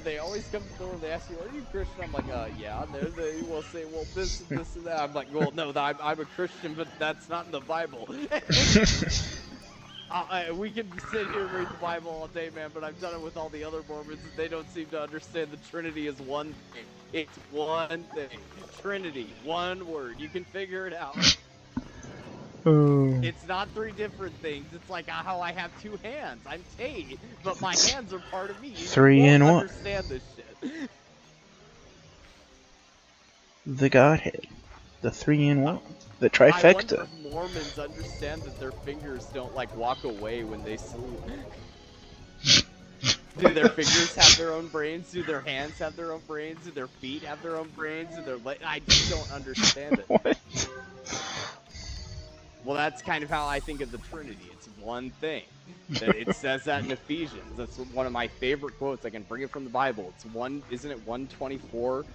They always come to the door and they ask you, are you Christian? I'm like, yeah. And they will say, well, this and this and that. I'm like, well, no, I'm a Christian, but that's not in the Bible. We can sit here and read the Bible all day, man, but I've done it with all the other Mormons, and they don't seem to understand the Trinity is one thing. It's one thing. Trinity, one word. You can figure it out. Oh. It's not three different things. It's like how I have two hands. I'm Tate, but my hands are part of me. You Three won't in one. understand this shit. The Godhead. The 3-in-1. The I trifecta. wonder if Mormons understand that their fingers don't like walk away when they sleep. Do their fingers have their own brains? Do their hands have their own brains? Do their feet have their own brains? Do their I just don't understand it. What? Well, that's kind of how I think of the Trinity. It's one thing. It says that in Ephesians. That's one of my favorite quotes. I can bring it from the Bible. It's one, isn't it 124?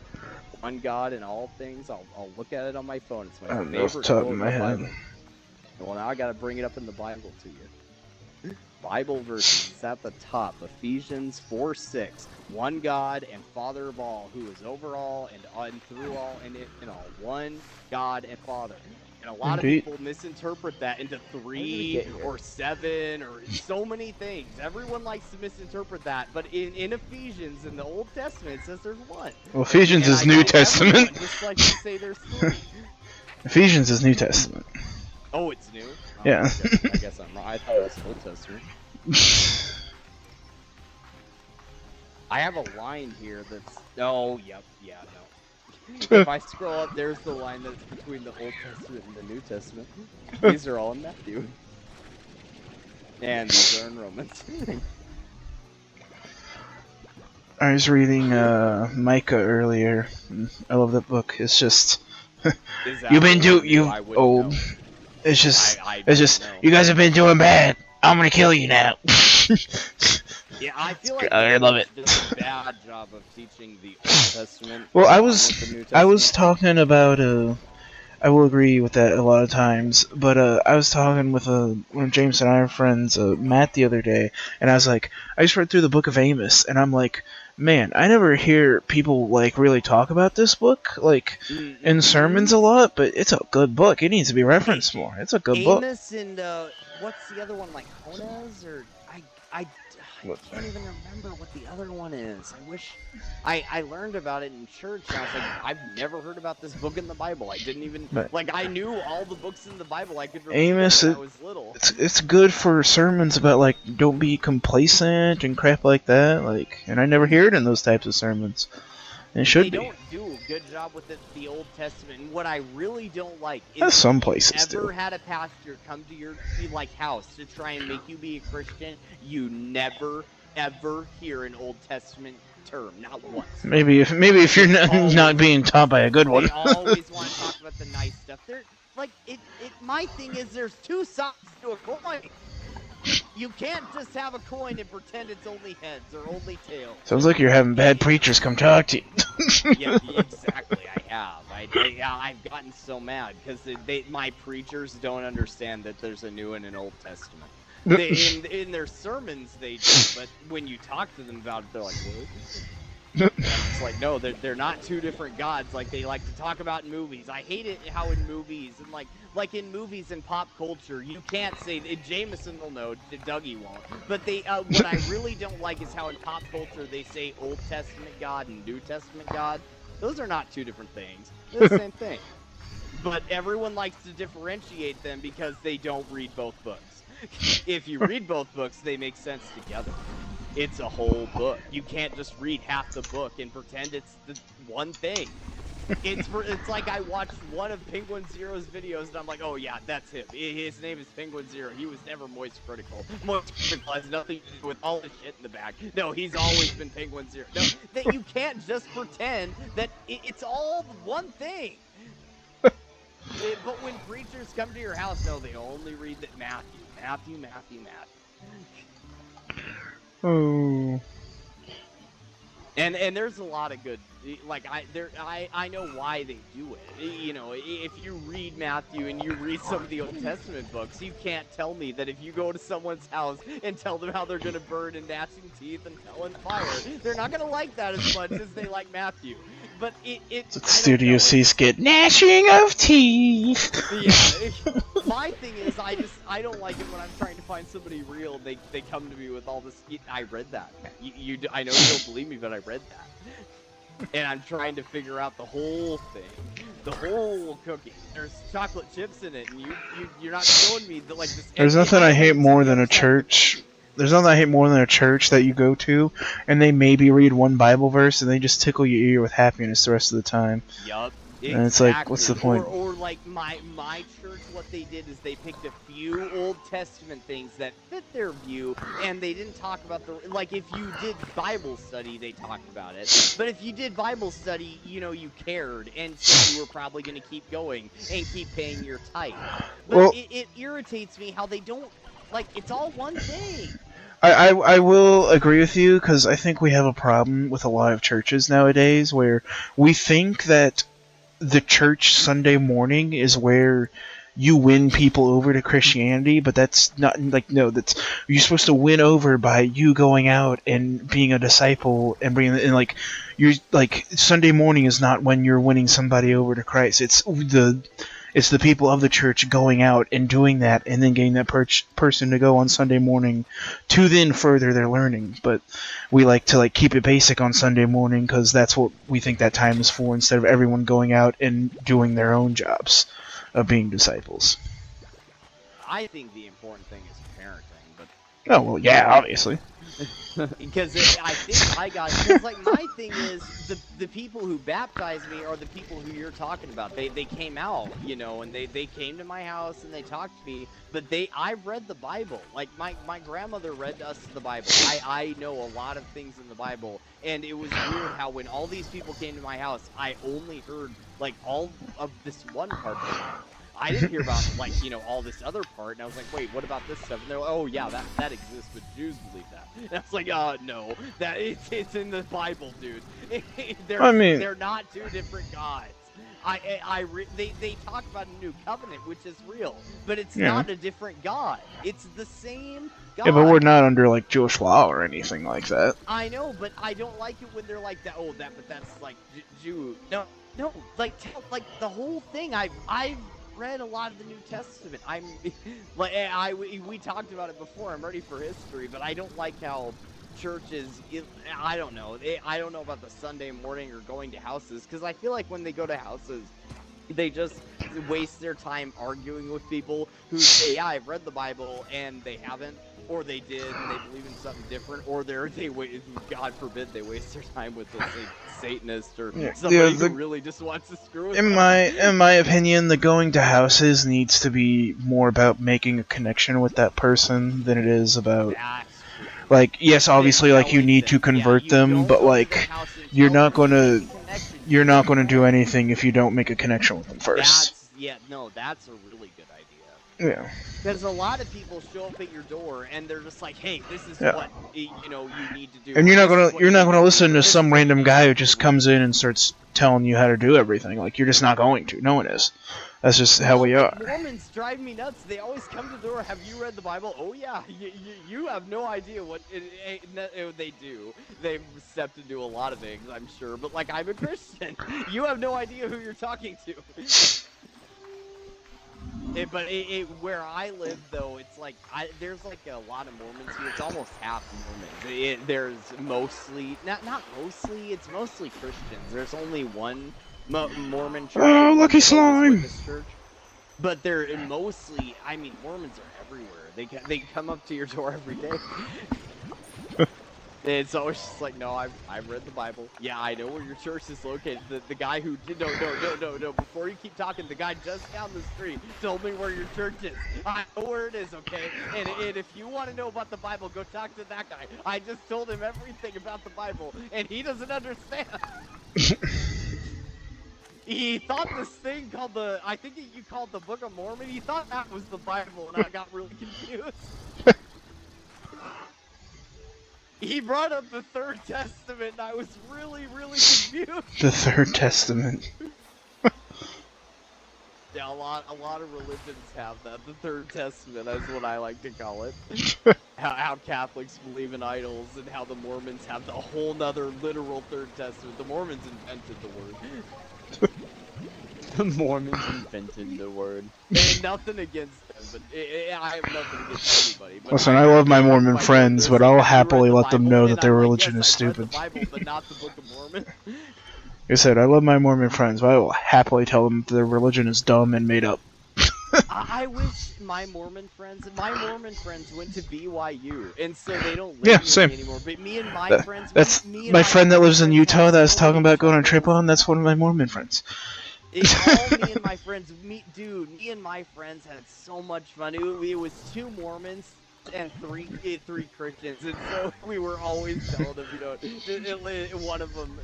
One God in all things. I'll look at it on my phone. It's my I don't know favorite off the top quote of in my the head. Bible. Well, now I got to bring it up in the Bible to you. Bible verses. It's at the top. Ephesians 4:6. One God and Father of all, who is over all and through all and in all. One God and Father. And a lot Indeed. of people misinterpret that into How did 3 we get here? or 7 or so many things. Everyone likes to misinterpret that, but in Ephesians in the Old Testament it says there's one. Well, Ephesians And is I New think Testament. everyone just like to say there's 3. Ephesians is New Testament. Oh, it's new. Oh, Yeah. I guess I'm wrong. I thought it was Old Testament. I have a line here that's. Oh, yep, yeah, no. If I scroll up, there's the line that's between the Old Testament and the New Testament. These are all in Matthew. And these are in Romans. I was reading Micah earlier. I love that book. It's just Is that you've been what you I wouldn't old. know. It's just I it's don't just know. you guys have been doing bad. I'm gonna kill you now. Yeah, I feel like I love it. does a bad job of teaching the Old Testament. Well, I along was with the New I was Testament. talking about I will agree with that a lot of times, but I was talking with one of James and I are friends, Matt, the other day, and I was like, I just read through the book of Amos, and I'm like, man, I never hear people like really talk about this book like in sermons a lot, but it's a good book. It needs to be referenced more. It's a good book. Amos and what's the other one, like Honaz, or I What? can't even remember what the other one is. I wish I learned about it in church, and I was like, I've never heard about this book in the Bible. I didn't even Right. like I knew all the books in the Bible. I could remember Amos, when I was little. It's good for sermons about like don't be complacent and crap like that. Like, and I never hear it in those types of sermons. And it should They be. don't do a good job with the Old Testament. And what I really don't like is That's some if places you ever do. had a pastor come to your house to try and make you be a Christian, you never ever hear an Old Testament term, not once. Maybe if you're not being taught by a good one. They always want to talk about the nice stuff. They're like my thing is there's two sides to a coin. You can't just have a coin and pretend it's only heads or only tails. Sounds like you're having bad preachers come talk to you. Yeah, exactly. I have. I've gotten so mad because my preachers don't understand that there's a New and an Old Testament. In their sermons they do, but when you talk to them about it, they're like, what? And it's like, no, they're not two different gods like they like to talk about in movies. I hate it how in movies and like in movies and pop culture, you can't say Jameson will know, Dougie won't. But what I really don't like is how in pop culture they say Old Testament God and New Testament God. Those are not two different things. They're the same thing. But everyone likes to differentiate them because they don't read both books. If you read both books, they make sense together. It's a whole book. You can't just read half the book and pretend it's the one thing. It's like I watched one of Penguin Zero's videos and I'm like, oh yeah, that's him. His name is Penguin Zero. He was never Moist Critical. Moist Critical has nothing to do with all the shit in the back. No, he's always been Penguin Zero. No, that you can't just pretend that it's all one thing. But when preachers come to your house, no, they only read that Matthew. Oh. And there's a lot of good, like I know why they do it. You know, if you read Matthew and you read some of the Old Testament books, you can't tell me that if you go to someone's house and tell them how they're gonna burn and gnashing teeth and hell and fire, they're not gonna like that as much as they like Matthew. But it's Studio C skit, gnashing of teeth. Yeah, my thing is I don't like it when I'm trying to find somebody real. They come to me with all this. I read that. I know you don't believe me, but I read that. And I'm trying to figure out the whole thing, the whole cookie. There's chocolate chips in it, and you're not showing me the, like this. There's nothing I hate more than a church. There's nothing I hate more than a church that you go to, and they maybe read one Bible verse, and they just tickle your ear with happiness the rest of the time. Yup. Exactly. And it's like, what's the point? Or like my church, what they did is they picked a few Old Testament things that fit their view, and they didn't talk about like if you did Bible study, they talked about it. But if you did Bible study, you know, you cared, and so you were probably going to keep going and keep paying your tithe. But well, it irritates me how they don't, like, it's all one thing. I will agree with you, because I think we have a problem with a lot of churches nowadays where we think that the church Sunday morning is where you win people over to Christianity, but that's not, like, no, that's, you're supposed to win over by you going out and being a disciple and bringing, and like, you're, like, Sunday morning is not when you're winning somebody over to Christ. It's the people of the church going out and doing that, and then getting that person to go on Sunday morning to then further their learning. But we like to keep it basic on Sunday morning because that's what we think that time is for, instead of everyone going out and doing their own jobs of being disciples. I think the important thing is parenting, but oh well, yeah, obviously. Because I think I got it. Because, like, my thing is, the people who baptized me are the people who you're talking about. They came out, you know, and they came to my house and they talked to me. But I read the Bible. Like, my grandmother read us the Bible. I know a lot of things in the Bible. And it was weird how when all these people came to my house, I only heard, like, all of this one part of the Bible. I didn't hear about, like, you know, all this other part, and I was like, wait, what about this stuff? And they're like, oh, yeah, that exists, but Jews believe that. And I was like, no, that it's in the Bible, dude. They're not two different gods. They talk about a new covenant, which is real, but it's not a different God. It's the same God. Yeah, but we're not under, like, Jewish law or anything like that. I know, but I don't like it when they're like that. Oh, but that's like Jew. No, like the whole thing. I've read a lot of the New Testament. I'm like we talked about it before. I'm ready for history, but I don't like how churches. I don't know. I don't know about the Sunday morning or going to houses, because I feel like when they go to houses, they just waste their time arguing with people who say, "Yeah, I've read the Bible," and they haven't, or they did and they believe in something different, or God forbid they waste their time with a Satanist or somebody who really just wants to screw with them. In my opinion, the going to houses needs to be more about making a connection with that person than it is about, like, yes, obviously, like, you need to convert them, but, like, you're not going to do anything if you don't make a connection with them first. That's a really good idea. Yeah. Because a lot of people show up at your door and they're just like, "Hey, this is Yeah. what you need to do." And Or, "This is what you're you not need gonna to listen believe," or, to "This is some what you random need guy not who to just believe." comes in and starts telling you how to do everything. Like, you're just not going to. No one is. That's just how we Like, are. Mormons drive me nuts. They always come to the door. "Have you read the Bible?" "Oh yeah." You have no idea what they do. They've stepped into a lot of things, I'm sure. But like, I'm a Christian. You have no idea who you're talking to. Where I live though, it's like there's like a lot of Mormons here. It's almost half Mormons. There's mostly not mostly. It's mostly Christians. There's only one Mormon church, Oh, and one Lucky Jehovah's Slime! Witness church. But they're mostly. I mean, Mormons are everywhere. They come up to your door every day. It's always just like, "No, I've read the Bible. Yeah, I know where your church is located." The guy who did no. Before you keep talking, the guy just down the street told me where your church is. I know where it is, okay? And if you want to know about the Bible, go talk to that guy. I just told him everything about the Bible, and he doesn't understand. He thought this thing called I think you called the Book of Mormon. He thought that was the Bible, and I got really confused. He brought up the Third Testament, and I was really, really confused. The Third Testament. Yeah, a lot of religions have that. The Third Testament is what I like to call it. How Catholics believe in idols, and how the Mormons have the whole nother literal Third Testament. The Mormons invented the word. The Mormons invented the word. And nothing against them, but I have nothing against anybody. But Listen, I love my Mormon friends, but I'll "Have you read happily the let them Bible?" know And that their I'm like, religion "Yes, is I've read the stupid. Bible, but not the Book of Mormon." Like I said, I love my Mormon friends, but I will happily tell them that their religion is dumb and made up. I wish my Mormon friends went to BYU, and so they don't live Yeah, near same. me anymore. But me and my That- friends, That's me and my friend that Mormon lives in friends Utah had that was so talking many about going on a trip chuckles. on. That's one of my Mormon friends. All me and my friends, me and my friends had so much fun. It was two Mormons and three Christians, and so we were always telling them, one of them,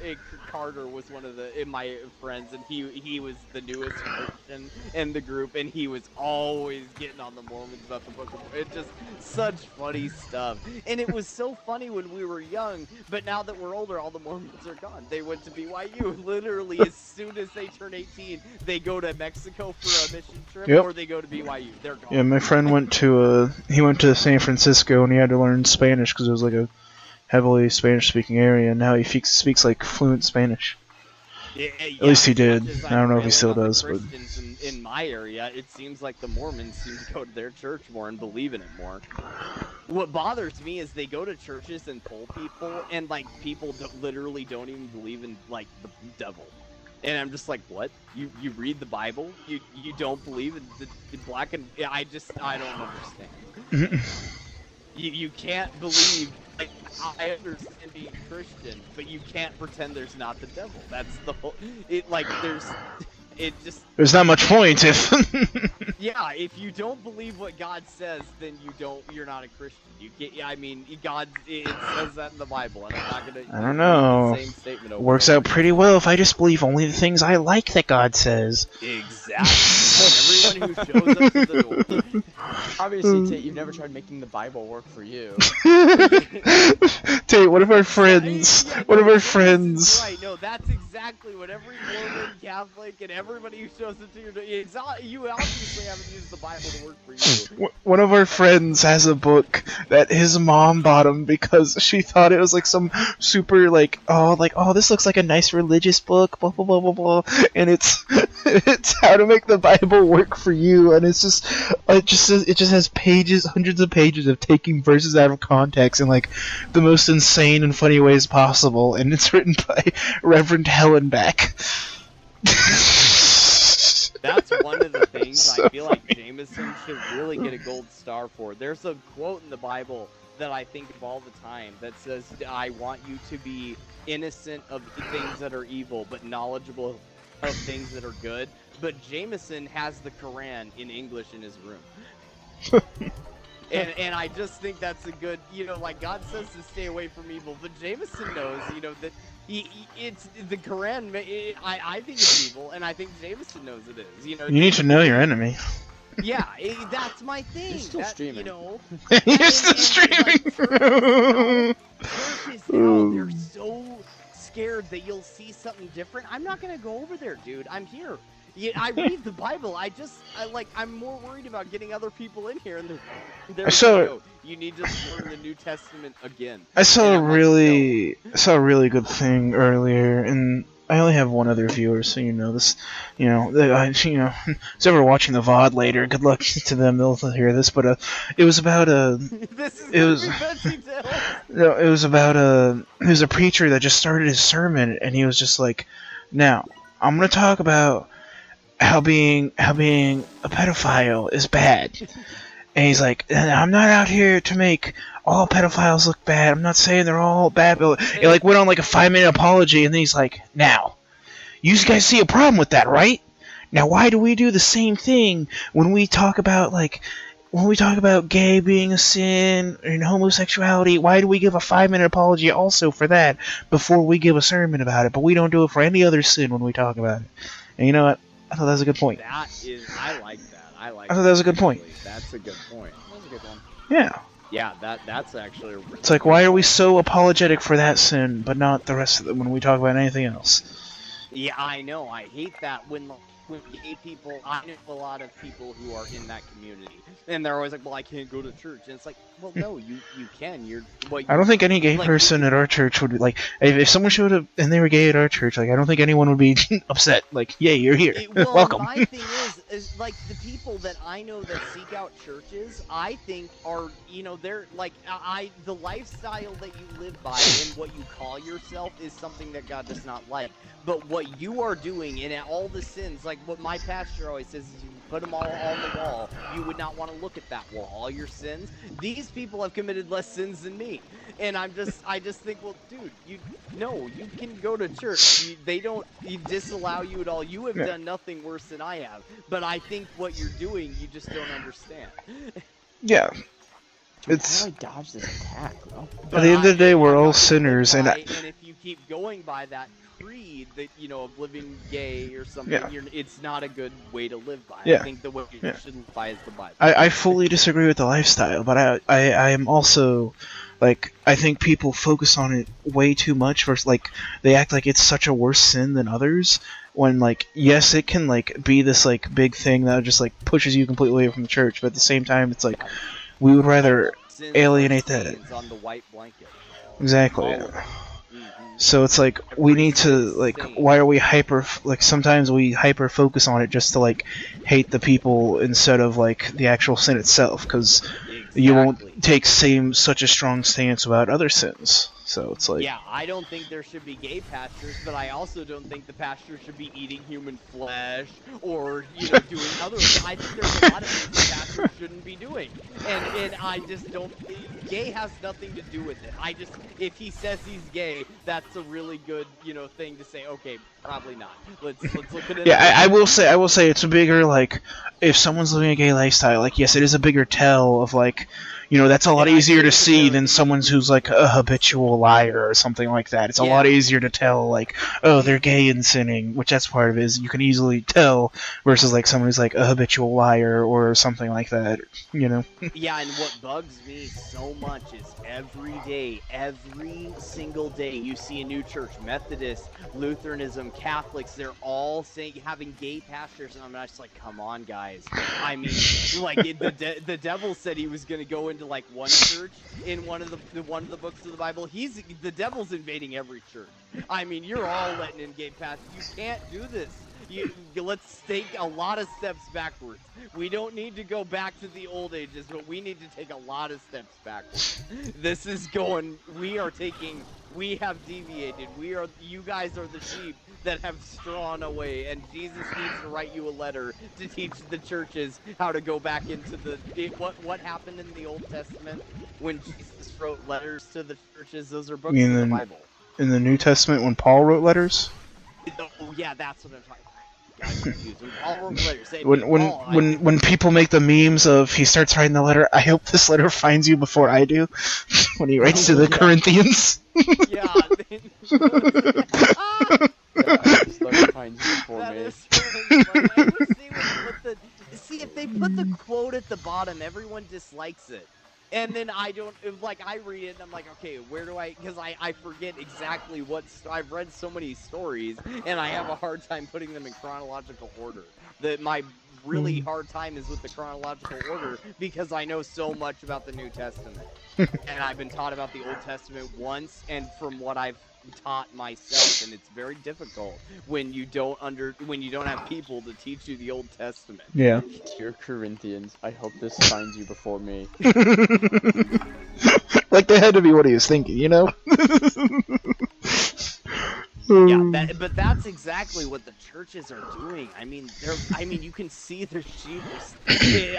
Carter, was one of my friends, and he was the newest Christian in the group, and he was always getting on the Mormons about the Book of Mormon. It's just such funny stuff, and it was so funny when we were young, but now that we're older, all the Mormons are gone. They went to BYU. Literally, as soon as they turn 18, they go to Mexico for a mission trip, Yep. or they go to BYU. They're gone. Yeah, my friend went to San Francisco and he had to learn Spanish because it was like a heavily Spanish-speaking area, and now he speaks like fluent Spanish. At least he did. I don't know if he still does, but Christians in my area, it seems like the Mormons seem to go to their church more and believe in it more. What bothers me is they go to churches and poll people, and like people literally don't even believe in like the devil. And I'm just like, what? You read the Bible? You don't believe in the black and I don't understand. You can't believe. Like, I understand being Christian, but you can't pretend there's not the devil. That's the whole. There's not much point if. Yeah, if you don't believe what God says, then you're not a Christian. You get. I mean, God. It says that in the Bible, and I'm not gonna. I don't know. Read the same statement over Works and out over pretty again. well if I just believe only the things I like that God says. Exactly. Everyone who shows up to the door. Obviously, Tate, you've never tried making the Bible work for you. Tate, one of our friends. Right, no, that's exactly what every Mormon, Catholic, and everybody who shows up to your door. You obviously haven't used the Bible to work for you. One of our friends has a book that his mom bought him because she thought it was like some super oh, this looks like a nice religious book, blah blah blah blah blah, and it's how to make the Bible work for you, and it just has pages, hundreds of pages of taking verses out of context in like the most insane and funny ways possible, and it's written by Reverend Helen Beck. That's one of the things So I feel like Jameson should really get a gold star for. There's a quote in the Bible that I think of all the time that says, "I want you to be innocent of things that are evil, but knowledgeable of things that are good." But Jameson has the Quran in English in his room. And I just think that's a good, like God says to stay away from evil, but Jameson knows, that it's the Quran. I think it's evil, and I think Jameson knows it is. You need to know your enemy. Yeah, that's my thing. You're still that, streaming. You know, You're still streaming. churches now, they're so scared that you'll see something different. I'm not gonna go over there, dude. I'm here. Yeah, I read the Bible. I'm more worried about getting other people in here, and they're I like, saw yo, you need to learn the New Testament again. I saw And a I'm like, really I saw a really good thing earlier, and I only have one other viewer, so you know this. You know, who's ever watching the VOD later, good luck to them. They'll hear this, but it was about this is it was no, it was about it was a preacher that just started his sermon, and he was just like, now I'm gonna talk about how being a pedophile is bad. And he's like, I'm not out here to make all pedophiles look bad. I'm not saying they're all bad. But it like went on like a 5-minute apology, and then he's like, now, you guys see a problem with that, right? Now, why do we do the same thing when we talk about gay being a sin and homosexuality? Why do we give a 5-minute apology also for that before we give a sermon about it? But we don't do it for any other sin when we talk about it. And you know what? I thought that was a good point. I like that. I thought that was a good point. That's a good point. That's a good one. Yeah. Yeah, that's actually a really It's like, why are we so apologetic for that sin, but not the rest of them when we talk about anything else? Yeah, I know. I hate that when gay people. I know a lot of people who are in that community, and they're always like, "Well, I can't go to church." And it's like, "Well, no, you can. I don't think any gay like, person at our church would be like, if someone showed up and they were gay at our church, like, I don't think anyone would be upset. Like, yay, you're here. Well, Welcome. my thing is like the people that I know that seek out churches, I think are, they're like, the lifestyle that you live by and what you call yourself is something that God does not like. But what you are doing and all the sins, like what my pastor always says, is you put them all on the wall. You would not want to look at that wall. All your sins. These people have committed less sins than me, and I just think, well, dude, you can go to church. They don't disallow you at all. You have done nothing worse than I have. But I think what you're doing, you just don't understand. Yeah. Dude, how do I dodge this attack, bro? At the end of the day, we're all sinners, and if you keep going by that creed that of living gay or something, it's not a good way to live by. Yeah. I think the way you should live by is the Bible. I fully disagree with the lifestyle, but I am also, like, I think people focus on it way too much versus, like, they act like it's such a worse sin than others, when, like, yes, it can, like, be this, like, big thing that just, like, pushes you completely away from the church, but at the same time, it's like, we would rather Sins alienate are that. stains on the white blanket. Exactly. Oh. Yeah. Mhm. So it's like, we need to, like, why are we sometimes we hyper focus on it just to, like, hate the people instead of, like, the actual sin itself, because you won't take such a strong stance about other sins. So it's like, yeah, I don't think there should be gay pastors, but I also don't think the pastor should be eating human flesh or doing other. I think there's a lot of things the pastor shouldn't be doing, and I just don't. Gay has nothing to do with it. If he says he's gay, that's a really good thing to say. Okay, probably not. Let's look at it. Yeah, I will say it's a bigger, like, if someone's living a gay lifestyle, like, yes, it is a bigger tell of, like, that's a lot easier to see than someone who's, like, a habitual liar or something like that. It's a lot easier to tell, like, oh, they're gay and sinning, which that's part of it, is you can easily tell, versus, like, someone who's, like, a habitual liar or something like that, Yeah, and what bugs me so much is every single day, you see a new church, Methodist, Lutheranism, Catholics, they're all having gay pastors, and I'm just like, come on, guys. I mean, like, the devil said he was going to go into, like, one church in one of the books of the Bible. The devil's invading every church. I mean, you're all letting in gay pastors. You can't do this. Let's take a lot of steps backwards. We don't need to go back to the old ages, but we need to take a lot of steps backwards. This is going. We have deviated. You guys are the sheep that have strayed away, and Jesus needs to write you a letter to teach the churches how to go back into what happened in the Old Testament when Jesus wrote letters to the churches. Those are books of the Bible. In the New Testament, when Paul wrote letters? Oh yeah, that's what I'm talking about. When people make the memes of he starts writing the letter, I hope this letter finds you before I do, when he writes to the Corinthians. Yeah. This letter finds you before me. That is really funny. I wish they would see if they put the quote at the bottom. Everyone dislikes it. And then I don't, like, I read it and I'm like, okay, where do I, because I forget exactly I've read so many stories and I have a hard time putting them in chronological order. My really hard time is with the chronological order because I know so much about the New Testament. And I've been taught about the Old Testament once, and from what I've taught myself, and it's very difficult when you don't have people to teach you the Old Testament. Yeah. Dear Corinthians, I hope this finds you before me. Like that had to be what he was thinking, you know? Yeah, but that's exactly what the churches are doing. I mean, you can see their sheep.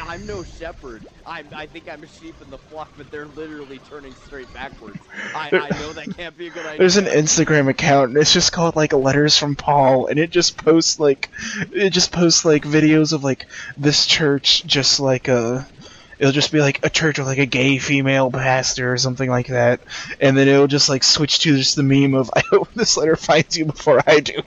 I'm no shepherd. I think I'm a sheep in the flock, but they're literally turning straight backwards. I know that can't be a good idea. There's an Instagram account, and it's just called like Letters from Paul, and it just posts like videos of like this church, just like it'll just be like a church with like a gay female pastor or something like that, and then it'll just like switch to just the meme of I hope this letter finds you before I do.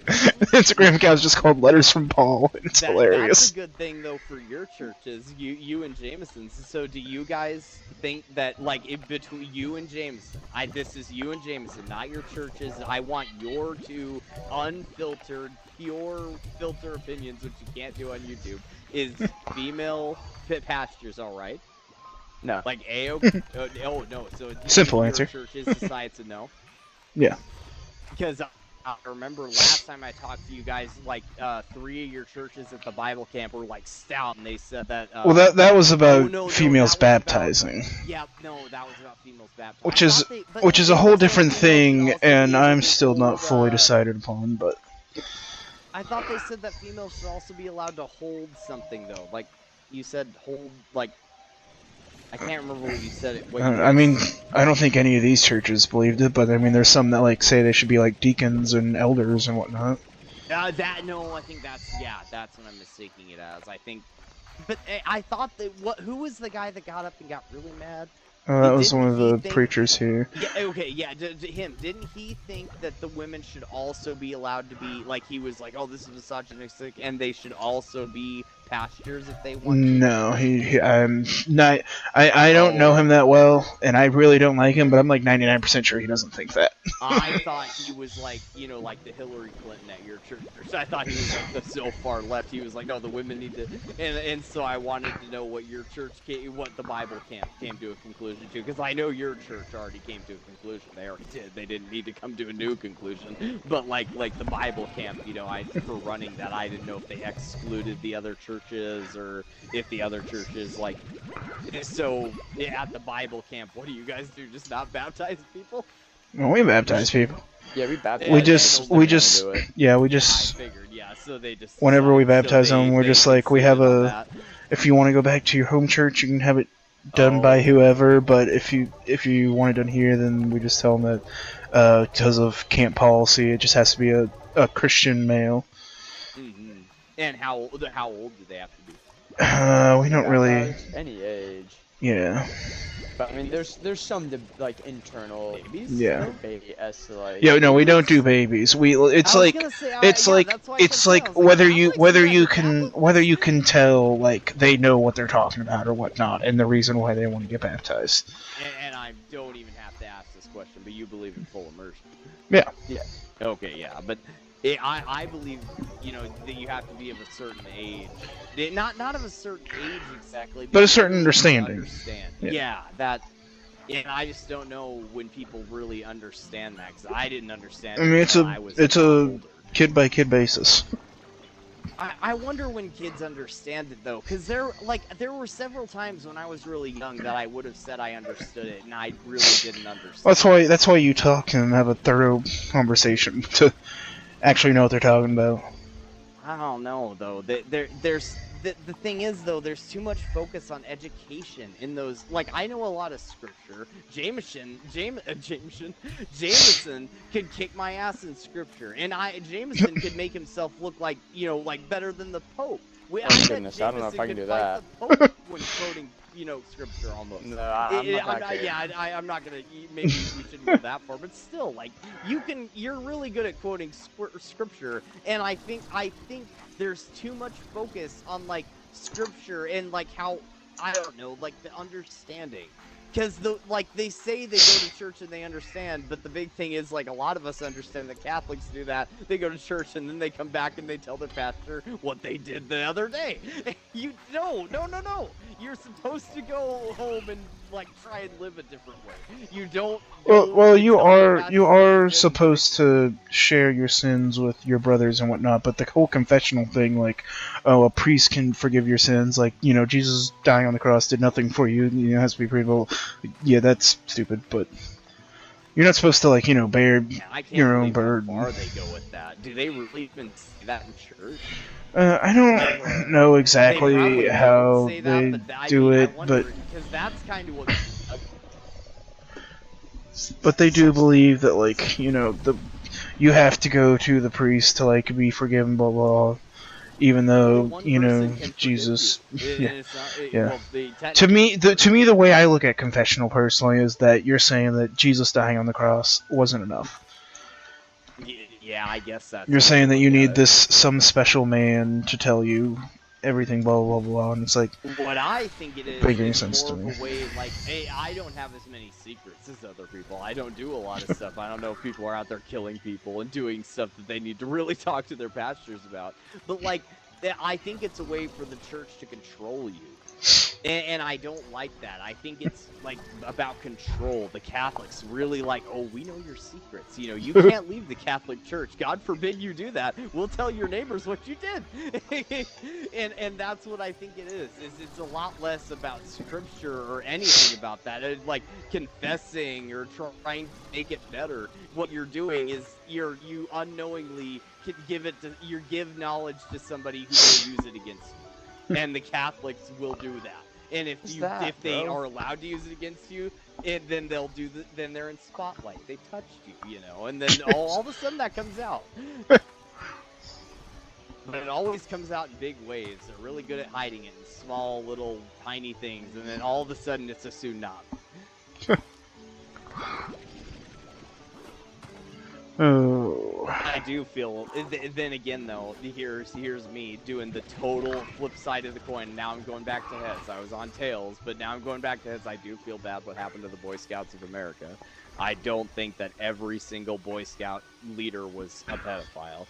The Instagram account is just called Letters from Paul. It's hilarious. That's a good thing though for your churches, you and Jameson's. So do you guys think that like between you and Jameson, this is you and Jameson, not your churches. I want your two unfiltered, pure filter opinions, which you can't do on YouTube. Is female pastures all right? No. Like oh no. So Simple your answer. Churches decide to no. Yeah. Because I remember last time I talked to you guys, like 3 of your churches at the Bible camp were like stout, and they said that. Well, that was about females that was baptizing. Yeah, no, that was about females baptizing. Which is a whole different thing, and I'm still not fully decided upon. But I thought they said that females should also be allowed to hold something though. Like you said, hold like. I can't remember what you said. I mean, I don't think any of these churches believed it, but I mean, there's some that like say they should be like deacons and elders and whatnot. I think that's what I'm mistaking it as. I think, but I thought that who was the guy that got up and got really mad? That was one of the preachers here. Yeah, okay, yeah, him. Didn't he think that the women should also be allowed to be, like, he was like, oh, this is misogynistic, and they should also be pastors if they want to? No, I'm not. I don't know him that well, and I really don't like him, but I'm like 99% sure he doesn't think that. I thought he was like, like the Hillary Clinton at your church. I thought he was like so far left. He was like, no, the women need to, and so I wanted to know what your church what the Bible camp came to a conclusion to, because I know your church already came to a conclusion. They already did. They didn't need to come to a new conclusion. But like the Bible camp, for running that, I didn't know if they excluded the other churches or if the other churches like. So at the Bible camp, what do you guys do? Just not baptize people? Well, we baptize people. Yeah, we baptize. We just. I figured, yeah. So they just. Whenever we baptize them, we're just like, we have a. If you want to go back to your home church, you can have it done by whoever. But if you want it done here, then we just tell them that because of camp policy, it just has to be a Christian male. Mm-hmm. And how old do they have to be? We don't really. Any age. Yeah. But I mean, there's some like internal babies. Yeah. Baby as like. Yeah, no, we don't do babies. It's like whether you can tell like they know what they're talking about or whatnot, and the reason why they want to get baptized. And I don't even have to ask this question, but you believe in full immersion? Yeah. Yeah. Okay, yeah, but I believe that you have to be of a certain age. Not of a certain age exactly, but a certain understanding. Yeah, that. And I just don't know when people really understand that, because I didn't understand. I mean, it's a kid by kid basis. I wonder when kids understand it though, because there were several times when I was really young that I would have said I understood it, and I really didn't understand. That's why you talk and have a thorough conversation to actually know what they're talking about. I don't know though. The thing is though, there's too much focus on education in those. Like, I know a lot of scripture. Jameson could kick my ass in scripture, and Jameson could make himself look like better than the Pope. I don't know if I can do that. The Pope when quoting scripture almost. No, I'm not gonna. Maybe we shouldn't go that far, but still, like you're really good at quoting scripture, and I think there's too much focus on like scripture and like how I don't know, like the understanding. Because they say they go to church and they understand, but the big thing is like a lot of us understand that Catholics do that. They go to church and then they come back and they tell their pastor what they did the other day. You no. You're supposed to go home and like try and live a different way. You don't go Well, and you tell your are pastor you what you are did and supposed to share your sins with your brothers and whatnot, but the whole confessional thing, like, oh, a priest can forgive your sins, like, Jesus dying on the cross did nothing for you, it has to be pretty well. Yeah, that's stupid, but you're not supposed to, like, bear yeah, I can't your own believe how burden. far they go with that. Do they really even say that in church? I don't know They exactly probably don't how say that, they but I do mean, I it, but wonder because that's kind of what. they do believe that, like, you have to go to the priest to, like, be forgiven, blah blah. Even Only though, one person can forgive you, Jesus, and yeah, it's not. yeah. Well, they To technically me, it's to me, person. the way I look at confessional personally is that you're saying that Jesus dying on the cross wasn't enough. Yeah, I guess that's You're a way to saying that look you at need it. this some special man to tell you everything, blah blah blah, and it's like, What I think it make any is sense more to of me. a way like, hey, I don't have as many secrets as other people. I don't do a lot of stuff. I don't know if people are out there killing people and doing stuff that they need to really talk to their pastors about. But like, I think it's a way for the church to control you. And I don't like that. I think it's like about control. The Catholics really like, oh, we know your secrets. You can't leave the Catholic Church. God forbid you do that. We'll tell your neighbors what you did. and that's what I think it is. It's a lot less about scripture or anything about that. It's like confessing or trying to make it better. What you're doing is you unknowingly can you give knowledge to somebody who will use it against you. And the Catholics will do that. And What's that, if they bro? are allowed to use it against you, then then they're in spotlight. They touched you, and then all of a sudden that comes out. But it always comes out in big waves. They're really good at hiding it in small, little, tiny things, and then all of a sudden it's a tsunami. Oh, I do feel. Then again, though, here's me doing the total flip side of the coin. Now I'm going back to heads. I was on tails, but now I'm going back to heads. I do feel bad what happened to the Boy Scouts of America. I don't think that every single Boy Scout leader was a pedophile,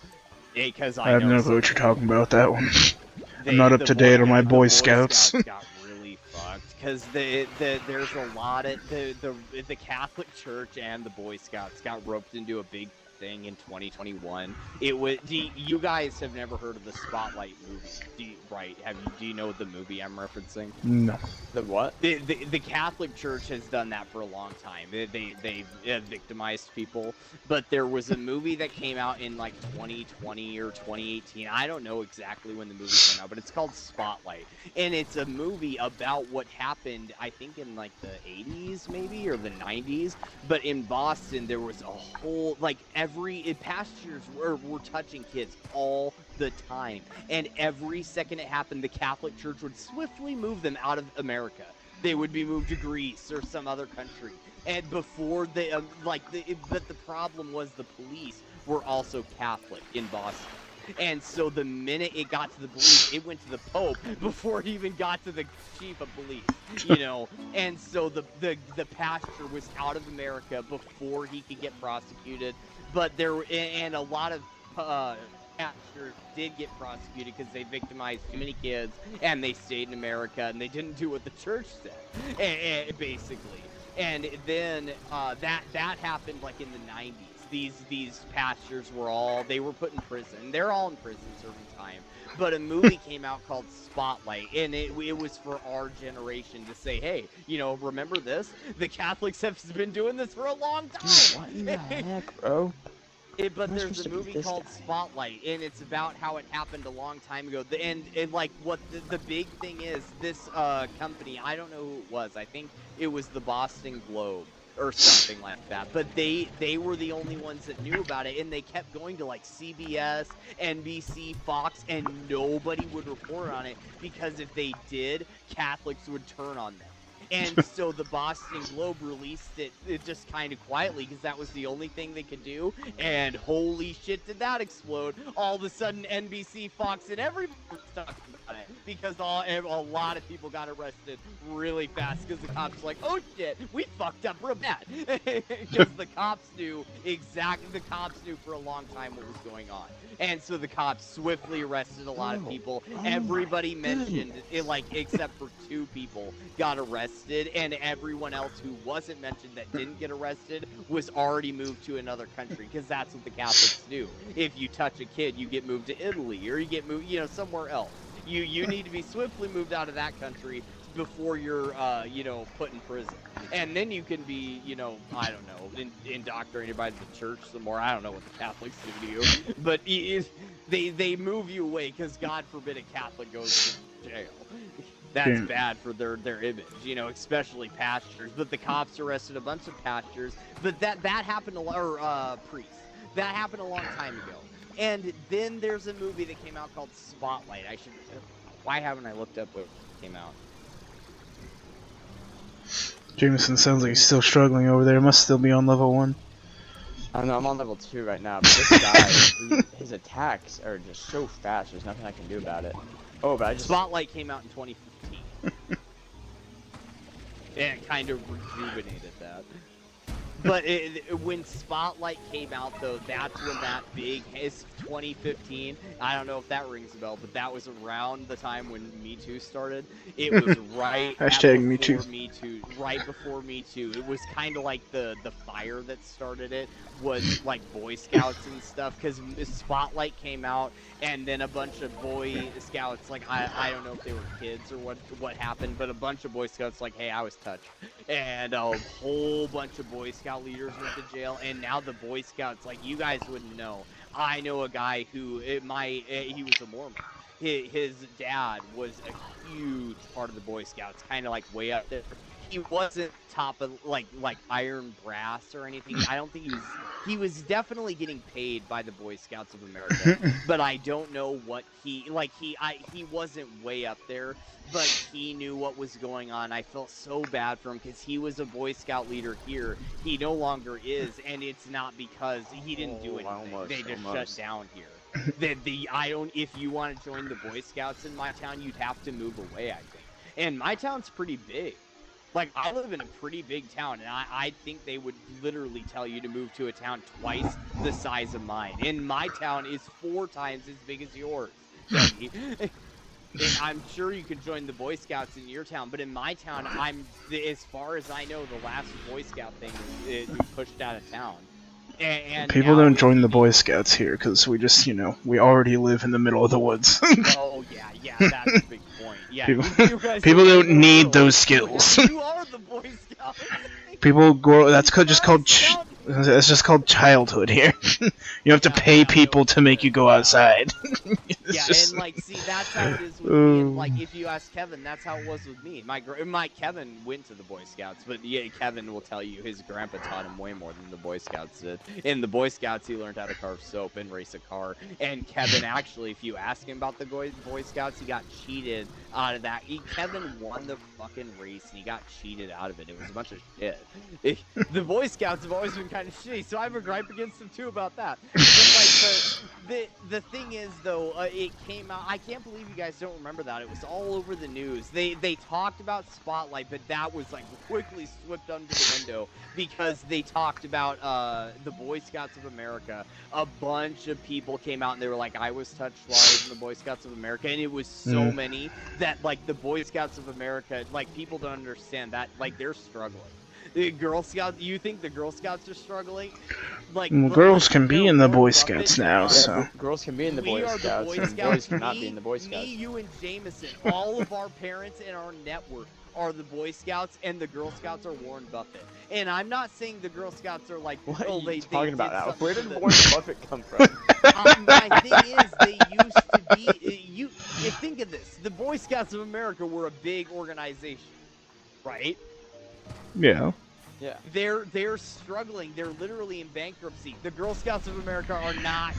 because I have no clue what you're talking about. That one. I'm not up to Boy, date on my Boy Boy Scouts. got really fucked because there's a lot of the Catholic Church and the Boy Scouts got roped into a big thing in 2021. It was you guys have never heard of the Spotlight movie, right? Do you know the movie I'm referencing? No. The what? The Catholic Church has done that for a long time. They've victimized people, but there was a movie that came out in like 2020 or 2018. I don't know exactly when the movie came out, but it's called Spotlight, and it's a movie about what happened. I think in like the 80s maybe or the 90s, but in Boston there was a whole pastors were touching kids all the time, and every second it happened, the Catholic Church would swiftly move them out of America. They would be moved to Greece or some other country. And before they, but the problem was the police were also Catholic in Boston. And so the minute it got to the police, it went to the Pope before it even got to the chief of police, And so the pastor was out of America before he could get prosecuted. But and a lot of pastors did get prosecuted because they victimized too many kids and they stayed in America and they didn't do what the church said, basically. And then that happened like in the 90s. These pastors they were put in prison. They're all in prison serving time. But a movie came out called Spotlight, and it was for our generation to say, hey, remember this? The Catholics have been doing this for a long time. Dude, what in the heck, bro? But there's a movie called Spotlight, and it's about how it happened a long time ago. And like what the big thing is, this company, I don't know who it was. I think it was the Boston Globe or something like that. But they were the only ones that knew about it, and they kept going to like CBS, NBC, Fox, and nobody would report on it because if they did, Catholics would turn on them. And so the Boston Globe released it just kind of quietly because that was the only thing they could do. And holy shit, did that explode! All of a sudden, NBC, Fox, and everybody was talking about it because a lot of people got arrested really fast because the cops were like, oh shit, we fucked up real bad. Because the cops knew for a long time what was going on. And so the cops swiftly arrested a lot of people. Everybody mentioned it, like, except for 2 people got arrested, and everyone else who wasn't mentioned that didn't get arrested was already moved to another country, because that's what the Catholics do. If you touch a kid, you get moved to Italy, or you get moved, somewhere else. You need to be swiftly moved out of that country before you're, put in prison. And then you can be, I don't know, indoctrinated by the church some more. I don't know what the Catholics do to you. But they move you away because, God forbid, a Catholic goes to jail. That's bad for their image, especially pastors. But the cops arrested a bunch of pastors. But that happened priests. That happened a long time ago. And then there's a movie that came out called Spotlight. Why haven't I looked up what came out? Jameson sounds like he's still struggling over there. Must still be on level 1. I don't know, I'm on level 2 right now, but this guy, his attacks are just so fast, there's nothing I can do about it. Oh, but I just... Spotlight came out in 2015. And it kind of rejuvenated that. But when Spotlight came out, though, that's when that big, it's 2015. I don't know if that rings a bell, but that was around the time when Me Too started. It was right Hashtag Me Too. Right before Me Too. It was kind of like the fire that started it was like Boy Scouts and stuff, because Spotlight came out, and then a bunch of Boy Scouts, like, I don't know if they were kids or what happened, but a bunch of Boy Scouts like, hey, I was touched. And a whole bunch of Boy Scout leaders went to jail, and now the Boy Scouts, like, you guys wouldn't know. I know a guy who, he was a Mormon. His dad was a huge part of the Boy Scouts, kind of like way up there. He wasn't top of like iron brass or anything. I don't think he was definitely getting paid by the Boy Scouts of America, but I don't know what he wasn't way up there, but he knew what was going on. I felt so bad for him because he was a Boy Scout leader here. He no longer is, and it's not because he didn't do anything. They just shut down here. If you want to join the Boy Scouts in my town, you'd have to move away, I think. And my town's pretty big. Like, I live in a pretty big town, and I think they would literally tell you to move to a town twice the size of mine. And my town is 4 times as big as yours. I'm sure you could join the Boy Scouts in your town, but in my town, as far as I know, the last Boy Scout thing is pushed out of town. And people don't join the Boy Scouts here because we just, we already live in the middle of the woods. Oh, yeah, that's a big point. Yeah, people don't need those skills. You are the Boy Scouts. People grow. That's just called childhood here. You have to pay people to make you go outside. See, that's how it is with me. And, like, if you ask Kevin, that's how it was with me. My Kevin went to the Boy Scouts, but yeah, Kevin will tell you his grandpa taught him way more than the Boy Scouts did. In the Boy Scouts, he learned how to carve soap and race a car. And Kevin, actually, if you ask him about the Boy Scouts, he got cheated out of that. Kevin won the fucking race, and he got cheated out of it. It was a bunch of shit. The Boy Scouts have always been kind of shitty, so I have a gripe against them too about that. But the thing is, though, it came out. I can't believe you guys don't remember that. It was all over the news. They talked about Spotlight, but that was like quickly swept under the window because they talked about the Boy Scouts of America. A bunch of people came out and they were like, I was touched while I was in the Boy Scouts of America, and it was so many that, like, the Boy Scouts of America, like, people don't understand that, like, they're struggling. The Girl Scouts, you think the Girl Scouts are struggling? Like, girls can be in the Boy Scouts now, so. Girls can be in the Boy Scouts, and boys cannot be in the Boy Scouts. Me, you, and Jameson, all of our parents in our network are the Boy Scouts, and the Girl Scouts are Warren Buffett. And I'm not saying the Girl Scouts are like, what are you talking about now? Where did Warren Buffett come from? My thing is, they used to be. You think of this: the Boy Scouts of America were a big organization, right? Yeah. Yeah. They're struggling. They're literally in bankruptcy. The Girl Scouts of America are not.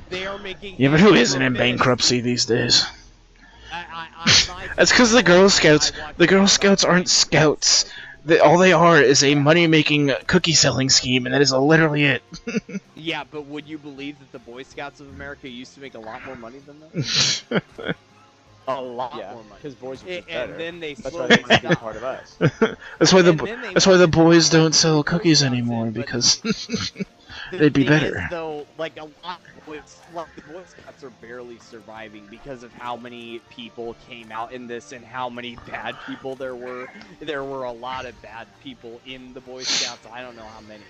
They are making. Yeah, but who isn't in bankruptcy these days? That's because the Girl Scouts. The Girl Scouts aren't scouts. All they are is a money-making cookie selling scheme, and that is literally it. Yeah, but would you believe that the Boy Scouts of America used to make a lot more money than that? A lot more money. Because boys are better. And then they That's why slowly they want to be stopped. part of us. That's why the boys don't sell cookies anymore, because they'd be better. Is, though, like a lot of boys, like the Boy Scouts are barely surviving because of how many people came out in this and how many bad people there were. There were a lot of bad people in the Boy Scouts. I don't know how many.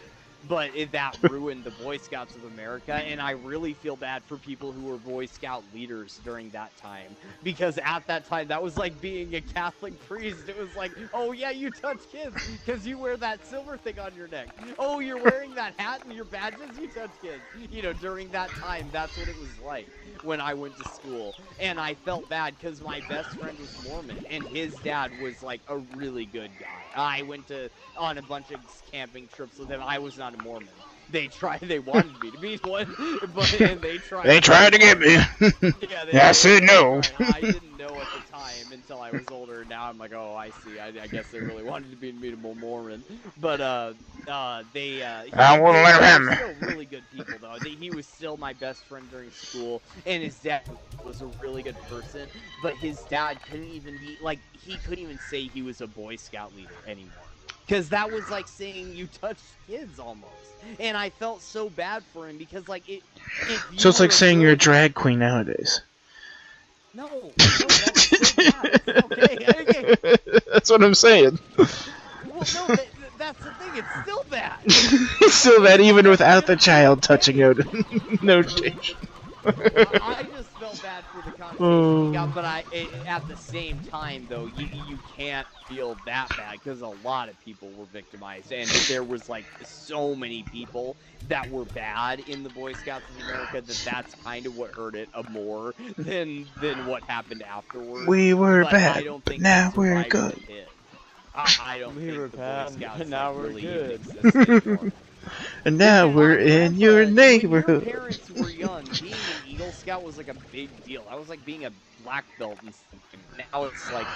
But that ruined the Boy Scouts of America, and I really feel bad for people who were Boy Scout leaders during that time. Because at that time, that was like being a Catholic priest. It was like, oh yeah, you touch kids, because you wear that silver thing on your neck. Oh, you're wearing that hat and your badges, you touch kids. You know, during that time, that's what it was like when I went to school. And I felt bad, because my best friend was Mormon, and his dad was like a really good guy. I went on a bunch of camping trips with him. I was not a Mormon. They wanted me to be one, but they tried. They tried to get me. Yeah, I said no. I didn't know at the time until I was older. Now I'm like, oh, I see. I guess they really wanted me to be a Mormon. But I wouldn't let him. Still really good people though. He was still my best friend during school, and his dad was a really good person. But his dad couldn't even be like, he couldn't even say he was a Boy Scout leader anymore. Because that was like saying you touched kids almost. And I felt so bad for him because, like, So it's like saying you're a drag queen nowadays. No, that was so bad. It's okay. That's what I'm saying. Well, no, that's the thing. It's still bad. It's still bad even without the child touching out. No change. I just felt bad for the conversation, but at the same time, though, you can't feel that bad because a lot of people were victimized, and there was like so many people that were bad in the Boy Scouts of America that's kind of what hurt it more than what happened afterwards. We were but bad, but now we're good. I don't think were the bad, Boy Scouts but now we're really good. exist anymore. And now we're in your neighborhood. When your parents were young, being an Eagle Scout was like a big deal. That was like being a black belt and something. Now it's like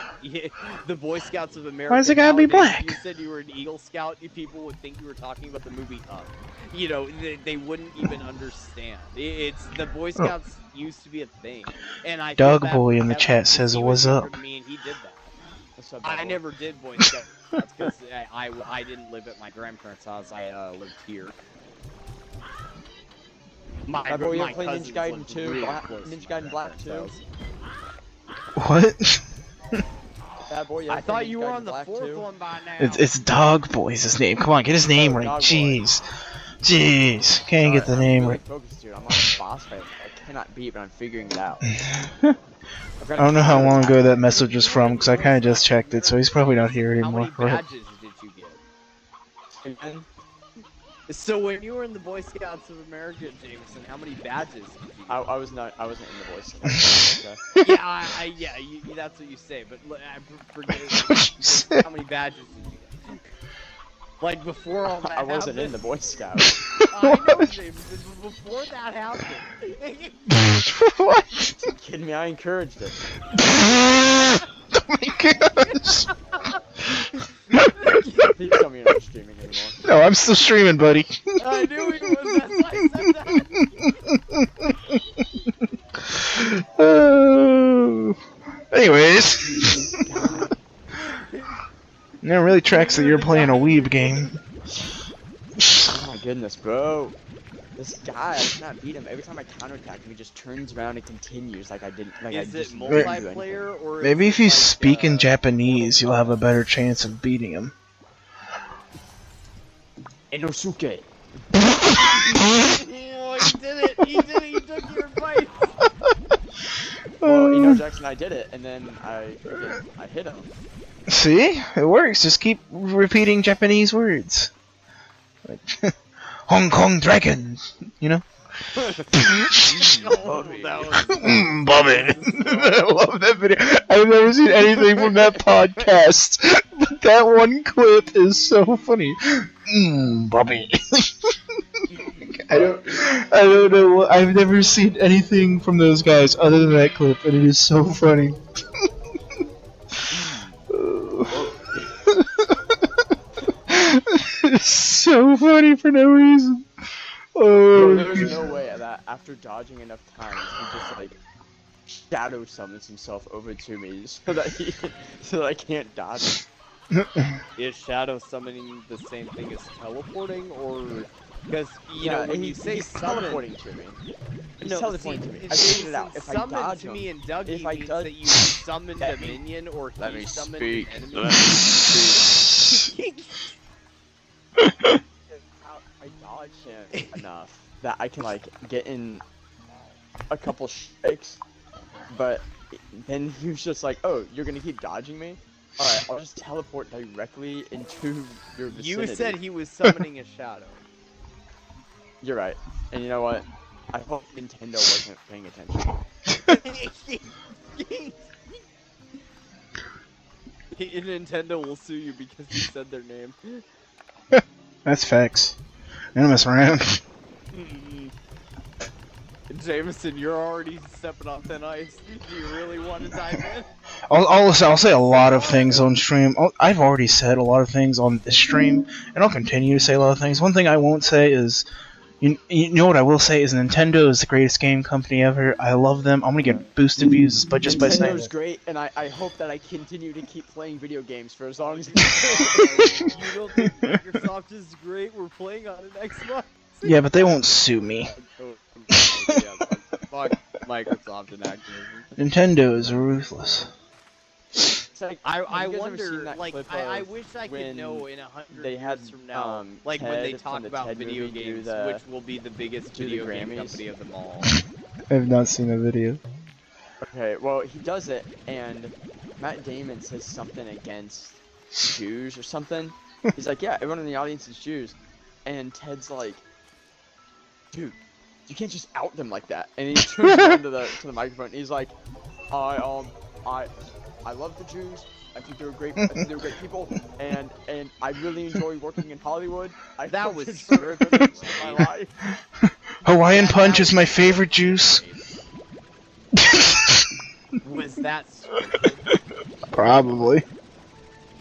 the Boy Scouts of America. Why's it gotta be nowadays, black? If you said you were an Eagle Scout, people would think you were talking about the movie Up. You know, they wouldn't even understand. It's the Boy Scouts used to be a thing, and I. Dog Boy in the chat says, "What's up?" Me and he did that. Up, I never did Boy Scouts because I didn't live at my grandparents' house. I lived here. My boy, you play cousins Ninja Gaiden lived 2, really Black, close to Ninja my Gaiden Black 2. grandparents' What? Bad boy, you I ever thought play you Ninja were Gaiden on the Black fourth 2? one by now. It's Dog Boy's his name. Come on, get his name right. Dog Boy. Jeez. Jeez. Can't get the name I'm really right. focused, dude. I'm on a boss fight. I cannot beat, but I'm figuring it out. I don't know how long ago that message was from, because I kind of just checked it, so he's probably not here How anymore. many Right? badges did you get? So when you were in the Boy Scouts of America, Jameson, how many badges did you get? I wasn't in the Boy Scouts. Okay. Yeah, that's what you say, but forget What you how many badges did you get? Like before all that I wasn't in happened? the Boy Scouts. I know, Jameson, but before that happened. What? Kidding me? I encouraged it. Oh my gosh. Please tell me you're not streaming anymore. No, I'm still streaming, buddy. I knew he was, that's why I said that. Anyways. It really tracks that you're playing a weeb game. Oh my goodness, bro. This guy, I cannot beat him. Every time I counterattack him, he just turns around and continues like I didn't. Like Is I it just didn't do anything. multiplayer or? Maybe is if you it speak in like, Japanese, you'll have a better chance of beating him. Inosuke. Oh, he did it! He did it! He took your advice! Well, you know, Jackson, I did it, and then I hit him. See? It works. Just keep repeating Japanese words. Like, Hong Kong Dragon, you know? Oh, that was... Bobby. I love that video. I've never seen anything from that podcast, but that one clip is so funny. Bobby. I don't know. I've never seen anything from those guys other than that clip, and it is so funny. It's so funny for no reason. Oh, There's no way that after dodging enough times, he just like shadow summons himself over to me so that I can't dodge him. Is shadow summoning the same thing as teleporting, or because you know when you say he's summon, teleporting to me. He's no, teleporting see, to me. I figured it out. If I summon dodge to him, me and Dougie if I means dodge- that you summoned a Let me- minion or let he me summoned speak. an enemy. Let me speak. I dodge him enough that I can like get in a couple strikes, but then he was just like, "Oh, you're gonna keep dodging me? All right, I'll just teleport directly into your vicinity." You said he was summoning a shadow. You're right, and you know what? I hope Nintendo wasn't paying attention. Nintendo will sue you because you said their name. that's facts. I don't mess around. Jameson, you're already stepping on thin ice. Do you really want to dive in? I'll say a lot of things on stream. I've already said a lot of things on this stream, and I'll continue to say a lot of things. One thing I won't say is, you know what I will say is Nintendo is the greatest game company ever. I love them. I'm gonna get boosted views but just by saying Nintendo's it. great, and I hope that I continue to keep playing video games for as long as. You don't think Microsoft is great? We're playing on an Xbox. Yeah, but they won't sue me. Fuck Microsoft and Activision. Nintendo is ruthless. It's like, I have you guys ever seen wonder, that like, clip I of wish I could when know in 100 they had, years from now, like when Ted they from talk the about Ted video movie do games, the- which will be the biggest do the video game Grammys? company of them all. I have not seen a video. Okay, well, he does it, and Matt Damon says something against Jews or something. He's like, yeah, everyone in the audience is Jews. And Ted's like, dude, you can't just out them like that. And he turns around to the microphone, and he's like, I love the Jews. I think they're great. I think they're great people, and I really enjoy working in Hollywood. That was it's one of the best things in my life. Hawaiian Punch is my favorite juice. Was that Probably.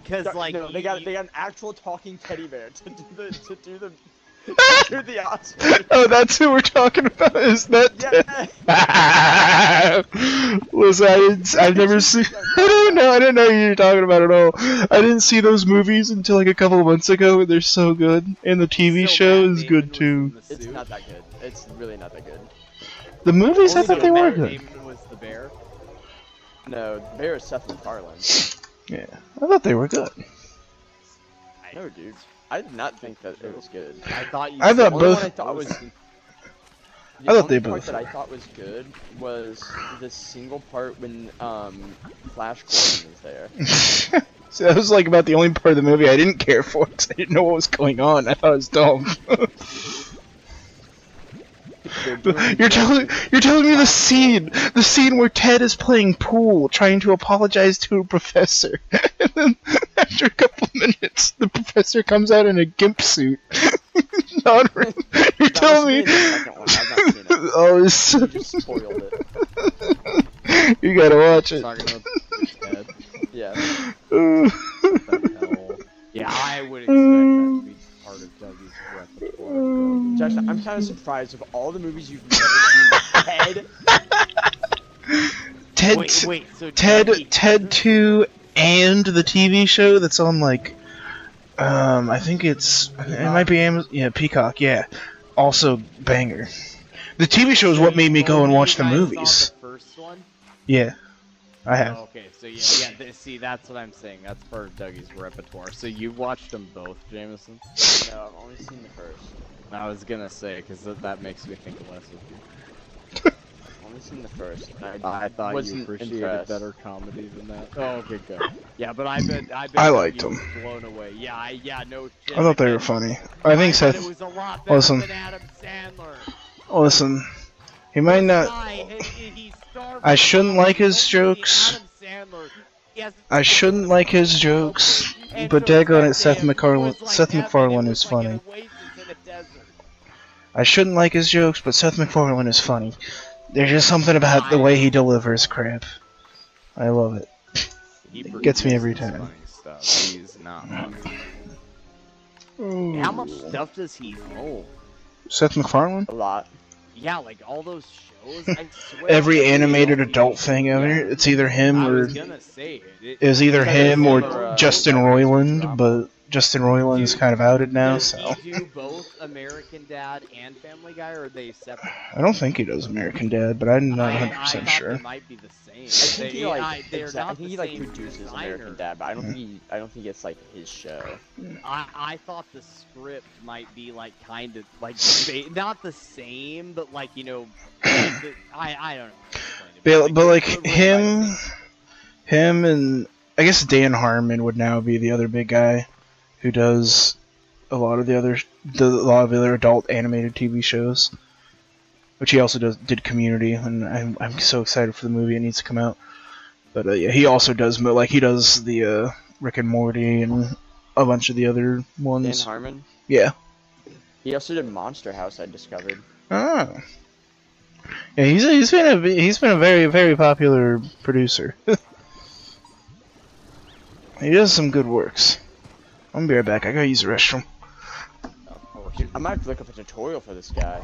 because like no, they got an actual talking teddy bear to do the Oscar. Oh, that's who we're talking about. Is that? Yeah. Listen, I've never seen. I didn't know who you're talking about at all. I didn't see those movies until like a couple of months ago, and they're so good. And the TV show is good too. It's not that good. It's really not that good. The movies, I Also, thought they were Matt good. Damon was the bear. No, the bear is Seth MacFarlane. Yeah, I thought they were good. No, dude. I did not think that it was good. I thought you. I thought said- The only both- one I thought was. I thought they only part both- that I thought was good was the single part when Flash Gordon was there. So that was like about the only part of the movie I didn't care for because I didn't know what was going on. I thought it was dumb. You're telling me the scene where Ted is playing pool, trying to apologize to a professor, and then after a couple minutes, the professor comes out in a gimp suit. You're telling me? Oh, it's so... You just spoiled it. You gotta watch it. Talking about Ted. Yeah. Yeah, I would expect that to be part of Dougie's repertoire. Josh, I'm kind of surprised of all the movies you've never seen. Ted, Wait, so Ted, Dougie- Ted 2, and the TV show that's on like, I think it might be Amazon. Yeah, Peacock. Yeah, also banger. The TV show is what made me go and watch the You guys movies. saw the first one? Yeah, I have. Okay, so see, that's what I'm saying. That's part of Dougie's repertoire. So you watched them both, Jameson? No, I've only seen the first. I was gonna say, because that makes me think less of you. I've only seen the first. I thought you wasn't appreciated impressed. better comedy than that. Oh, okay, good. Yeah, but I I liked you them. blown away. Yeah, no shit. I thought they were did. funny. I think thought Seth. it was a lot better Listen. than Adam Sandler. Listen, he might not. I shouldn't like his jokes. I shouldn't like his jokes, but daggone it, Seth MacFarlane is funny. I shouldn't like his jokes, but Seth MacFarlane is funny. There's just something about the way he delivers crap. I love it. He It gets me every produces time. funny stuff. He's not funny. How much stuff does he own? Seth MacFarlane? A lot. Yeah, like all those shows. I swear. Every animated adult TV thing ever. Yeah. It's either him I or was gonna say it. it was either It's either him him or or, Justin Roiland, but Justin Roiland's Dude, kind of outed now, Does so he do both American Dad and Family Guy, or are they separate? I don't think he does American Dad, but I'm not I 100% thought sure. they might be the same. I think he like they're not I think he the like same produces designer. American Dad, but I don't think it's like his show. I thought the script might be like kind of like not the same, but like I don't know. But like him and I guess Dan Harmon would now be the other big guy who does a lot of the other adult animated TV shows, which he also did Community, and I'm so excited for the movie. It needs to come out. But yeah, he also does the Rick and Morty and a bunch of the other ones. Dan Harmon. Yeah. He also did Monster House. I discovered. Ah. Yeah, he's been a very, very popular producer. He does some good works. I'm gonna be right back. I gotta use the restroom. I might have to look up a tutorial for this guy.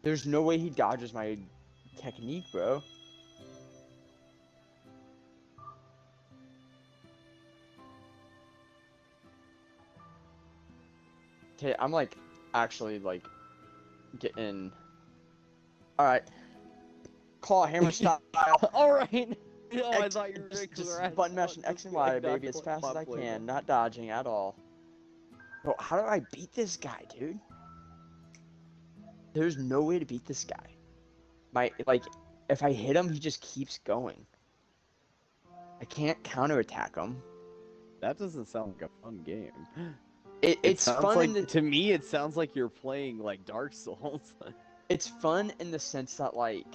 There's no way he dodges my technique, bro. Okay, I'm like actually like getting. All right. Claw hammer style. All right. Oh, I X, thought you were just button mashing X and Y, baby, as fast as I can, not dodging at all. Bro, how do I beat this guy, dude? There's no way to beat this guy. If I hit him, he just keeps going. I can't counterattack him. That doesn't sound like a fun game. It's fun like, to me, it sounds like you're playing like Dark Souls. It's fun in the sense that like,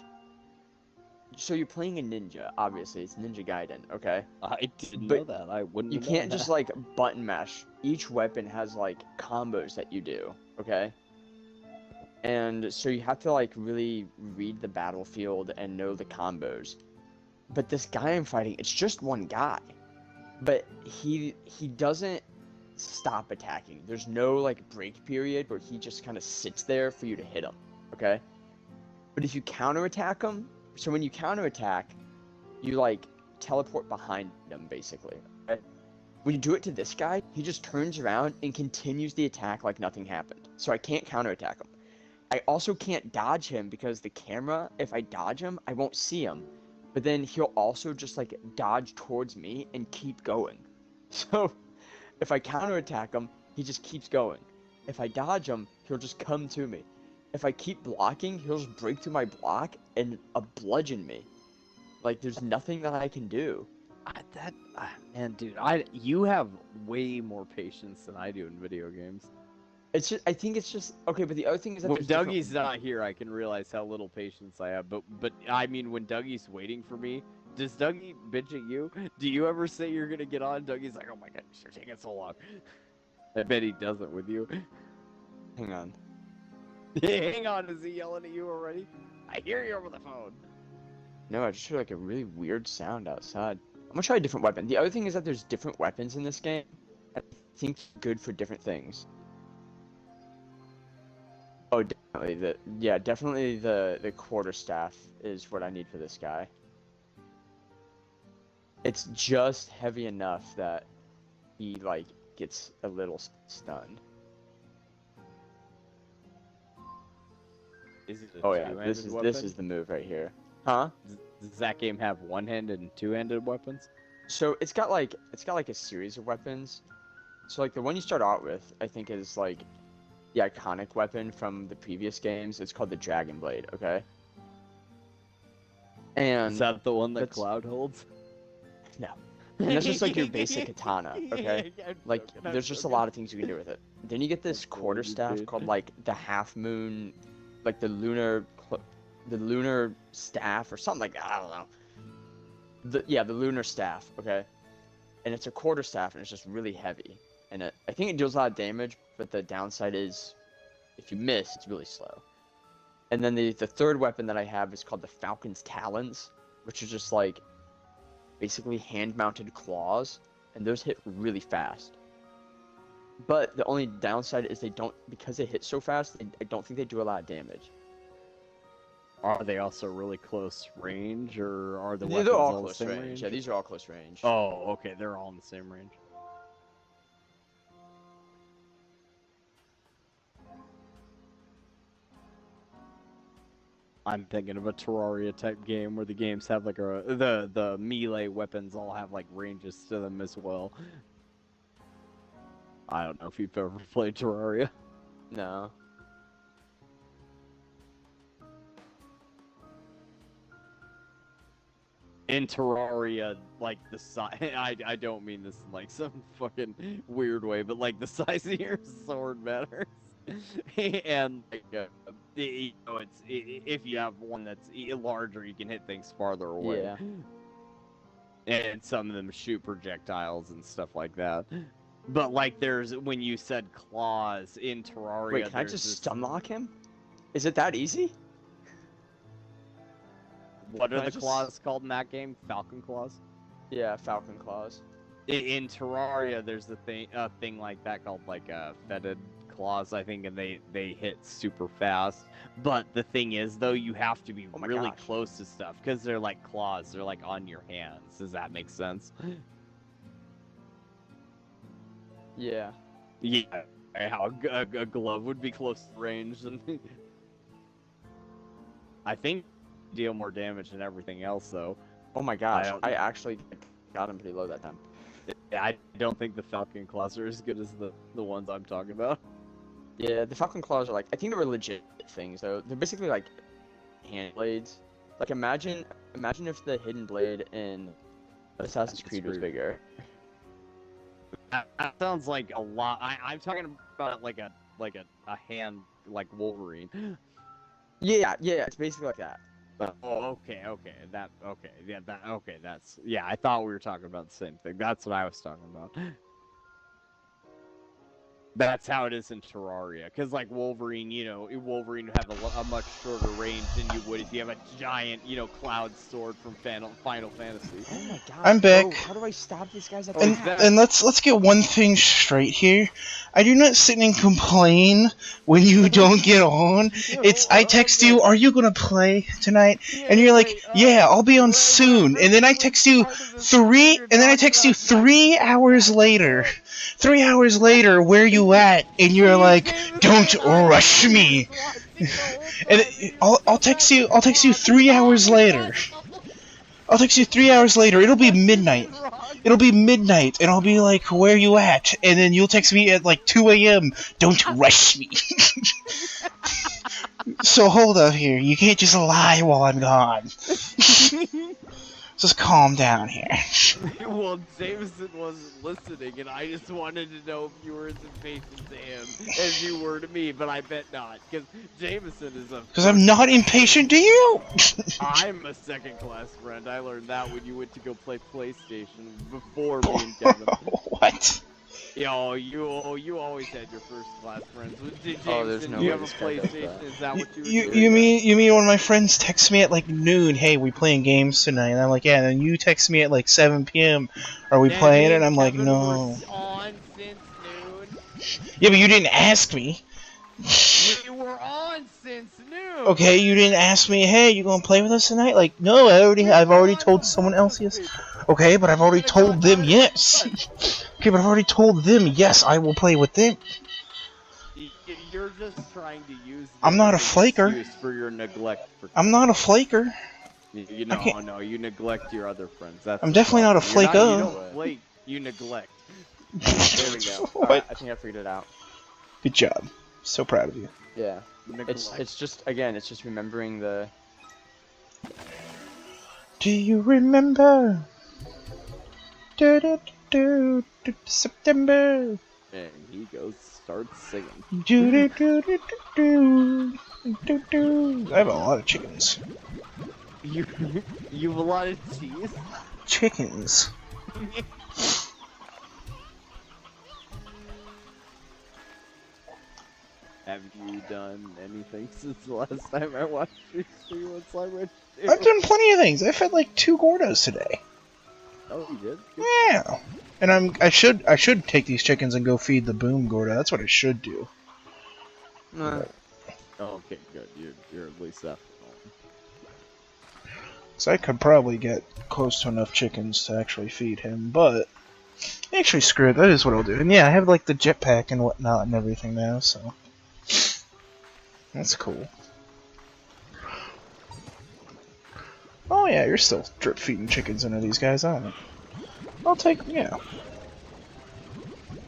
so you're playing a ninja, obviously it's Ninja Gaiden, okay? I didn't But know that. I wouldn't. You have can't known just that. like button mash. Each weapon has like combos that you do, okay? And so you have to like really read the battlefield and know the combos. But this guy I'm fighting, it's just one guy. But he doesn't stop attacking. There's no like break period where he just kind of sits there for you to hit him, okay? But if you counterattack him, so when you counterattack, you like teleport behind him basically. Okay? When you do it to this guy, he just turns around and continues the attack like nothing happened. So I can't counterattack him. I also can't dodge him because the camera, if I dodge him, I won't see him. But then he'll also just like dodge towards me and keep going. So if I counterattack him, he just keeps going. If I dodge him, he'll just come to me. If I keep blocking, he'll just break through my block and bludgeon me. Like there's nothing that I can do. Man, dude, you have way more patience than I do in video games. It's just, I think it's just okay. But the other thing is that When there's Dougie's not here, I can realize how little patience I have. But I mean, when Dougie's waiting for me, does Dougie bitch at you? Do you ever say you're gonna get on? Dougie's like, oh my god, you're taking so long. I bet he doesn't with you. Hang on. Hang on, is he yelling at you already? I hear you over the phone. No, I just heard like a really weird sound outside. I'm gonna try a different weapon. The other thing is that there's different weapons in this game. I think good for different things. Oh, definitely definitely the quarterstaff is what I need for this guy. It's just heavy enough that he like gets a little stunned. Is it Oh yeah, this is the move right here. Huh? Does that game have one-handed and two-handed weapons? So it's got like a series of weapons. So like the one you start out with, I think is like the iconic weapon from the previous games. It's called the Dragon Blade, okay? And Is that the one that Cloud holds? No. And that's just like your basic katana, okay? Like there's just a lot of things you can do with it. Then you get this quarterstaff called like the half moon, like the lunar staff or something like that. I don't know. The lunar staff, okay? and it's a quarterstaff, and it's just really heavy. And I think it deals a lot of damage, but the downside is, if you miss, it's really slow. And then the third weapon that I have is called the Falcon's Talons, which is just like basically hand-mounted claws, and those hit really fast. But the only downside is they don't, because they hit so fast, I don't think they do a lot of damage. Are they also really close range, or are the They're weapons all the close same range. Yeah, these are all close range. Oh, okay, they're all in the same range. I'm thinking of a Terraria type game where the games have like the melee weapons all have like ranges to them as well. I don't know if you've ever played Terraria. No. In Terraria, like the size, I don't mean this in like some fucking weird way, but like the size of your sword matters. And like, you know, if you have one that's larger, you can hit things farther away. Yeah. And some of them shoot projectiles and stuff like that. But like, there's when you said claws in Terraria. Wait, can I just stunlock him? Is it that easy? What Can are I the just- claws called in that game? Falcon claws. Yeah, Falcon Claws. In Terraria, there's a thing like that called like fetid claws, I think, and they hit super fast. But the thing is, though, you have to be Oh my really gosh. close to stuff because they're like claws. They're like on your hands. Does that make sense? Yeah. Yeah. How a glove would be close range, and I think deal more damage than everything else, though. Oh my gosh, don't- I actually got him pretty low that time. I don't think the Falcon claws are as good as the ones I'm talking about. Yeah, the Falcon Claws are like, I think they were legit things though. They're basically like hand blades. Like imagine if the hidden blade in Assassin's Creed was bigger. That sounds like a lot. I'm talking about like a hand like Wolverine. Yeah, it's basically like that. Oh, okay, that's I thought we were talking about the same thing. That's what I was talking about. That's how it is in Terraria, because like Wolverine, you know, Wolverine would have a much shorter range than you would if you have a giant, you know, cloud sword from Final Fantasy. Oh my god. I'm back. Bro, how do I stab these guys at the And, back? and let's get one thing straight here. I do not sit and complain when you don't get on. It's I text you, are you gonna play tonight? And you're like, yeah, I'll be on soon. And then I text you 3 hours later. 3 hours later, where you at? And you're like, don't rush me. And I'll text you 3 hours later. I'll text you 3 hours later. It'll be midnight. And I'll be like, where you at? And then you'll text me at like 2 a.m. Don't rush me. So hold up here. You can't just lie while I'm gone. Just calm down here. Well, Jameson wasn't listening, and I just wanted to know if you were as impatient to him as you were to me, but I bet not, because Jameson is a... Because I'm not impatient to you! I'm a second-class friend. I learned that when you went to go play PlayStation before me and Kevin. What? Yo, you always had your first-class friends. Jameson, Oh, there's no do you way have a this guy does PlayStation? that. Is that what you were You doing? you mean when my friends text me at like noon, hey, we playing games tonight? And I'm like, yeah, and then you text me at like 7 p.m. Are we Yeah, playing me it? And and I'm like, Kevin no. were on since noon. Yeah, but you didn't ask me. We were on since noon. Okay, you didn't ask me, hey, you gonna play with us tonight? Like, no, I've already told someone else yes. Okay, but I've already told them yes. Okay, but I've already told them yes, I will play with them. You're just trying to use. I'm not a this as an flaker. excuse for your neglect. I'm not a flaker. You I know, can't- no, you neglect your other friends. That's I'm the definitely not a problem. You're flako. You don't flake. You neglect. There we go. What? Alright, I think I figured it out. Good job. So proud of you. Yeah. Neglect. It's just it's just remembering the Do you remember? September. And he goes, starts singing. I have a lot of chickens. You have a lot of cheese. Chickens. you done anything since the last time I watched you stream on Slime Rancher 2? I've done plenty of things. I fed like 2 Gordos today. Oh, you did? Good. Yeah. And I should take these chickens and go feed the boom Gordo. That's what I should do. Nah. Oh, okay, good. You're at least that. So I could probably get close to enough chickens to actually feed him, but actually screw it, that is what I'll do. And yeah, I have like the jetpack and whatnot and everything now, so that's cool. Oh yeah, you're still drip feeding chickens into these guys, aren't you? I'll take, yeah.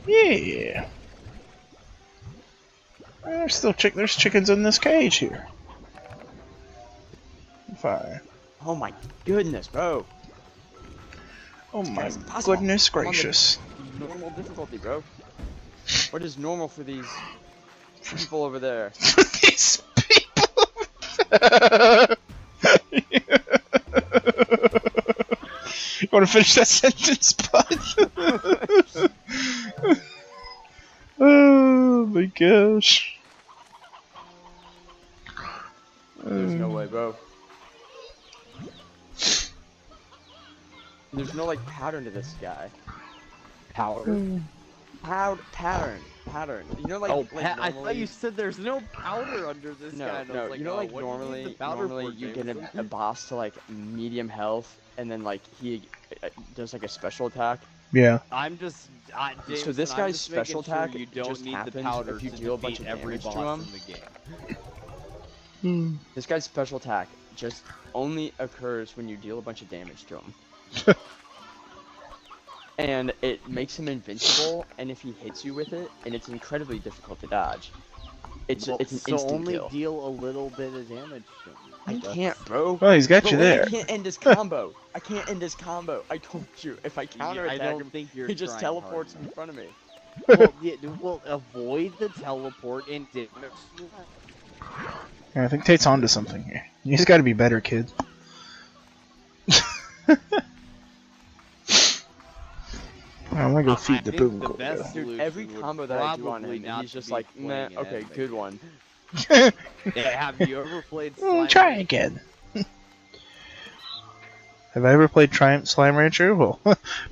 Yeah. There's still there's chickens in this cage here. Fire. Oh my goodness, bro. Oh my That's impossible. goodness I'm on the gracious. Normal difficulty, bro. What is normal for these people over there? These people. You want to finish that sentence, bud? Oh my gosh. There's no way, bro. There's no like pattern to this guy. Powder? Pattern. You know, like, Oh, like I thought normally- you said there's no powder under this guy. No, and I no. was like, You know, oh, like what do you need normally, the powder normally for, you get Jameson? a boss to like medium health, and then like he does like a special attack. Yeah. I'm just. So this Jameson, I'm guy's just making special sure attack you don't just need the happens powder if you to deal a bunch defeat of every damage to boss him. in the game. This guy's special attack just only occurs when you deal a bunch of damage to him. And it makes him invincible, and if he hits you with it, and it's incredibly difficult to dodge. It's an so instant only kill. deal a little bit of damage to him. I That's- can't, bro. Well, he's got Bro, you there. I can't end his combo. I can't end his combo. I told you, if I I counterattack don't him, think you're. he just trying hard teleports enough. in front of me. Well, yeah, well, avoid the teleport and damage. Yeah, I think Tate's onto something here. You just gotta be better, kid. I'm gonna go feed the boom the Gordo. best Dude, solution every would combo that I do on probably him, not he's to just be like, nah, playing okay, Epic. good one. Yeah, have you ever played Slime Try Rancher? again. Have I ever played Triumph Slime Rancher? Well,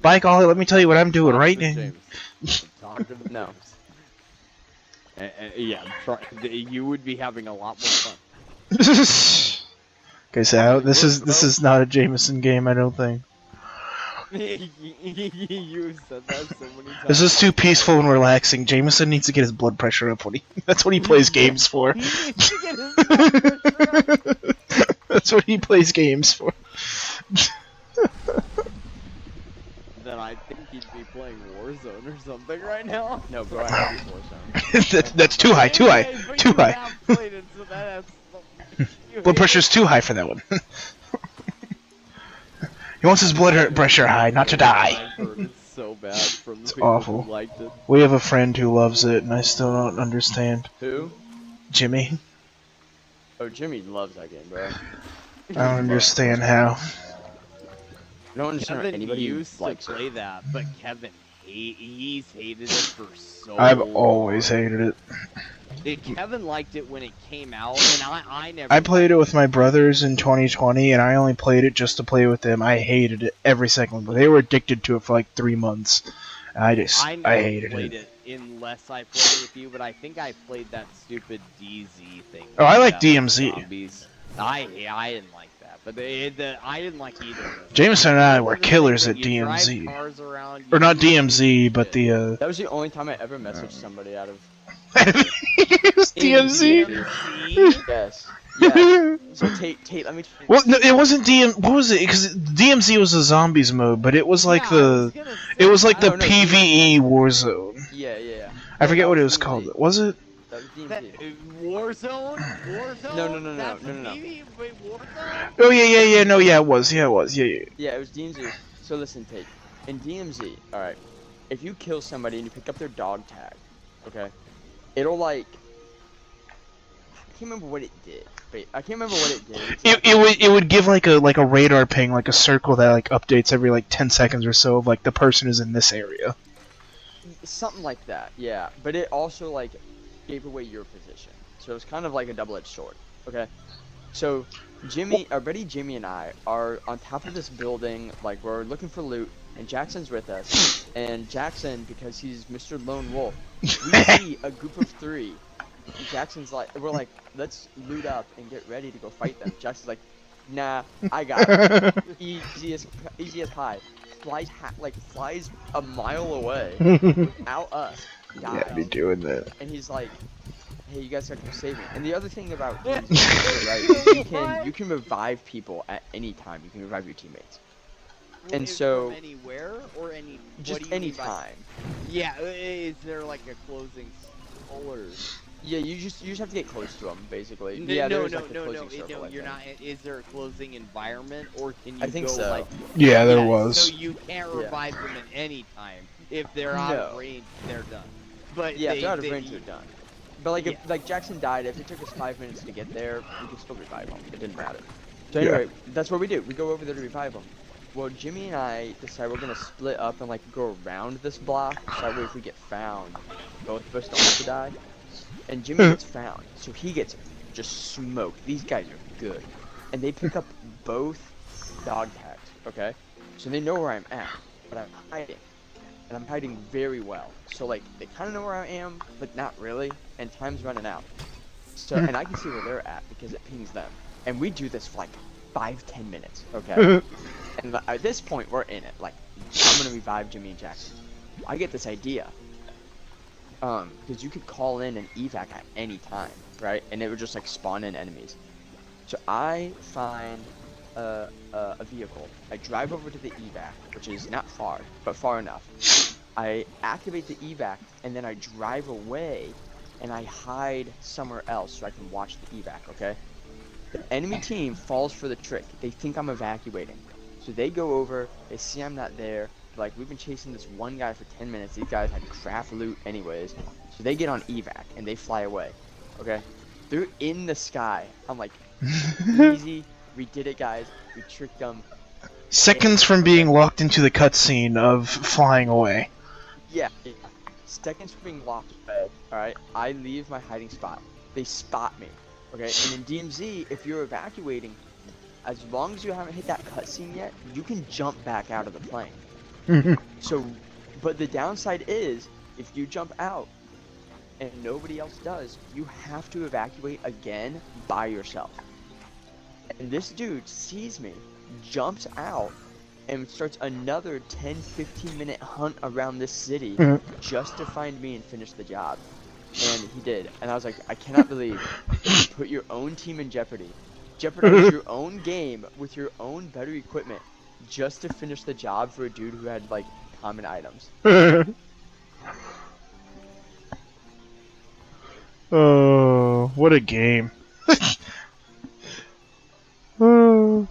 by golly, let me tell you what I'm doing Talk right to now. James. Talk to No. Yeah, you would be having a lot more fun. Okay, so this is not a Jameson game, I don't think. You said that so many times. This is too peaceful and relaxing. Jameson needs to get his blood pressure up when he. That's what he plays games for. He needs to get his blood pressure up. That's what he plays games for. Then I think he'd be playing Warzone or something right now. No, bro, I have Warzone. That's too high, too high, Hey, but too you high. have played it, so that has- you Blood hate pressure's too high for that one. He wants his blood pressure high, not to it. die. I've heard it's so bad from the It's people awful. who liked it. We have a friend who loves it, and I still don't understand. Who? Jimmy, Oh, Jimmy loves that game, bro. I don't understand how. I don't understand how Kevin anybody used to likes it. play that, but Kevin he's hated it for so I've long. always hated it. Kevin liked it when it came out, and I never. I played it with my brothers in 2020, and I only played it just to play with them. I hated it every second. They were addicted to it for like 3 months. I never hated played it. unless I played it with you, but I think I played that stupid DZ thing. Oh, I like that with DMZ. zombies. I didn't like that, but I didn't like either of those. Jameson and I were One of the killers things at that you drive DMZ. cars around, Or you not do DMZ, but shit. the That was the only time I ever messaged somebody out of. it was DMZ. DMZ? Yes. Yes. So Tate, let me. Well, no, it wasn't What was it? Because DMZ was the zombies mode, but it was like Yeah, I the. was gonna It was say like the No, no, PVE Warzone. Yeah. I forget that what it was was called. DMZ. Was it? That was that. DMZ. Warzone? Warzone? No. That's TV? Wait, Warzone? Oh yeah. No, yeah, it was. Yeah. Yeah, it was DMZ. So listen, Tate. In DMZ, alright, if you kill somebody and you pick up their dog tag, okay, it'll like. I can't remember what it did. Wait, I can't remember what it did. It would give like a radar ping, like a circle that like updates every like 10 seconds or so of like the person is in this area. Something like that, yeah. But it also like gave away your position. so it's kind of like a double-edged sword. Okay, so Jimmy, our buddy Jimmy and I are on top of this building, like we're looking for loot, and Jackson's with us. And Jackson, because he's Mr. Lone Wolf, we see a group of 3. And Jackson's like, we're like, let's loot up and get ready to go fight them. Jackson's like, nah, I got it. Easy as pie. Flies a mile away without us. Yeah, Dies. be doing that. And he's like, hey, you guys gotta come save me. And the other thing about right, you can revive people at any time. You can revive your teammates. And Is so from anywhere or any just what do you any mean by- time. Yeah, is there like a closing skull or? Yeah, you just have to get close to them, basically. No, yeah, no, there's no, like a no, closing no, circle, I you're think. not. Is there a closing environment, or can you I think go so. like? Yeah, there Yeah, was. So you can't revive them at any time. If they're out of No. range, they're done. But Yeah, if they, they're out of they- range, they're done. But like, Yeah. if like Jackson died, if it took us 5 minutes to get there, we could still revive him. It didn't matter. So Yeah. anyway, that's what we do. We go over there to revive him. Well, Jimmy and I decide we're gonna split up and like go around this block, so that way if we get found, both of us don't have to die. And Jimmy gets found, so he gets just smoked. These guys are good, and they pick up both dog tags. Okay, so they know where I'm at, but I'm hiding, and I'm hiding very well. So like they kind of know where I am, but not really, and time's running out. So and I can see where they're at because it pings them, and we do this for like 5-10 minutes. Okay. And at this point, we're in it. Like, I'm gonna revive Jimmy and Jackson. I get this idea. Because you could call in an evac at any time, right? And it would just like spawn in enemies. So I find a vehicle. I drive over to the evac, which is not far, but far enough. I activate the evac, and then I drive away, and I hide somewhere else so I can watch the evac. Okay? The enemy team falls for the trick. They think I'm evacuating. So they go over, they see I'm not there, like we've been chasing this one guy for 10 minutes, these guys had craft loot anyways, so they get on evac and they fly away, okay? They're in the sky. I'm like, easy, we did it guys, we tricked them. Seconds from being locked into the cutscene of flying away. Yeah, seconds from being locked away, alright? I leave my hiding spot. They spot me, okay? And in DMZ, if you're evacuating, as long as you haven't hit that cutscene yet, you can jump back out of the plane. So, but the downside is, if you jump out and nobody else does, you have to evacuate again by yourself. And this dude sees me, jumps out, and starts another 10-15 minute hunt around this city just to find me and finish the job. And he did. And I was like, I cannot believe you put your own team in jeopardy. Jeopardize your own game with your own better equipment just to finish the job for a dude who had like common items. Oh, what a game. Oh.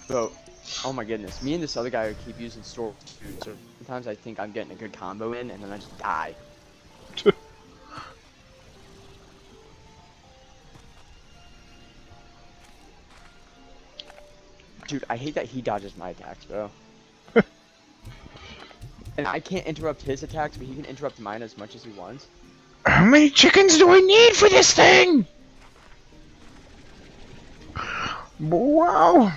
So, oh my goodness, me and this other guy keep using store food, so sometimes I think I'm getting a good combo in and then I just die. Dude, I hate that he dodges my attacks, bro. And I can't interrupt his attacks, but he can interrupt mine as much as he wants. How many chickens do I need for this thing? Wow.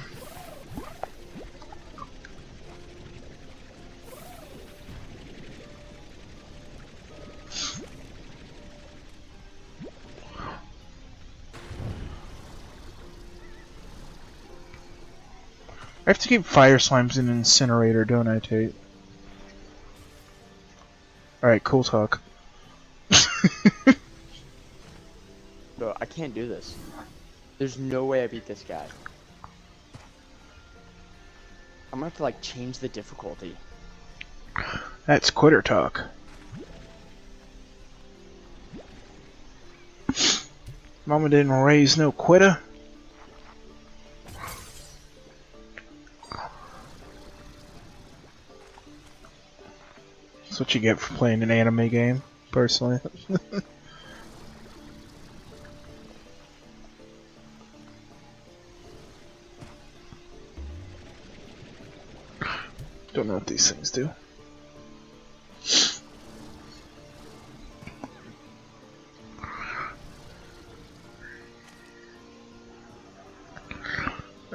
I have to keep fire slimes in an incinerator, don't I, Tate? Alright, cool talk. Bro, I can't do this. There's no way I beat this guy. I'm gonna have to like change the difficulty. That's quitter talk. Mama didn't raise no quitter. That's what you get for playing an anime game, personally. Don't know what these things do.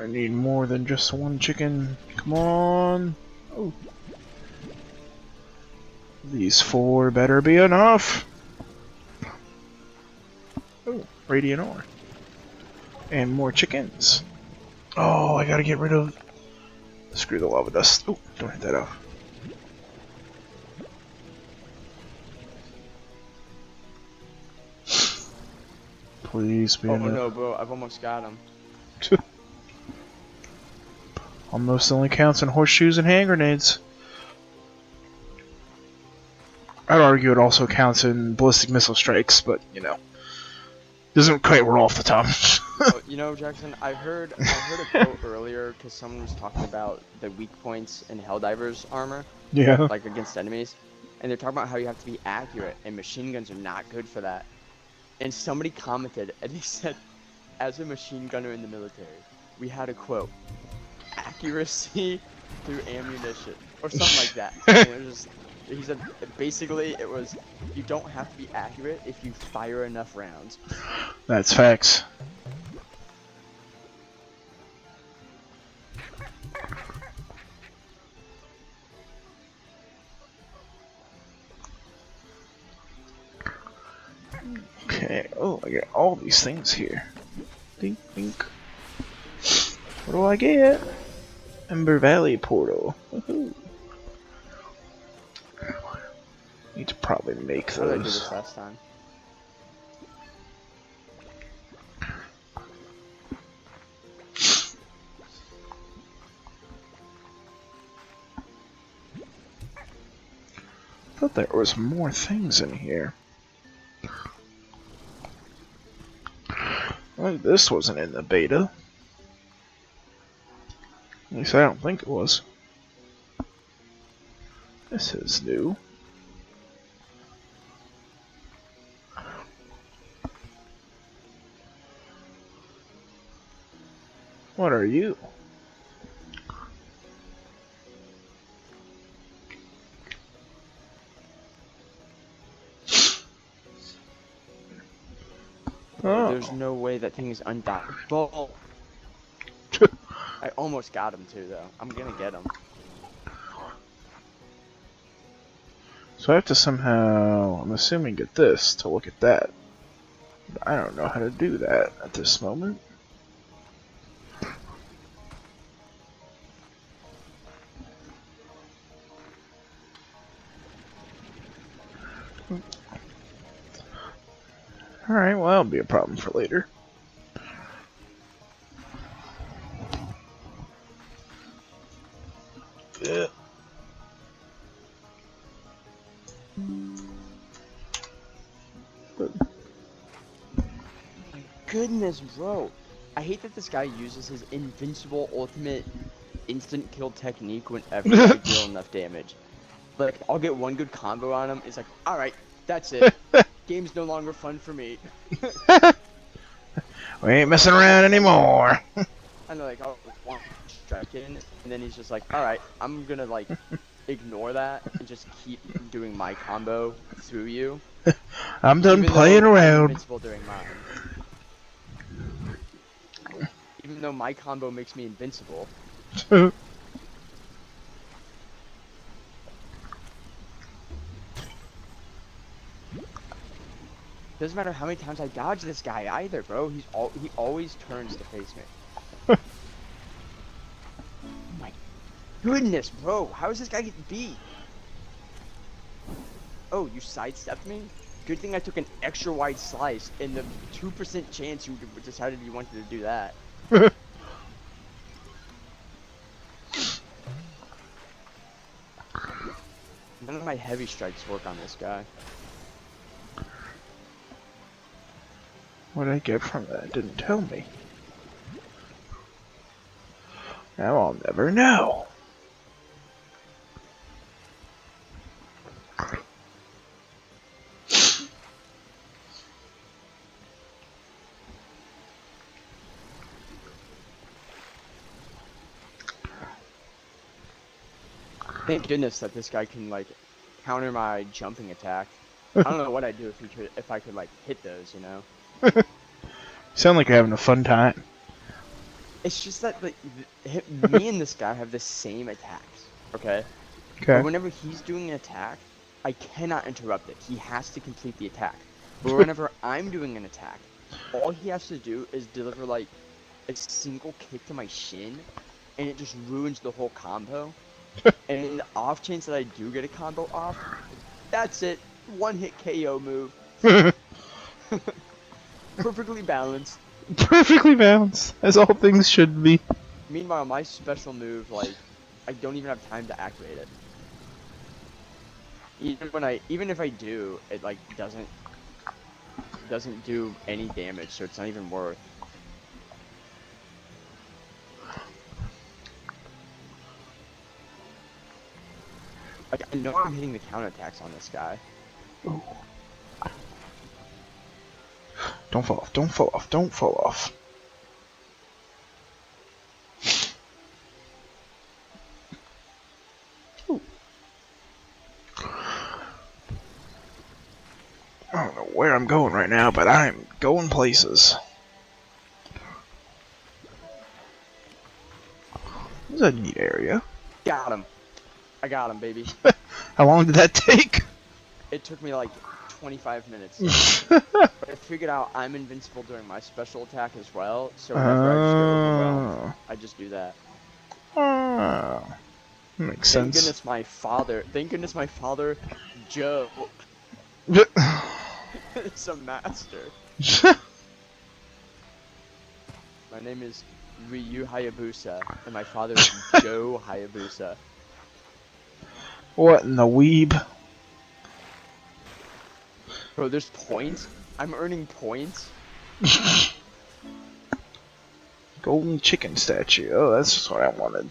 I need more than just one chicken. Come on. Oh. These 4 better be enough. Oh, radiant ore. And more chickens. Oh, I gotta get rid of... Screw the lava dust. Oh, don't hit that off. Please be enough. Oh no, bro, I've almost got him. Almost only counts in horseshoes and hand grenades. I'd argue it also counts in ballistic missile strikes, but, you know. Doesn't quite roll off the top. Oh, you know, Jackson, I heard a quote earlier because someone was talking about the weak points in Helldivers armor, Yeah. like against enemies, and they're talking about how you have to be accurate, and machine guns are not good for that. And somebody commented, and they said, as a machine gunner in the military, we had a quote, accuracy through ammunition, or something like that. And it was just, he said, basically, it was, you don't have to be accurate if you fire enough rounds. That's facts. Okay, oh, I got all these things here. Dink, dink. What do I get? Ember Valley Portal. Woohoo. Need to probably make How did I do those. this last time? I thought there was more things in here. Well, this wasn't in the beta. At least I don't think it was. This is new. What are you? Oh. There's no way that thing is undockable. I almost got him too, though. I'm gonna get him. So I have to somehow, I'm assuming, get this to look at that. But I don't know how to do that at this moment. Alright, well, that'll be a problem for later. Yeah. My goodness, bro. I hate that this guy uses his invincible ultimate instant kill technique whenever I deal enough damage. Like, I'll get one good combo on him, it's like, alright, that's it. Game's no longer fun for me. We ain't messing around anymore. And they're like, oh, one strike in, and then he's just like, alright, I'm gonna, like, ignore that and just keep doing my combo through you. I'm done Even playing though I'm around. invincible during mine. Even though my combo makes me invincible. Doesn't matter how many times I dodge this guy either, bro. He always turns to face me. Oh my goodness, bro. How is this guy getting beat? Oh, you sidestepped me? Good thing I took an extra wide slice and the 2% chance you decided you wanted to do that. None of my heavy strikes work on this guy. What did I get from that? It didn't tell me. Now I'll never know. Thank goodness that this guy can, like, counter my jumping attack. I don't know what I'd do if I could like hit those, you know. You sound like you're having a fun time. It's just that like me and this guy have the same attacks. Okay. But Okay. whenever he's doing an attack, I cannot interrupt it. He has to complete the attack. But whenever I'm doing an attack, all he has to do is deliver like a single kick to my shin, and it just ruins the whole combo. And in the off chance that I do get a combo off, that's it. One hit KO move. Perfectly balanced. Perfectly balanced, as all things should be. Meanwhile, my special move, like, I don't even have time to activate it. Even if I do, it like doesn't do any damage, so it's not even worth. Like, I know I'm hitting the counterattacks on this guy. Ooh. Don't fall off, don't fall off, don't fall off. Ooh. I don't know where I'm going right now, but I'm going places. This is a neat area. Got him. I got him, baby. How long did that take? It took me like 25 minutes. But I figured out I'm invincible during my special attack as well, so whenever I just get overwhelmed, I just do that. Makes Thank sense. goodness my father, Joe, is a master. My name is Ryu Hayabusa, and my father is Joe Hayabusa. What in the weeb? Bro, there's points? I'm earning points? Golden chicken statue. Oh, that's just what I wanted.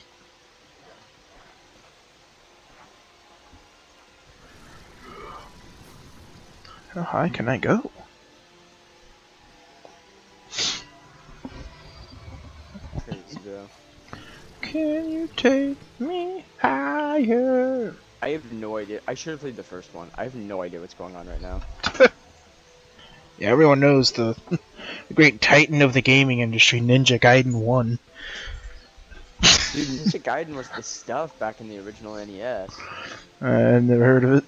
How high can I go? Crazy, bro. Can you take me higher? I have no idea. I should have played the first one. I have no idea what's going on right now. Yeah, everyone knows the great titan of the gaming industry, Ninja Gaiden 1. Dude, Ninja Gaiden was the stuff back in the original NES. I've never heard of it.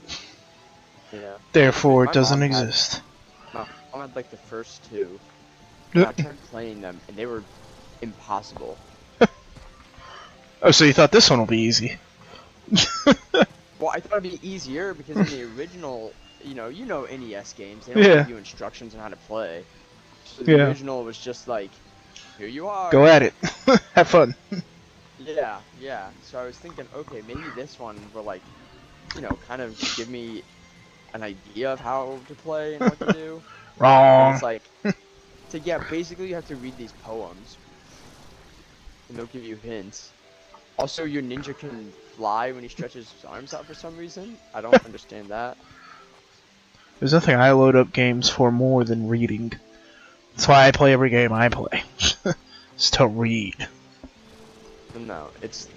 Yeah. Therefore, it My doesn't mom had- exist. My mom had like the first two. And I tried playing them, and they were impossible. Oh, so you thought this one will be easy? Well, I thought it'd be easier because in the original, you know NES games, they don't Yeah. give you instructions on how to play. So the Yeah. original was just like, here you are. Go at it. Have fun. Yeah, yeah. So I was thinking, okay, maybe this one will like, kind of give me an idea of how to play and what to do. And Wrong. it's like, yeah, basically you have to read these poems, and they'll give you hints. Also, your ninja can fly when he stretches his arms out for some reason. I don't understand that. There's nothing I load up games for more than reading. That's why I play every game I play. Just to read. No, it's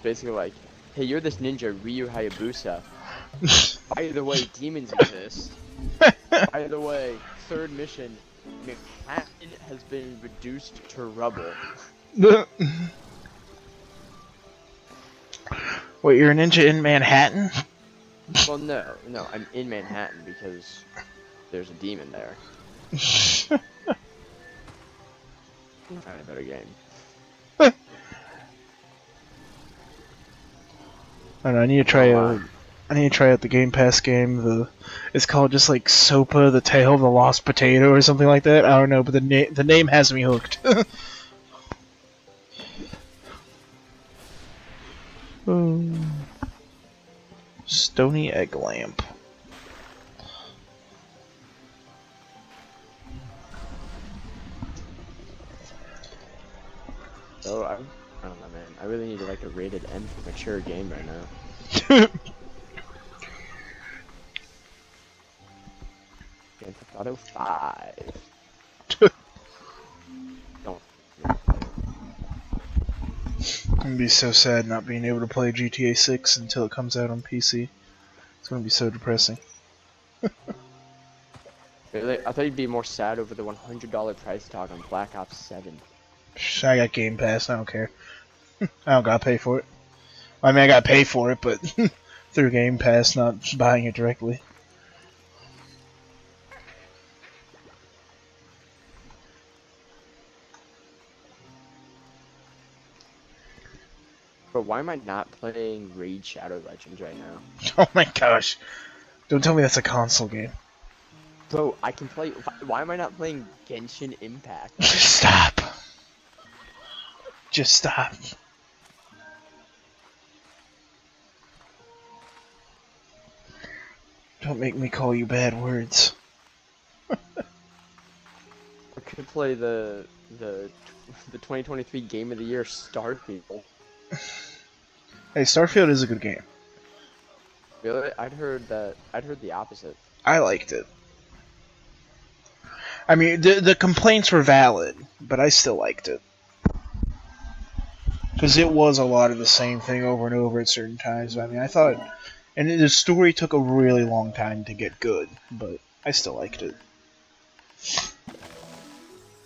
basically like, hey, you're this ninja, Ryu Hayabusa. By the way, demons exist. By the way, third mission, Manhattan has been reduced to rubble. Wait, you're a ninja in Manhattan? Well, no, I'm in Manhattan because there's a demon there. I'm trying a better game. I don't know, I need to try out the Game Pass game. It's called just like Sopa, the Tale of the Lost Potato, or something like that. I don't know, but the name has me hooked. Stony egg lamp. So I don't know, man. I really need like a rated M for mature game right now. Grand Theft Auto 5. Don't. I'm gonna be so sad not being able to play GTA 6 until it comes out on PC. It's gonna be so depressing. Really? I thought you'd be more sad over the $100 price tag on Black Ops 7. I got Game Pass. I don't care. I don't gotta pay for it. I mean, I gotta pay for it, but through Game Pass, not buying it directly. But why am I not playing Raid Shadow Legends right now? Oh my gosh! Don't tell me that's a console game. Bro, I can play. Why am I not playing Genshin Impact? Just stop. Just stop. Don't make me call you bad words. I could play the 2023 Game of the Year Starfield. Hey, Starfield is a good game. Really? I'd heard the opposite. I liked it. I mean, the complaints were valid, but I still liked it. Because it was a lot of the same thing over and over at certain times. I mean, I thought... And the story took a really long time to get good, but I still liked it.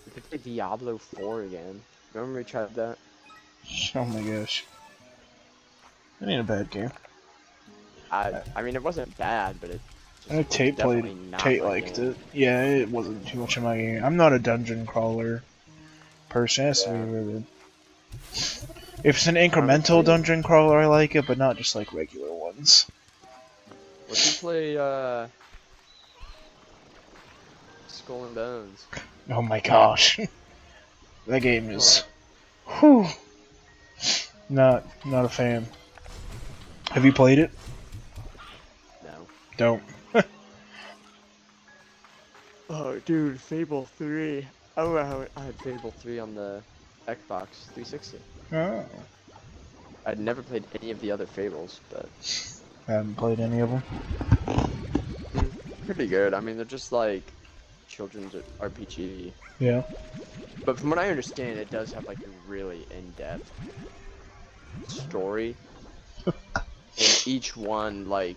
We could play Diablo 4 again. Remember we tried that? Oh my gosh. That ain't a bad game. I mean, it wasn't bad, but it I know Tate liked it. Yeah, it wasn't too much of my game. I'm not a dungeon crawler person. It has to be really... If it's an incremental dungeon crawler, I like it, but not just like regular ones. Would you play Skull and Bones? Oh my gosh. That game is... Whew. Not a fan. Have you played it? No. Don't. Oh, dude, Fable 3. Oh, I had Fable 3 on the Xbox 360. Oh. I'd never played any of the other Fables, but... I haven't played any of them. Pretty good. I mean, they're just like children's RPG. Yeah. But from what I understand, it does have like a really in-depth story. And each one, like,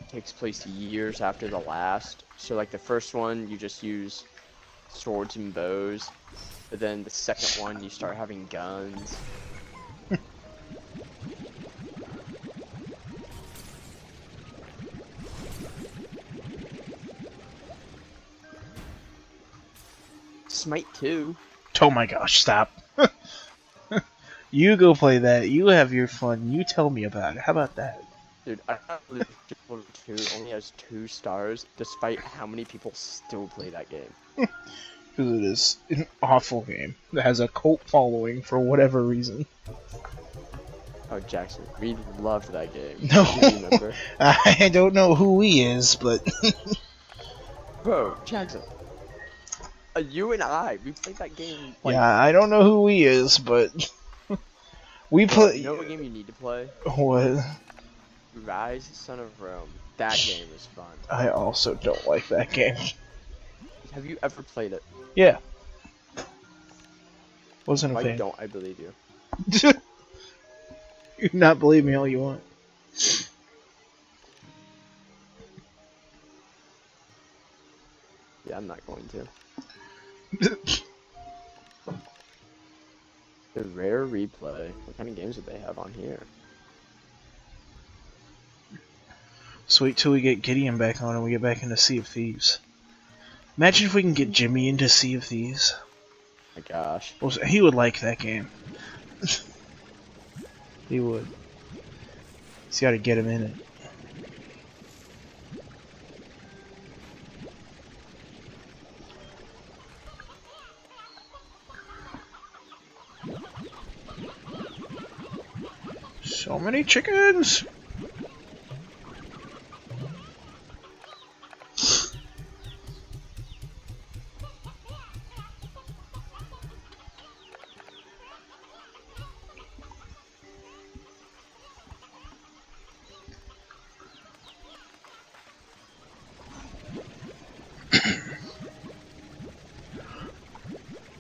takes place years after the last. So, like, the first one, you just use swords and bows. But then the second one, you start having guns. Smite 2. Oh my gosh, stop. You go play that. You have your fun. You tell me about it. How about that? Dude, I can't believe Fable 2 only has 2 stars, despite how many people still play that game. Because it is an awful game that has a cult following for whatever reason. Oh, Jackson, we loved that game. No. Do you remember? I don't know who he is, but... Bro, Jackson. You and we played that game. Like, yeah, I don't know who he is, but... we play... You know what game you need to play? What? Rise, Son of Rome. That game is fun. I also don't like that game. Have you ever played it? Yeah. Wasn't a If I fan. don't, I believe you. You can not believe me all you want. Yeah, I'm not going to. The rare replay. What kind of games do they have on here? So wait till we get Gideon back on and we get back into Sea of Thieves. Imagine if we can get Jimmy into Sea of Thieves. My gosh. Well, he would like that game. He would. He's got to get him in it. So many chickens!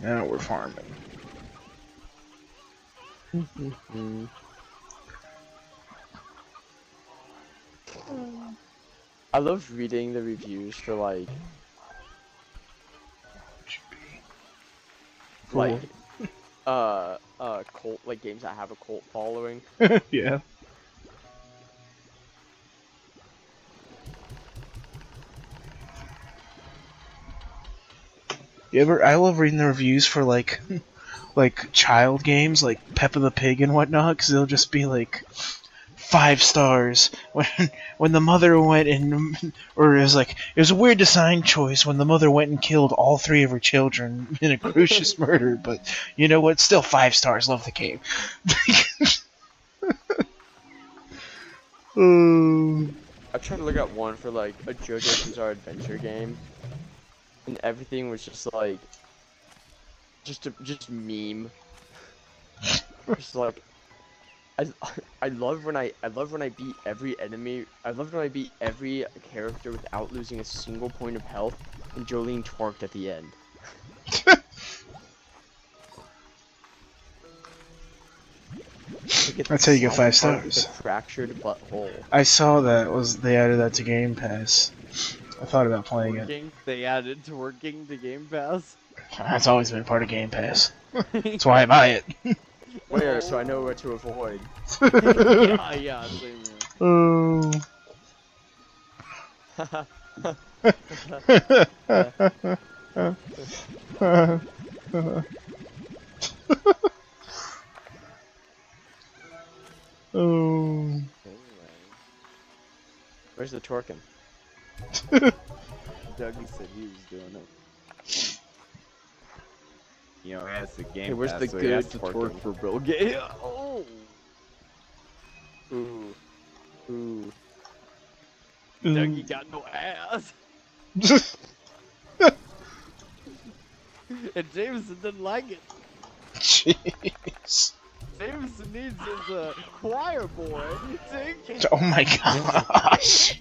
Now we're farming. I love reading the reviews for like cult, like games that have a cult following. Yeah. I love reading the reviews for like child games like Peppa the Pig and whatnot, because they'll just be like 5 stars when the mother went and, or it was a weird design choice when the mother went and killed all 3 of her children in a crucious murder, but you know what, still 5 stars, love the game. I tried to look at one for like a JoJo's Bizarre Adventure game, and everything was just like, just meme. Just like, I love when I beat every enemy. I love when I beat every character without losing a single point of health, and Jolene twerked at the end. That's how you get 5 stars. Fractured butthole. I saw they added that to Game Pass. I thought about playing it. They added twerking to Game Pass. That's always been part of Game Pass. That's why I buy it. Where, so I know what to avoid. Yeah, same here. Oh. Where's the twerking? Dougie said he was doing it. You know, as the game. Hey, where's pass, the so he good has to twerk twerking? for Bill Gates? Oh. Ooh. Ooh. Dougie got no ass. And Jameson didn't like it. Jeez. Jameson needs his choir boy. Oh my gosh.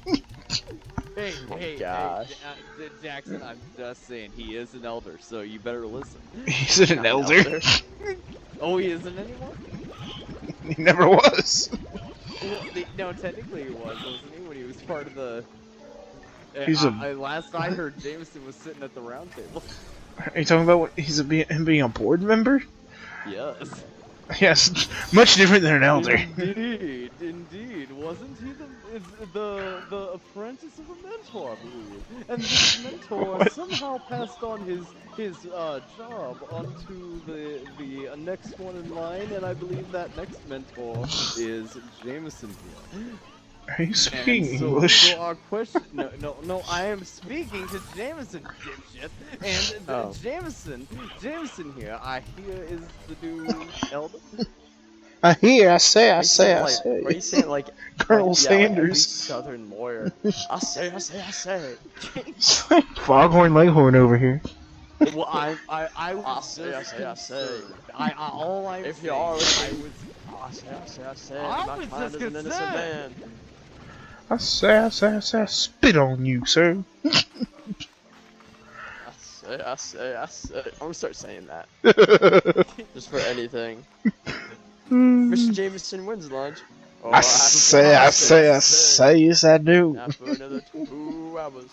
Hey, gosh. Jackson, I'm just saying, he is an elder, so you better listen. He's an elder. Oh, he isn't anymore? He never was. Well, no, technically he was, wasn't he, when he was part of the... He's last I heard, Jameson was sitting at the round table. Are you talking about him being a board member? Yes. Yes, much different than an elder. Indeed. Wasn't he the apprentice of a mentor, I believe? And this mentor somehow passed on his job onto the next one in line, and I believe that next mentor is Jameson here. Are you speaking so, English? So our question, no, I am speaking to Jameson, dipshit, and Jameson here, I hear is the new elder. I say. Why are you saying like Colonel Sanders? Like every Southern lawyer. I say. Foghorn Leghorn over here. Well, I say. All I'm if saying, you are, I say. I My was client just is an innocent concerned. man. I say, spit on you, sir. I say. I'm gonna start saying that. Just for anything. Mr. Jameson wins lunch. Oh, I say, yes I do. Not for another 2 hours.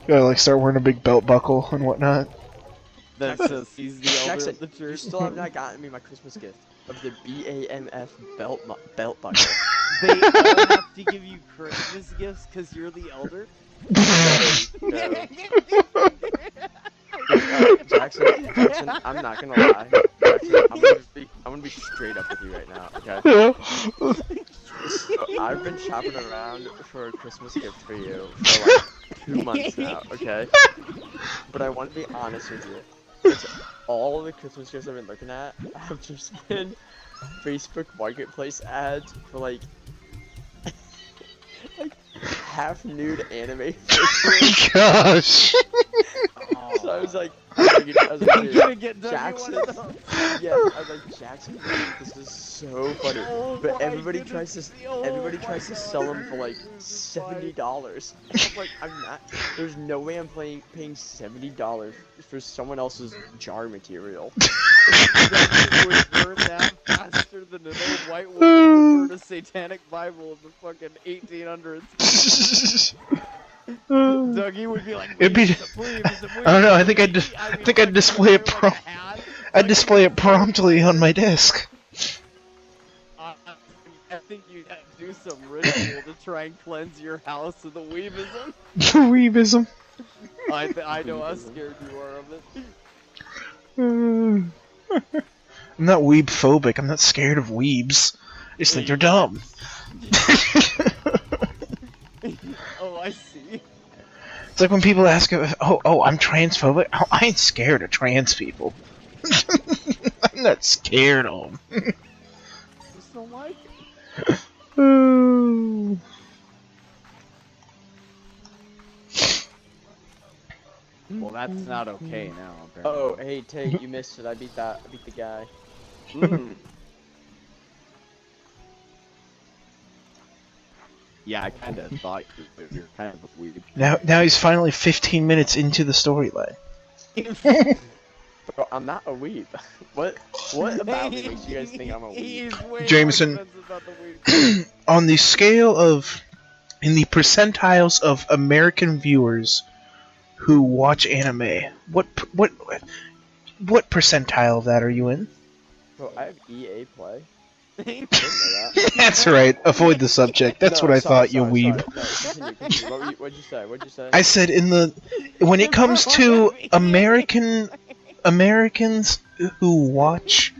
Gotta like start wearing a big belt buckle and whatnot. That says he's the elder Jackson, of the church. you still have not gotten me my Christmas gift of the BAMF belt buckle. They all have to give you Christmas gifts because you're the elder? No. Jackson, I'm not gonna lie. Jackson, I'm gonna be straight up with you right now, okay? So, I've been shopping around for a Christmas gift for you for like 2 months now, okay? But I want to be honest with you. It's all the Christmas gifts I've been looking at have just been Facebook Marketplace ads for like half nude anime. Oh gosh. So I was like, dude, Jackson. Yeah, I was like, Jackson, this is so funny. Oh But my everybody goodness, tries to sell them for like $70. I'm like, I'm not. There's no way I'm paying $70 for someone else's jar material. Jackson would burn that faster than an old white woman would burn a satanic Bible of the fucking 1800s. Dougie would be like, It'd be. weebism, I don't know. I think I'd mean, display it like a hat. I'd display it promptly on my desk. I think you'd have to do some ritual to try and cleanse your house of the weebism. Weebism. I know how scared you are of it. I'm not weeb phobic. I'm not scared of weebs. I just think they're dumb. Oh, I see. It's like when people ask, "Oh, I'm transphobic." Oh, I ain't scared of trans people. I'm not scared of them. Just don't like it. Well, that's not okay now, apparently. Oh, hey, Tate, you missed it. I beat the guy. Yeah, I kind of thought you were kind of weird. Now he's finally 15 minutes into the storyline. Bro, I'm not a weeb. What about me makes you guys think I'm a weeb? He's way Jameson, more defensive about the weeb. On the scale of, in the percentiles of American viewers who watch anime, what percentile of that are you in? Bro, I have EA Play. I Hey, didn't know that. That's right. Avoid the subject. That's No, what I sorry, thought, you sorry, weeb. sorry. No, continue. What'd you say? What'd you say? I said when it comes to Americans who watch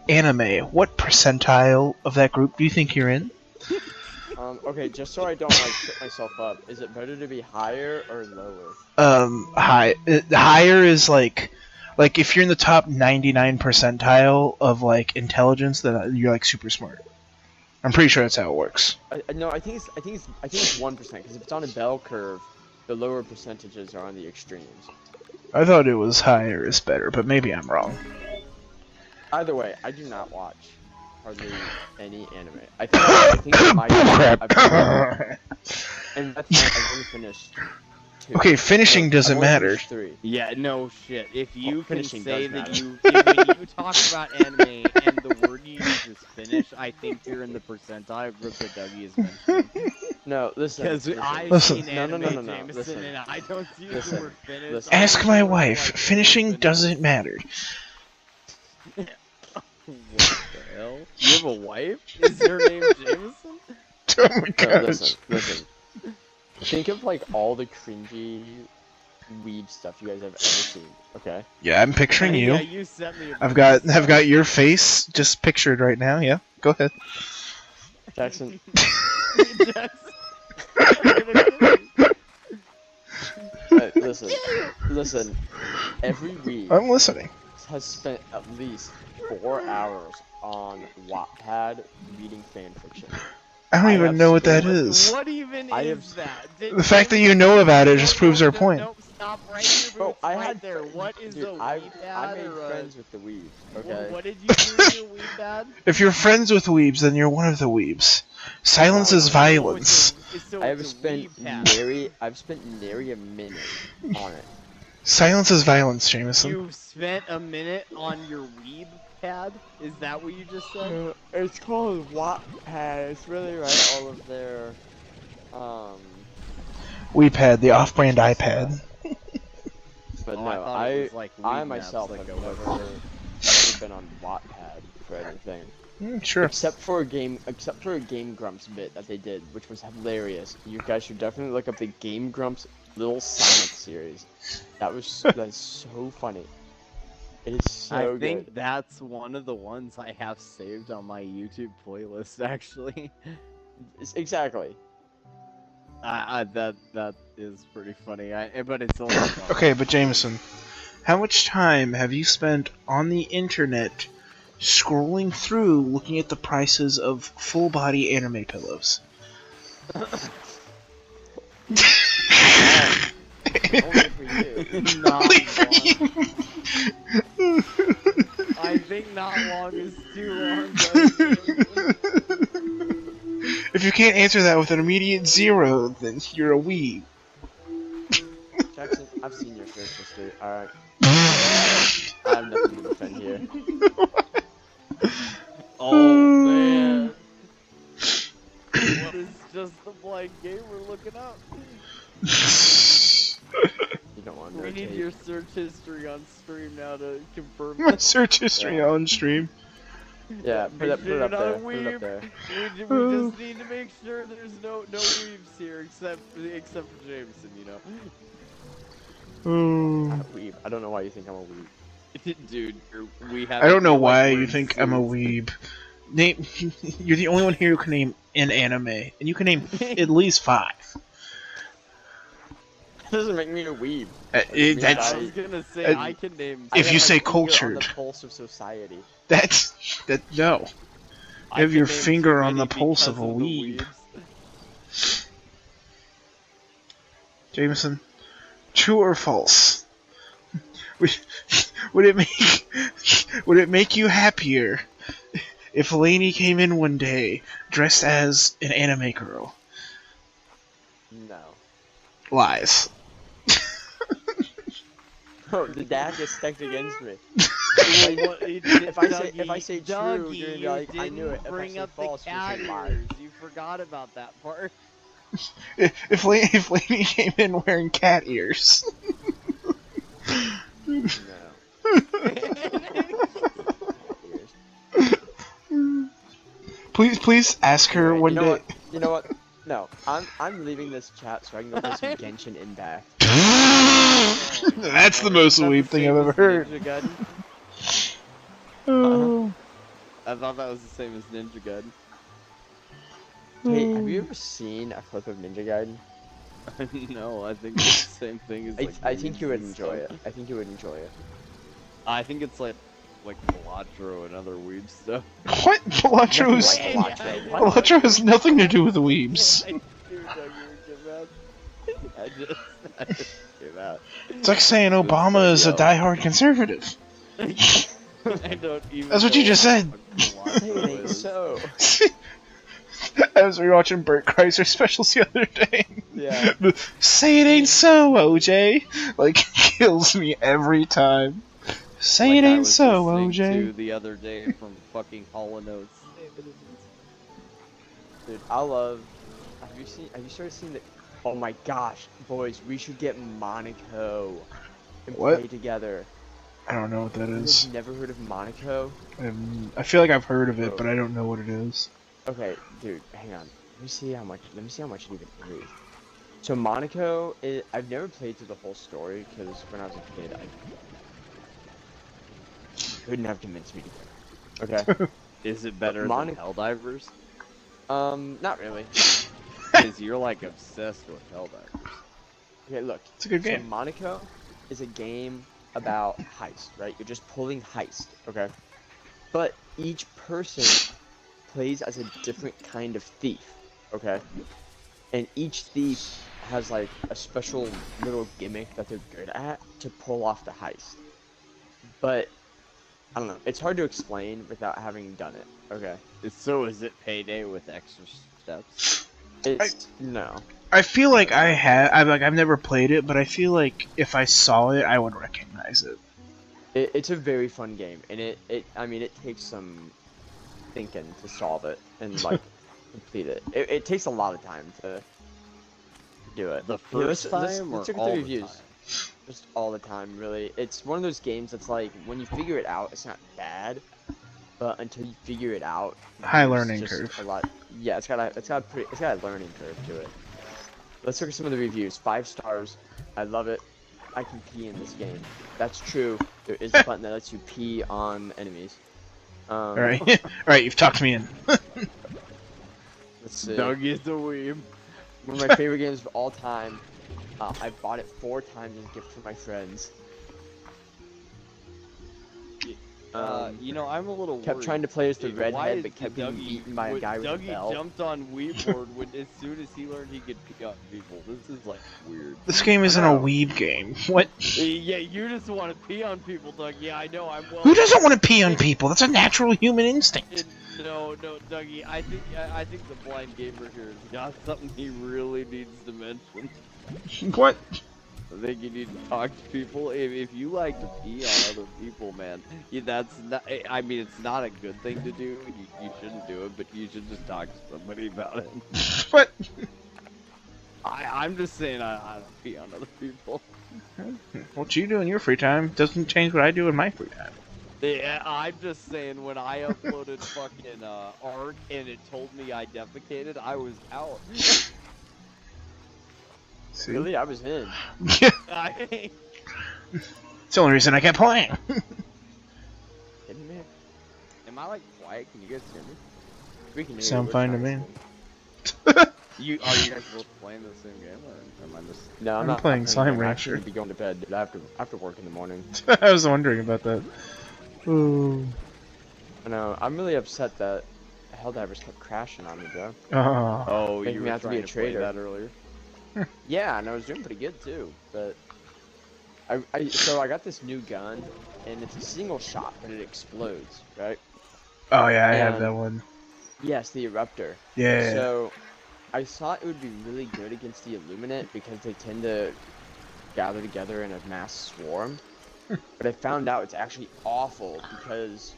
anime, what percentile of that group do you think you're in? Okay, just so I don't like trip myself up, is it better to be higher or lower? Higher is like if you're in the top 99 percentile of like intelligence, then you're like super smart. I'm pretty sure that's how it works. No, I think it's 1%, because if it's on a bell curve, the lower percentages are on the extremes. I thought it was higher is better, but maybe I'm wrong. Either way, I do not watch hardly any anime. I think I might have, and that's not, I've only finished 2. Okay, finishing I've doesn't only matter. finished 3. Yeah, no shit. If you can finishing say does that when you talk about anime and the word you use is finish, I think you're in the percentile group that Dougie is mentioning. No, listen. Because I've Listen. seen anime, No. Jameson, Listen. and I don't use Listen. the word finish. Listen. Ask my wife. Finishing doesn't matter. What the hell? You have a wife? Is her name Jameson? Oh my No, gosh. listen. Think of like all the cringy weeb stuff you guys have ever seen. Okay. Yeah, I'm picturing you. Yeah, you sent me a I've got your face just pictured right now. Yeah, go ahead. Jackson. Listen. Every weeb I'm listening. has spent at least 4 hours on Wattpad reading fanfiction. I don't even know what that What is. even I is that? The fact that you know about it just proves our point. Nope, stop right here, Bro, boots, I right had there. What is dude, a I weebad made or friends with the weeb. What, Okay. what did you do in a weebad? If you're friends with weebs, then you're one of the weebs. Silence is violence. I've spent nary a minute on it. Silence is violence, Jameson. You spent a minute on your weeb pad? Is that what you just said? It's called Wattpad. It's really right. All of their, Weepad, the off-brand iPad. But Oh, no, I thought it was like I Weeb myself Maps, like have a never been on Wattpad for anything. Sure. Except for a Game Grumps bit that they did, which was hilarious. You guys should definitely look up the Game Grumps Little Sonic series. That's so funny. It is so I good. think that's one of the ones I have saved on my YouTube playlist, actually. Exactly. That is pretty funny. But it's only Okay, but Jameson, how much time have you spent on the internet scrolling through looking at the prices of full-body anime pillows? Only for you. Not Only for long. you. I think not long is too long. Though. If you can't answer that with an immediate 0, then you're a weeb. Jackson, I've seen your search history. Alright. I have nothing to defend here. Oh man. What is just the blind gamer looking up. You don't want to We know. need your search history on stream now to confirm. My search history on stream. Yeah, put it You're up not there. a Put it up weeb. there. We just need to make sure there's no weebs here except for Jameson, you know. Oh. Weeb. I don't know why you think I'm a weeb. Dude, we have. I don't know we're, like, why you wearing think I'm a suits. weeb. Name. You're the only one here who can name an anime, and you can name at least 5. That doesn't make me a weeb. That's I was gonna say I can name. If you I say have my finger cultured. on the pulse of society. that no. I You have can your name finger too on the many pulse of a because the weeb. weebs. Jameson, true or false? Would it make you happier if Lainey came in one day dressed as an anime girl? No. Lies. Oh, the dad gets stacked against me. If I say true, you're gonna be like, I knew it. If I Bring say up false, the you're cat gonna lie. ears. You forgot about that part. If Lainey came in wearing cat ears. No. Please ask her Anyway, one day. You know what? No, I'm leaving this chat so I can go play some Genshin Impact. That's the most weeb thing I've ever heard. Oh. I thought that was the same as Ninja Gaiden. Hey, have you ever seen a clip of Ninja Gaiden? No, I think it's the same thing as. Like, I think you would weebs and enjoy it. stuff. I think you would enjoy it. I think it's like Pilatro and other weeb stuff. What? Pilatro's... Nothing like Pilatro. What? Pilatro has nothing to do with the weebs. I just came out. It's like saying Obama is a diehard conservative. I don't even. That's what you know just said. what Pilatro Hey, it ain't is. so. I was rewatching Bert Kreischer specials the other day. Yeah. Say it ain't so, OJ. Like, kills me every time. Say Like it I ain't was so, listening OJ. to the other day from fucking Hall & Oates. Dude, I love. Have you started seeing the? Oh my gosh, boys, we should get Monaco and What? play together. I don't know what that is. You've never heard of Monaco? I feel like I've heard of it, but I don't know what it is. Okay, dude, hang on. Let me see how much it even is. So Monaco is. I've never played through the whole story because when I was a kid, I couldn't have convinced me to play. Okay. Is it better than Helldivers? Not really. Because you're like obsessed with Helldivers. Okay, look. It's a good game. So Monaco is a game about heist, right? You're just pulling heist, okay? But each person plays as a different kind of thief, okay? And each thief has like a special little gimmick that they're good at to pull off the heist. But I don't know. It's hard to explain without having done it, okay? So is it Payday with extra steps? No. I feel like I've never played it, but I feel like if I saw it, I would recognize it. It's a very fun game, and I mean, it takes some thinking to solve it and like complete it. It takes a lot of time to do it. The first time let's or look at all the the reviews. time? Just all the time, really. It's one of those games that's like when you figure it out, it's not bad, but until you figure it out, High there's learning just curve. A lot. Yeah, it's got a learning curve to it. Let's look at some of the reviews. 5 stars. I love it. I can pee in this game. That's true. There is a button that lets you pee on enemies. Alright, alright, you've talked me in. Let's see. Doug is a weeb. One of my favorite games of all time. I bought it 4 times as a gift for my friends. You know, I'm a little Kept worried. trying to play as the Why redhead, is but kept Dougie- getting beaten by a guy with a Dougie belt. jumped on Weeboard as soon as he learned he could pick up people. This is like weird. This game isn't a weeb game. What? Yeah, you just want to pee on people, Doug. Yeah, I know. I'm well. Who doesn't want to pee on people? That's a natural human instinct. No, Dougie. I think the blind gamer here has got something he really needs to mention. What? I think you need to talk to people. If you like to pee on other people, man, that's not. I mean, it's not a good thing to do. You shouldn't do it, but you should just talk to somebody about it. What? I'm just saying I don't pee on other people. What you do in your free time doesn't change what I do in my free time. Yeah, I'm just saying when I uploaded fucking art and it told me I defecated, I was out. See? Really, I was in. I, It's the only reason I kept playing. Kidding me? am I like quiet? Can you guys hear me? We can hear Sound you. fine to We're me. trying You are you guys both playing the same game, or am I just? No, I'm not playing Slime I'm actually Rancher. gonna be going to bed, dude. After work in the morning. I was wondering about that. Ooh. I know. I'm really upset that Helldivers kept crashing on me, bro. Oh. Oh, Making you me were have to be trying a to play traitor. that earlier. Yeah, and I was doing pretty good too, but so I got this new gun, and it's a single shot, but it explodes, right? Oh yeah, I have And- that one. Yes, the Eruptor. Yeah. So I thought it would be really good against the Illuminate because they tend to gather together in a mass swarm. But I found out it's actually awful because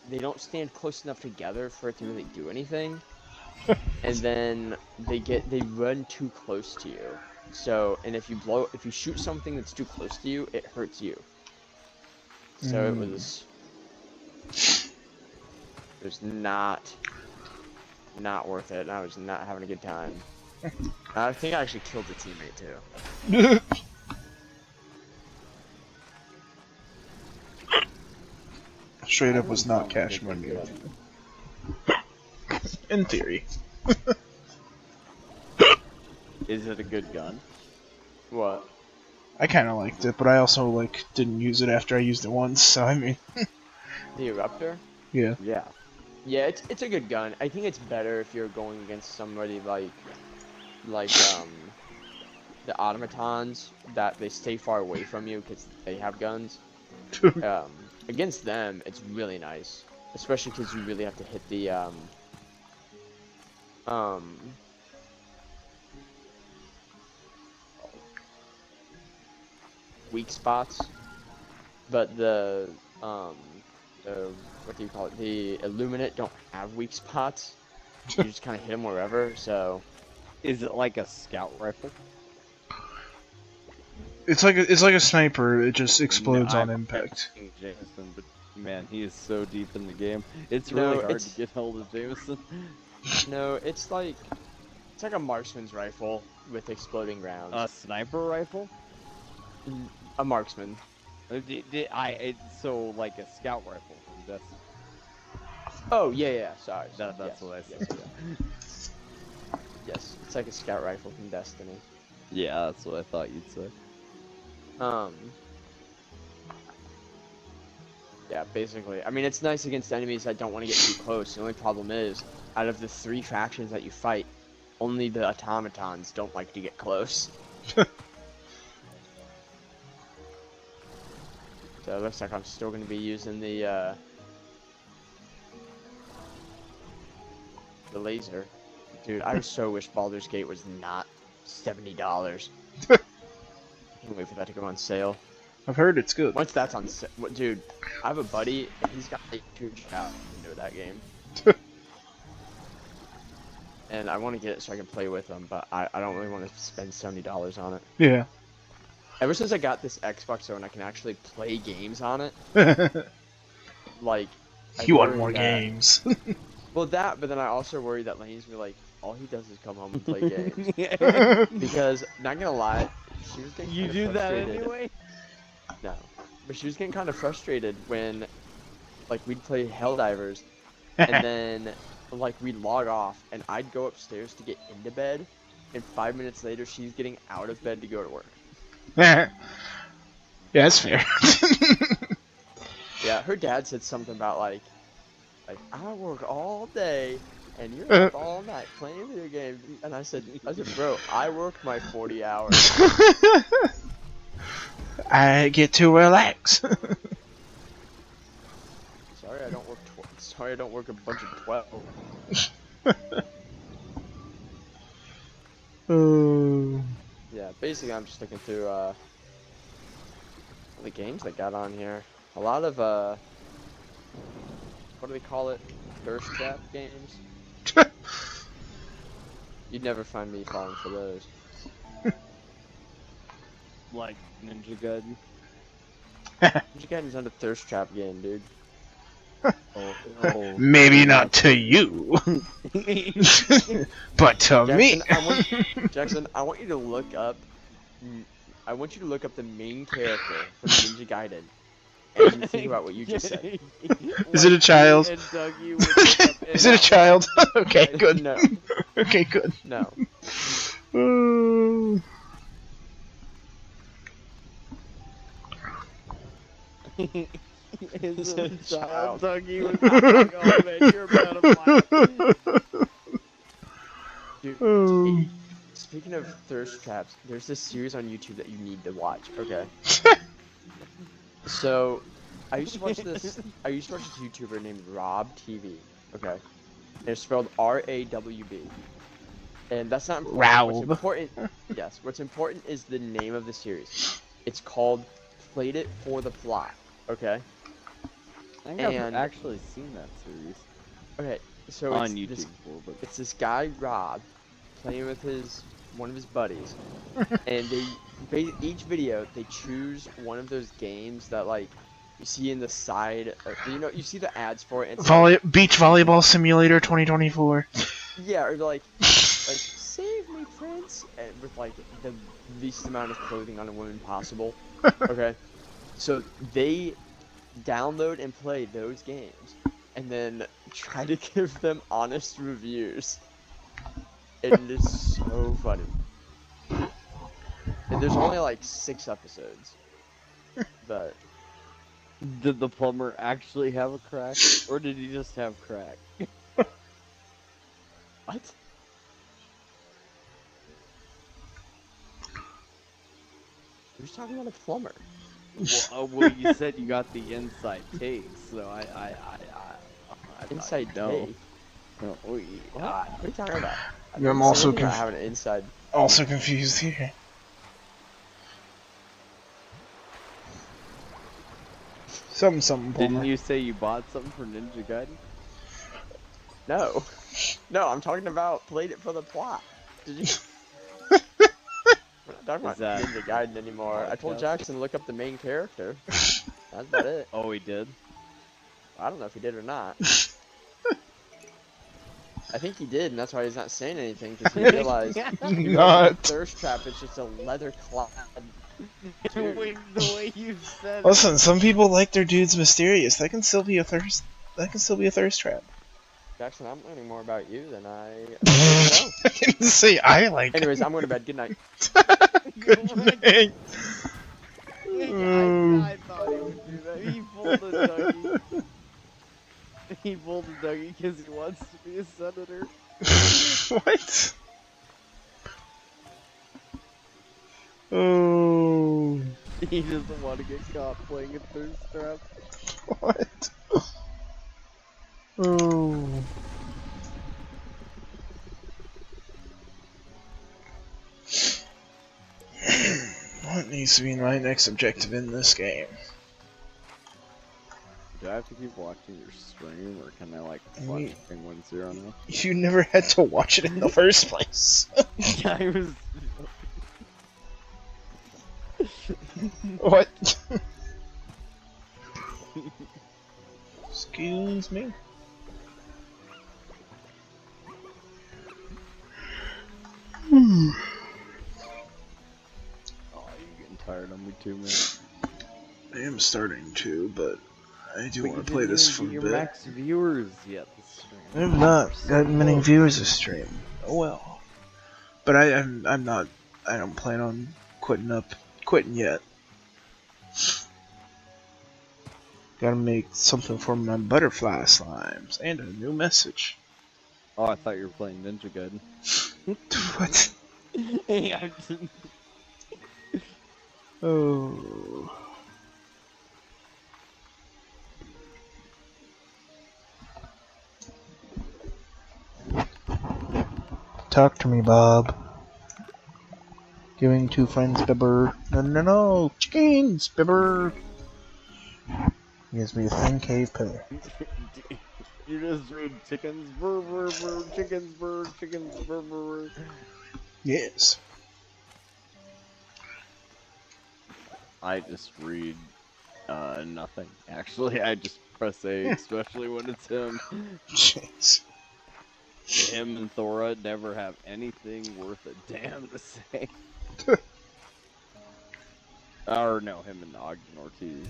they don't stand close enough together for it to really do anything. And then they run too close to you. So, and if you shoot something that's too close to you, it hurts you. So it was not worth it. And I was not having a good time. I think I actually killed the teammate too. Straight up was not cash money. In theory. Is it a good gun? What? I kinda liked it, but I also like didn't use it after I used it once, so I mean The Eruptor? yeah. Yeah. Yeah, it's a good gun. I think it's better if you're going against somebody like the automatons that they stay far away from you because they have guns. Against them, it's really nice, especially because you really have to hit the weak spots. But the what do you call it? The Illuminate don't have weak spots. You just kind of hit them wherever. So Is it like a scout rifle? It's like a sniper, it just explodes No, on I'm impact. asking Jameson, but man, he is so deep in the game. It's No, really hard it's- to get hold of Jameson. no, it's like a marksman's rifle with exploding rounds. A sniper rifle? A marksman. So like a scout rifle from Destiny. Oh yeah. Sorry. That's yes, what I said. Yes, yes, it's like a scout rifle from Destiny. Yeah, that's what I thought you'd say. Yeah, basically. I mean, it's nice against enemies that don't want to get too close. The only problem is, out of the 3 factions that you fight, only the automatons don't like to get close. So it looks like I'm still going to be using the laser. Dude, I so wish Baldur's Gate was not $70. Can't wait for that to go on sale. I've heard it's good. Once that's on sale, dude, I have a buddy and he's got like 2 shots into that game. And I want to get it so I can play with him, but I don't really want to spend $70 on it. Yeah. Ever since I got this Xbox One, I can actually play games on it. Like, I You want worry more that- games. Well, that, but then I also worry that Lane's gonna be like, all he does is come home and play games. Because, not gonna lie, she was getting You kinda do that frustrated. anyway? No. But she was getting kind of frustrated when, like, we'd play Helldivers, and then, like, we'd log off, and I'd go upstairs to get into bed, and 5 minutes later, she's getting out of bed to go to work. Yeah, that's fair. Yeah, her dad said something about, like, I work all day, and you're up all night playing video games. And I said, bro, I work my 40 hours. I get to relax. Sorry, I don't work. Sorry, I don't work a bunch of 12. Oh. Yeah, basically, I'm just looking through the games they got on here. A lot of what do they call it? Thirst trap games. You'd never find me falling for those. Like Ninja Gaiden. Ninja Gaiden's not a thirst trap game, dude. Oh, Maybe not to you, but to me. Jackson, I want you to look up. I want you to look up the main character from Ninja Gaiden, and you think about what you just said. Is it a child? And Dougie would look up Is it a child? Okay, good. No, Okay, good. no. Is it a child? Dougie was like, oh man, you're a pedophile. Dude, speaking of thirst traps, there's this series on YouTube that you need to watch. Okay. So, I used to watch this. I used to watch this YouTuber named Rob TV. Okay. And it's spelled R-A-W-B. And that's not important. Raub. What's important? Yes. What's important is the name of the series. It's called "Played It for the Plot." Okay. I think I've actually seen that series Okay. So on it's YouTube. this, it's this guy Rob playing with one of his buddies, and each video they choose one of those games that like you see in the side. You see the ads for it. And Beach Volleyball Simulator 2024. Yeah, or like save me, Prince, and with like the least amount of clothing on a woman possible. Okay, so they download and play those games, and then try to give them honest reviews. And it's so funny. And there's only like 6 episodes. But Did the plumber actually have a crack, or did he just have crack? what? Who's talking about a plumber? Well, you said you got the inside take, so I Inside no. take? No, What are you talking about? I'm also not having an inside. also confused here. Something. Didn't you say you bought something for Ninja Gaiden? No. No, I'm talking about played it for the plot. Did you? We're not talking about that Ninja Gaiden anymore. I told podcast? Jackson to look up the main character. That's about it. Oh, he did. I don't know if he did or not. I think he did, and that's why he's not saying anything, because he realized Not. thirst trap is just a leather clad. the way you said Listen, some people like their dudes mysterious. That can still be a thirst. That can still be a thirst trap. Jackson, I'm learning more about you than I know. I didn't say I like. Anyways, I'm going to bed. Good night. Good night. I thought he would do that. He pulled a Dougie. He pulled a Dougie because he wants to be a senator. What? Oh. He doesn't want to get caught playing a thirst trap. What? Oh. What needs to be my next objective in this game? Do I have to keep watching your stream, or can I like watch Penguin Zero now? You never had to watch it in the first place. I was. What? Excuse me? Oh, you're getting tired of me too, man. I am starting to, but I do But want you to play didn't this even for get a your bit. max viewers yet this stream. I've not gotten many viewers this stream. Oh well. But I'm not. I don't plan on quitting yet. Gotta make something for my butterfly slimes and a new message. Oh, I thought you were playing Ninja Gaiden. What? Yeah, Oh. Talk to me, Bob. Giving two friends Bibber. No, no, no! Chickens! Bibber! Gives me a thin cave pillar. You just read chickens, brr, brr, brr, chickens, brr, chickens, brr, brr, brr. Yes. I just read nothing. Actually, I just press A, especially when it's him. Jeez. Him and Thora never have anything worth a damn to say. Or no, him and Ogden Ortiz.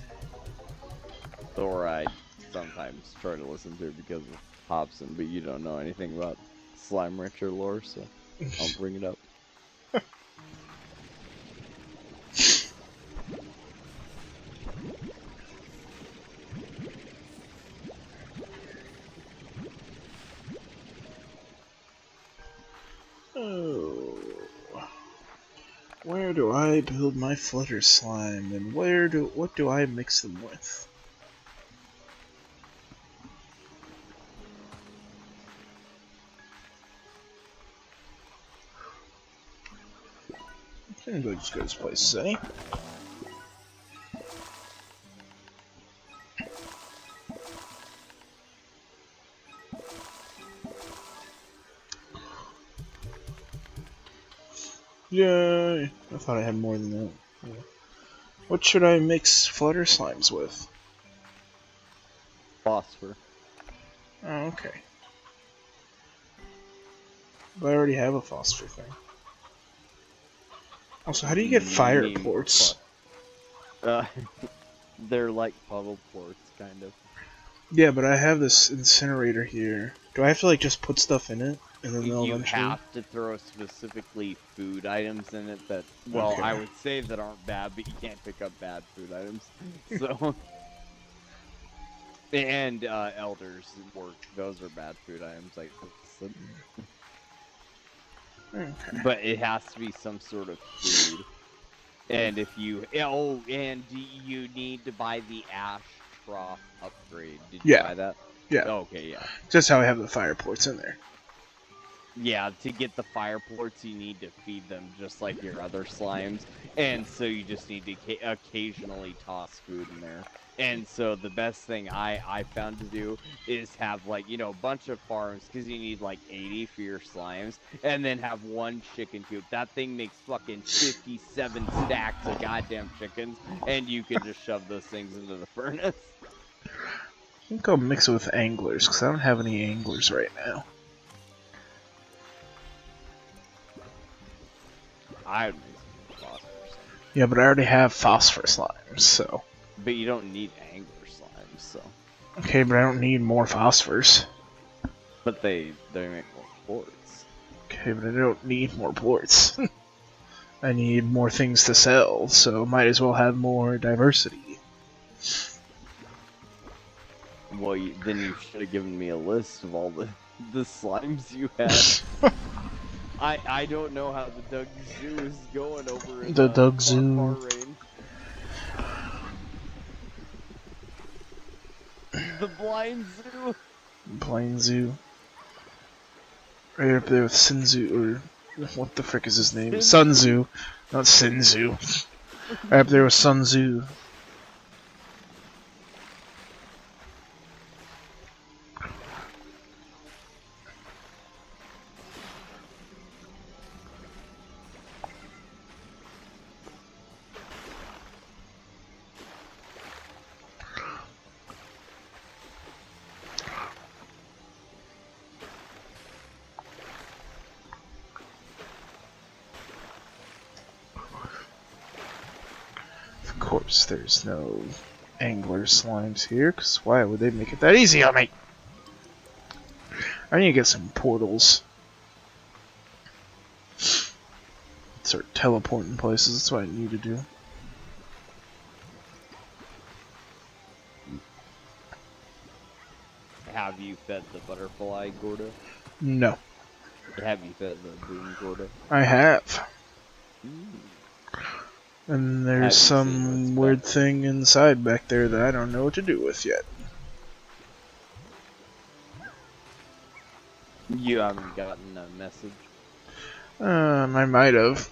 Thora, I sometimes try to listen to because of Hobson, but you don't know anything about Slime Rancher lore, so I'll bring it up. Oh. Where do I build my flutter slime, and what do I mix them with? Seems like as good as place to say. Yay! I thought I had more than that. Yeah. What should I mix flutter slimes with? Phosphor. Oh, okay. But I already have a phosphor thing. Also, how do you get fire Need more ports? They're like puddle ports, kind of. Yeah, but I have this incinerator here. Do I have to like just put stuff in it and then they'll You eventually? have to throw specifically food items in it that, well, Okay. I would say that aren't bad, but you can't pick up bad food items. So, and elders work; those are bad food items. Like, Okay. but it has to be some sort of food. And if you, oh, and do you need to buy the ash trough upgrade? Did you Yeah. buy that? Yeah. Okay, yeah. Just how I have the fire ports in there. Yeah, to get the fire ports, you need to feed them just like your other slimes. And so you just need to occasionally toss food in there. And so the best thing I found to do is have, like, you know, a bunch of farms, because you need like 80 for your slimes, and then have one chicken coop. That thing makes fucking 57 stacks of goddamn chickens, and you can just shove those things into the furnace. I think I'll mix it with anglers, because I don't have any anglers right now. I would make some phosphor slime. Yeah, but I already have phosphor slimes, so... But you don't need angler slimes, so... Okay, but I don't need more phosphors. But they make more ports. Okay, but I don't need more ports. I need more things to sell, so might as well have more diversity. Well, then you should have given me a list of all the slimes you had. I don't know how the Doug Zoo is going over in The Doug far, Zoo. far range. The Blind Zoo. Blind Zoo. Right up there with Sinzu, or what the frick is his name? Sun Tzu, not Sinzu. Right up there with Sun Tzu. Of course, there's no angler slimes here, because why would they make it that easy on me? I need to get some portals. Start teleporting places, that's what I need to do. Have you fed the butterfly Gordo? No. Have you fed the boom Gordo? I have. Mm. And there's Have you seen some what's weird back? thing inside back there that I don't know what to do with yet. You haven't gotten a message? I might have.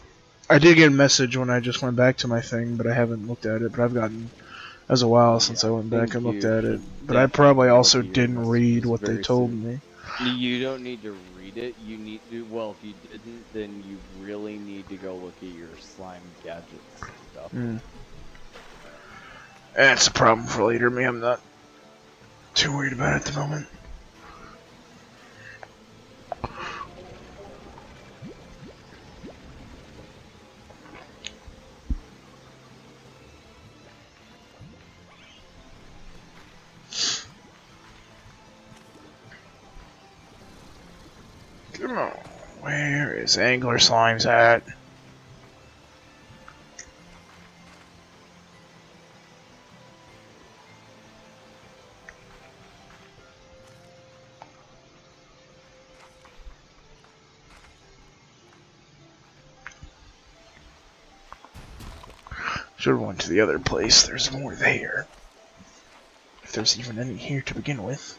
I did get a message when I just went back to my thing, but I haven't looked at it. But I've gotten. That was a while since I went back and looked at it. But I probably also didn't read what they told me. You don't need to read it. You need to. Well, if you didn't, then you really need to go look at your slime gadgets stuff. That's a problem for later. Me, I'm not too worried about it at the moment. Come on. Where is Angler Slimes at? Should have went to the other place. There's more there. If there's even any here to begin with.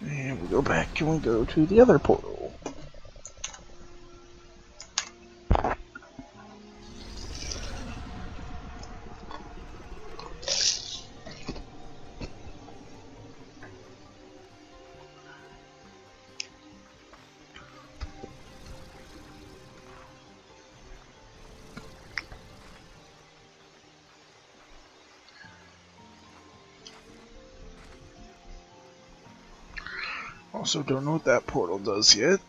And we go back and we go to the other portal. Also don't know what that portal does yet.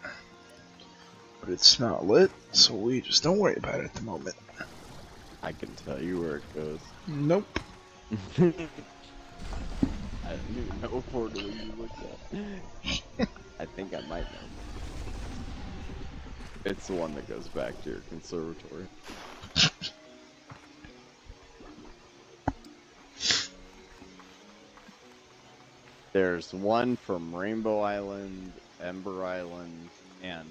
But it's not lit, so we just don't worry about it at the moment. I can tell you where it goes. Nope. I didn't even know what portal you looked at. I think I might know. It's the one that goes back to your conservatory. There's one from Rainbow Island, Ember Island, and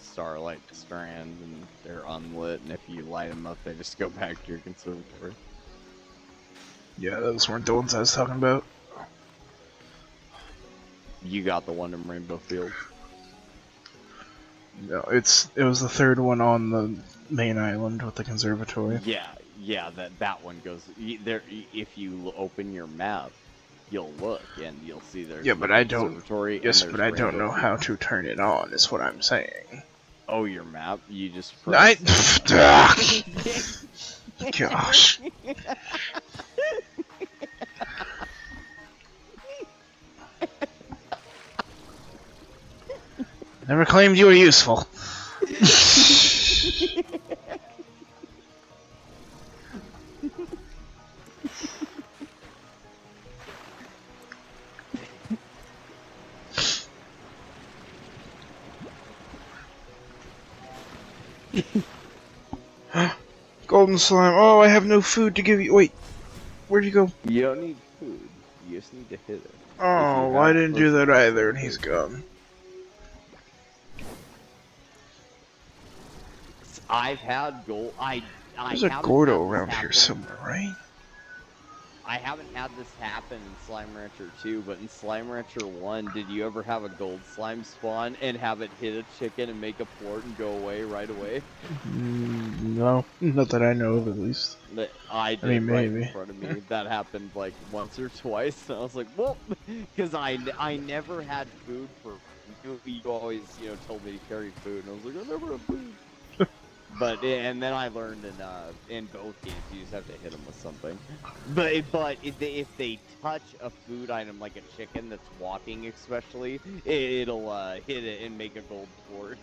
Starlight Strand, and they're unlit, and if you light them up, they just go back to your conservatory. Yeah, those weren't the ones I was talking about. You got the one in Rainbow Field? No, it was the third one on the main island with the conservatory. Yeah, that one goes there. If you open your map, you'll look and you'll see there's Yeah, but I don't. conservatory. Yes, but I don't know how to turn it on. Is what I'm saying. Oh, your map? You just press. Gosh. Never claimed you were useful. Golden slime. Oh, I have no food to give you. Wait, where'd you go? You don't need food. You just need to hit it. Oh, well, I didn't do that either, and he's gone. I've had gold. There's a Gordo around here somewhere, right? I haven't had this happen in Slime Rancher 2, but in Slime Rancher 1, did you ever have a gold slime spawn and have it hit a chicken and make a port and go away right away? No, not that I know of, at least. I did right in front of me. That happened like once or twice, and I was like, well, because I never had food for. You always, told me to carry food, and I was like, I never have food. But and then I learned in both games you just have to hit them with something. But if they touch a food item like a chicken that's walking, especially, it'll hit it and make a gold port.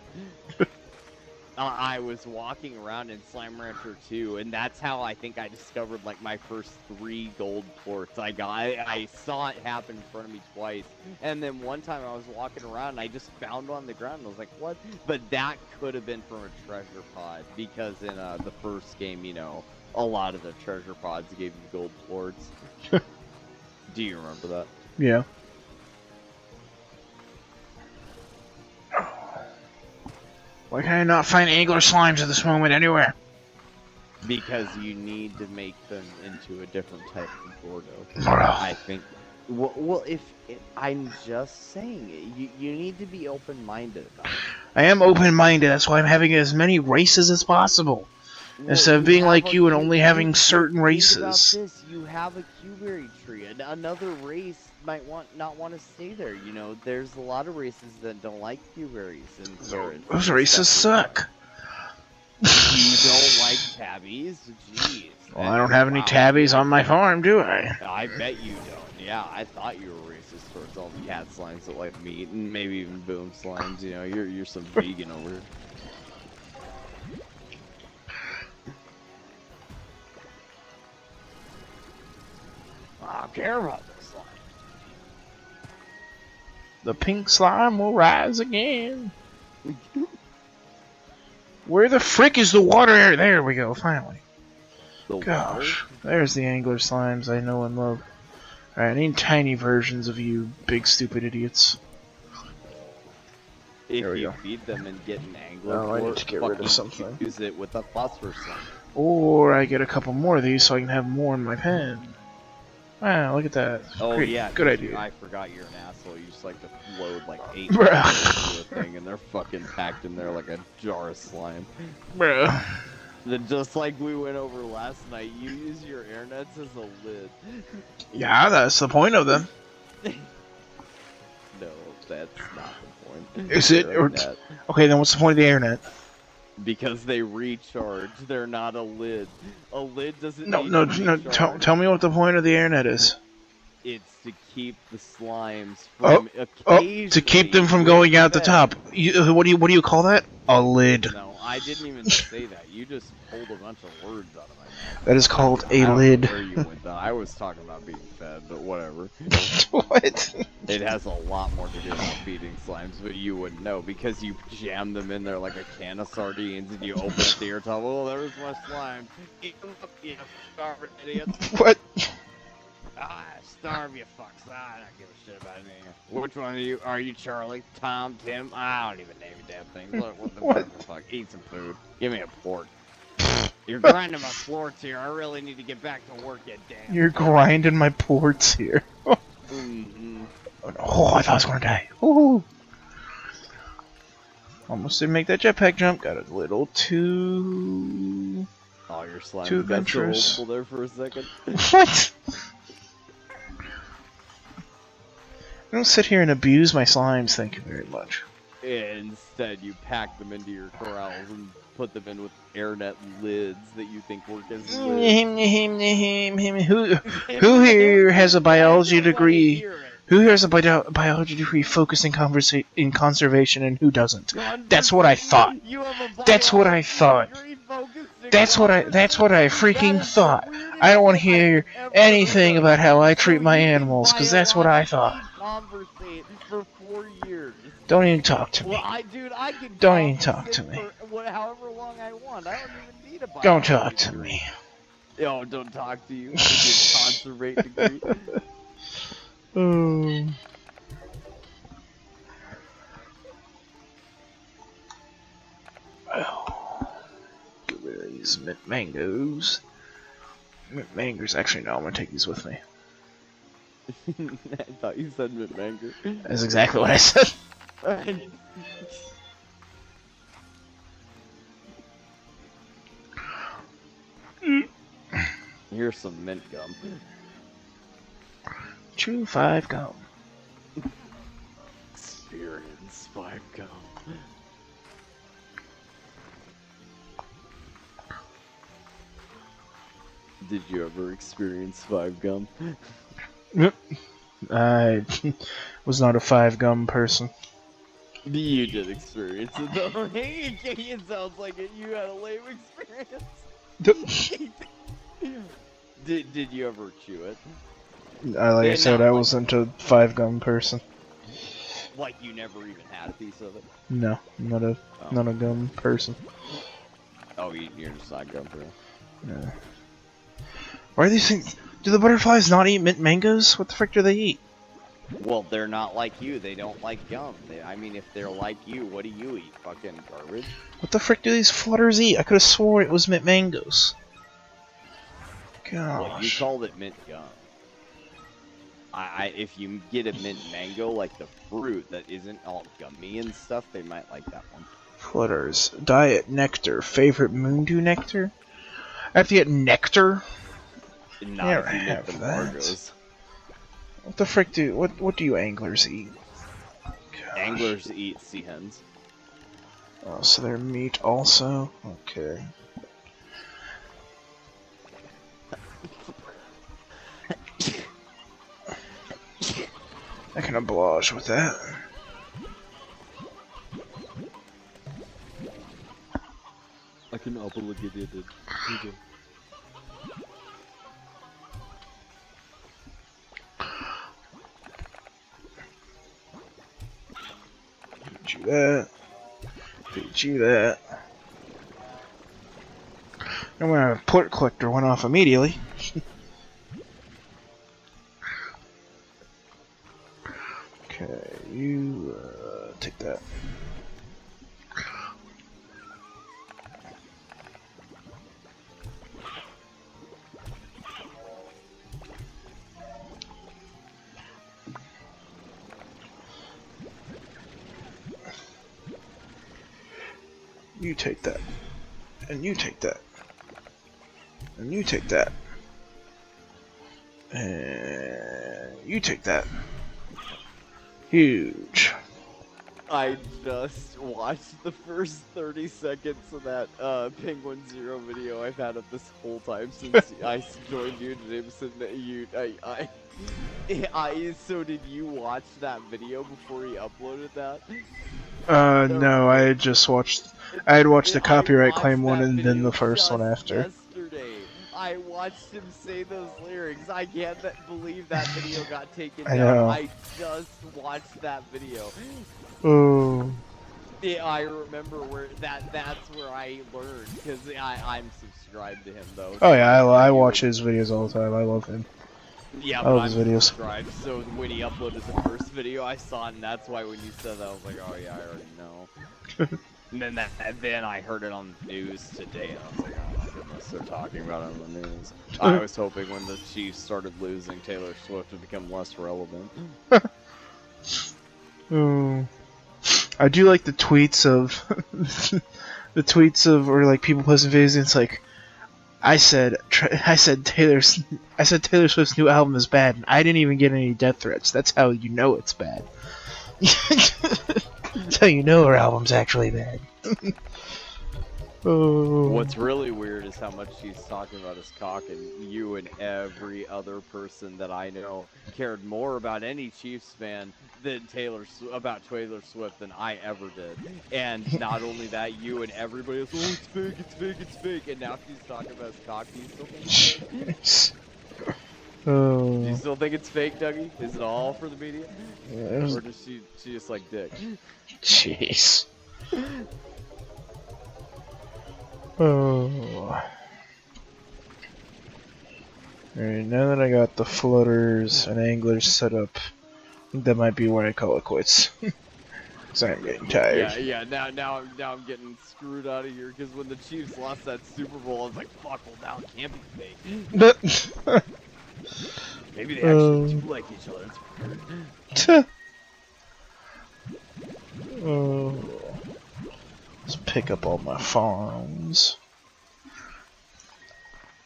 I was walking around in Slime Rancher 2, and that's how I think I discovered like my first 3 gold ports. I saw it happen in front of me twice, and then one time I was walking around and I just found one on the ground and I was like, what? But that could have been from a treasure pod, because in the first game, you know, a lot of the treasure pods gave you gold ports. Do you remember that? Yeah. Why can I not find angler slimes at this moment anywhere? Because you need to make them into a different type of Gordo. Bro. I think. Well, I'm just saying, you need to be open-minded about it. I am open-minded, that's why I'm having as many races as possible. Instead of being like you and only having certain races. Think about this, you have a Q-berry tree, and another race might not want to stay there. You know, there's a lot of races that don't like Q-berries and carrots. Those races suck. You don't like tabbies? Jeez. Well, I don't have any tabbies on my farm, do I? I bet you don't. Yeah, I thought you were racist towards all the cat slimes that like meat, and maybe even boom slimes. You know, you're some vegan over here. I don't care about this slime. The pink slime will rise again. Where the frick is the water area? There we go, finally. Gosh, there's the angler slimes I know and love. Alright, I need tiny versions of you big stupid idiots. If There we you go. feed them and get an angler, Oh, I need to get rid of something. Use it with a phosphor slime. Or I get a couple more of these so I can have more in my pen. Wow, look at that. Oh Great. yeah, Good idea. I forgot you're an asshole. You just like to load like 8 Bruh. into a thing, and they're fucking packed in there like a jar of slime. Bruh. Then just like we went over last night, you use your air nets as a lid. Yeah, that's the point of them. No, that's not the point. Is it? They're a Or, net. okay, then what's the point of the internet? Because they recharge, they're not a lid. A lid doesn't No, need no, to no. recharge. Tell me what the point of the internet is. It's to keep the slimes Oh, from to keep them from going out the top. What do you call that? A lid. No, I didn't even say that. You just pulled a bunch of words out of my mouth. That is called I a don't know lid. where you went though. I was talking about being fed, but whatever. What? It has a lot more to do with feeding slimes, but you wouldn't know because you jam them in there like a can of sardines and you open up the air top. Oh, there's my slime. Eat them up, you starving idiot. What? Ah, starve you fucks. Ah, I don't give a shit about anything. Which one of you are you, Charlie? Tom? Tim? I don't even name a damn thing. Look, what the fuck? Eat some food. Give me a fork. You're grinding my floors here. I really need to get back to work, you damn. You're grinding my ports here. Mm-hmm. Oh, I thought I was gonna die. Ooh. Almost didn't make that jetpack jump. Got a little too... Oh, your slime Too got so adventurous. hopeful there for a second. What? Don't sit here and abuse my slimes, thank you very much. Instead, you pack them into your corrals and put them in with airnet lids that you think work as lids. Who here has a biology degree? Who here has a biology degree focused in conservation and who doesn't? That's what I thought. That's what I thought. That's what I freaking thought. I don't want to hear anything about how I treat my animals, because that's what I thought. For 4 years. Don't even talk to me. Well, I can Don't even talk to me. For however long I want. I don't even need a biology Don't talk to degree. me. Yo, don't talk to you. Conservate degree. Oh. Oh. Get rid of these mint mangoes. Mint mangoes. Actually, no, I'm gonna take these with me. I thought you said mint mango. That's exactly what I said. Here's some mint gum. Chew 5 gum. Experience 5 gum. Did you ever experience 5 gum? I was not a 5 gum person. You did experience it though. It sounds like you had a lame experience. Did you ever chew it? Like I said, Not I like wasn't a 5-gum person. you never even had a piece of it. No, not a gum person. Oh, you're just not gum bro. Yeah. Why are these things? Do the butterflies not eat mint mangoes? What the frick do they eat? Well, they're not like you. They don't like gum. I mean, if they're like you, what do you eat? Fucking garbage? What the frick do these flutters eat? I could have swore it was mint mangoes. Gosh. Well, you called it mint gum. If you get a mint mango, like the fruit that isn't all gummy and stuff, they might like that one. Flutters. Diet nectar. Favorite moondew nectar? I have to get nectar? Not if you get the margos. What the frick do what do you anglers eat? Gosh. Anglers eat sea hens. Oh, so they're meat also? Okay. I can oblige with that. I can obligate it. Feed you that. Feed you that. And when our port collector went off immediately. Okay, you take that. You take that. And you take that. And you take that. And you take that. Huge. I just watched the first 30 seconds of that Penguin Zero video I've had of this whole time since I joined you, Jameson. So did you watch that video before he uploaded that? No, I had just watched. I had watched the copyright claim one and then the first one after. Yesterday, I watched him say those lyrics. I can't believe that video got taken down. I know. I just watched that video. Oh. Yeah, I remember where that's where I learned because I'm subscribed to him though. Oh yeah, I watch his videos all the time. I love him. Yeah, I but love I'm his videos. subscribed. So when he uploaded the first video, I saw it, and that's why when you said that, I was like, oh yeah, I already know. and then I heard it on the news today, and I was like, oh my goodness, they're talking about it on the news. I was hoping when the Chiefs started losing, Taylor Swift would become less relevant. Oh. I do like the tweets of or like people posting videos and it's like I said Taylor Swift's new album is bad and I didn't even get any death threats. That's how you know it's bad. That's how you know her album's actually bad. Oh. What's really weird is how much she's talking about his cock, and you and every other person that I know cared more about any Chiefs fan than Taylor Swift than I ever did. And not only that, you and everybody else, oh, it's fake, it's fake, it's fake. And now she's talking about his cock. Do you still think it's fake? Oh. Do you still think it's fake, Dougie? Is it all for the media? Yeah, Or does she just like dick? Jeez. Oh. Alright, now that I got the floaters and anglers set up, I think that might be where I call it quits. Cause I'm getting tired. Yeah. Now I'm getting screwed out of here because when the Chiefs lost that Super Bowl, I was like, fuck. Well, now it can't be fake. Maybe they actually do like each other. It's weird. Oh. Let's pick up all my farms.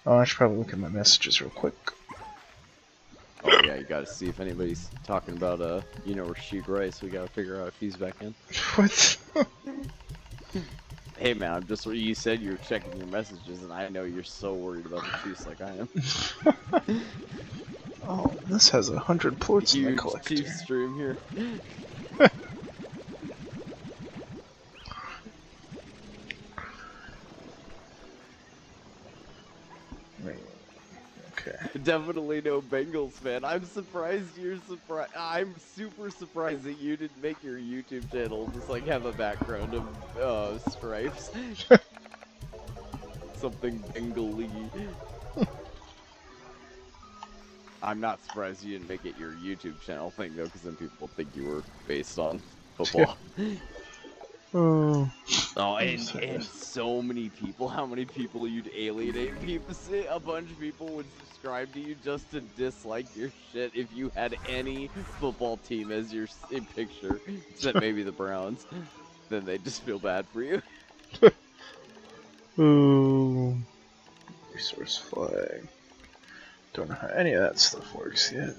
Oh, I should probably look at my messages real quick. Oh yeah, you gotta see if anybody's talking about Rasheed Rice. We gotta figure out if he's back in. What? Hey man, I'm just you said you were checking your messages, and I know you're so worried about the Chiefs like I am. Oh, this has 100 ports in the Huge collector. Chiefs stream here. Okay. Definitely no Bengals fan. I'm surprised you're surprised. I'm super surprised that you didn't make your YouTube channel just like have a background of stripes. Something Bengali. I'm not surprised you didn't make it your YouTube channel thing though, because then people think you were based on football. Oh. Oh, and so many people. How many people you'd alienate? People say a bunch of people would subscribe to you just to dislike your shit if you had any football team as your picture, except maybe the Browns. Then they just feel bad for you. Oh. Resource flag. Don't know how any of that stuff works yet.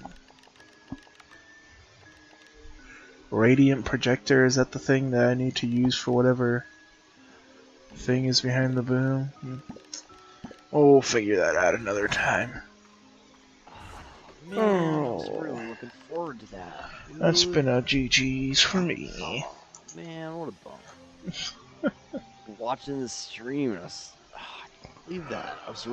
Radiant projector, is that the thing that I need to use for whatever thing is behind the boom? Well, we'll figure that out another time. Man, I was really looking forward to that. That's been a GG's for me. Oh, man, what a bum. Watching the stream, I can't believe that. I was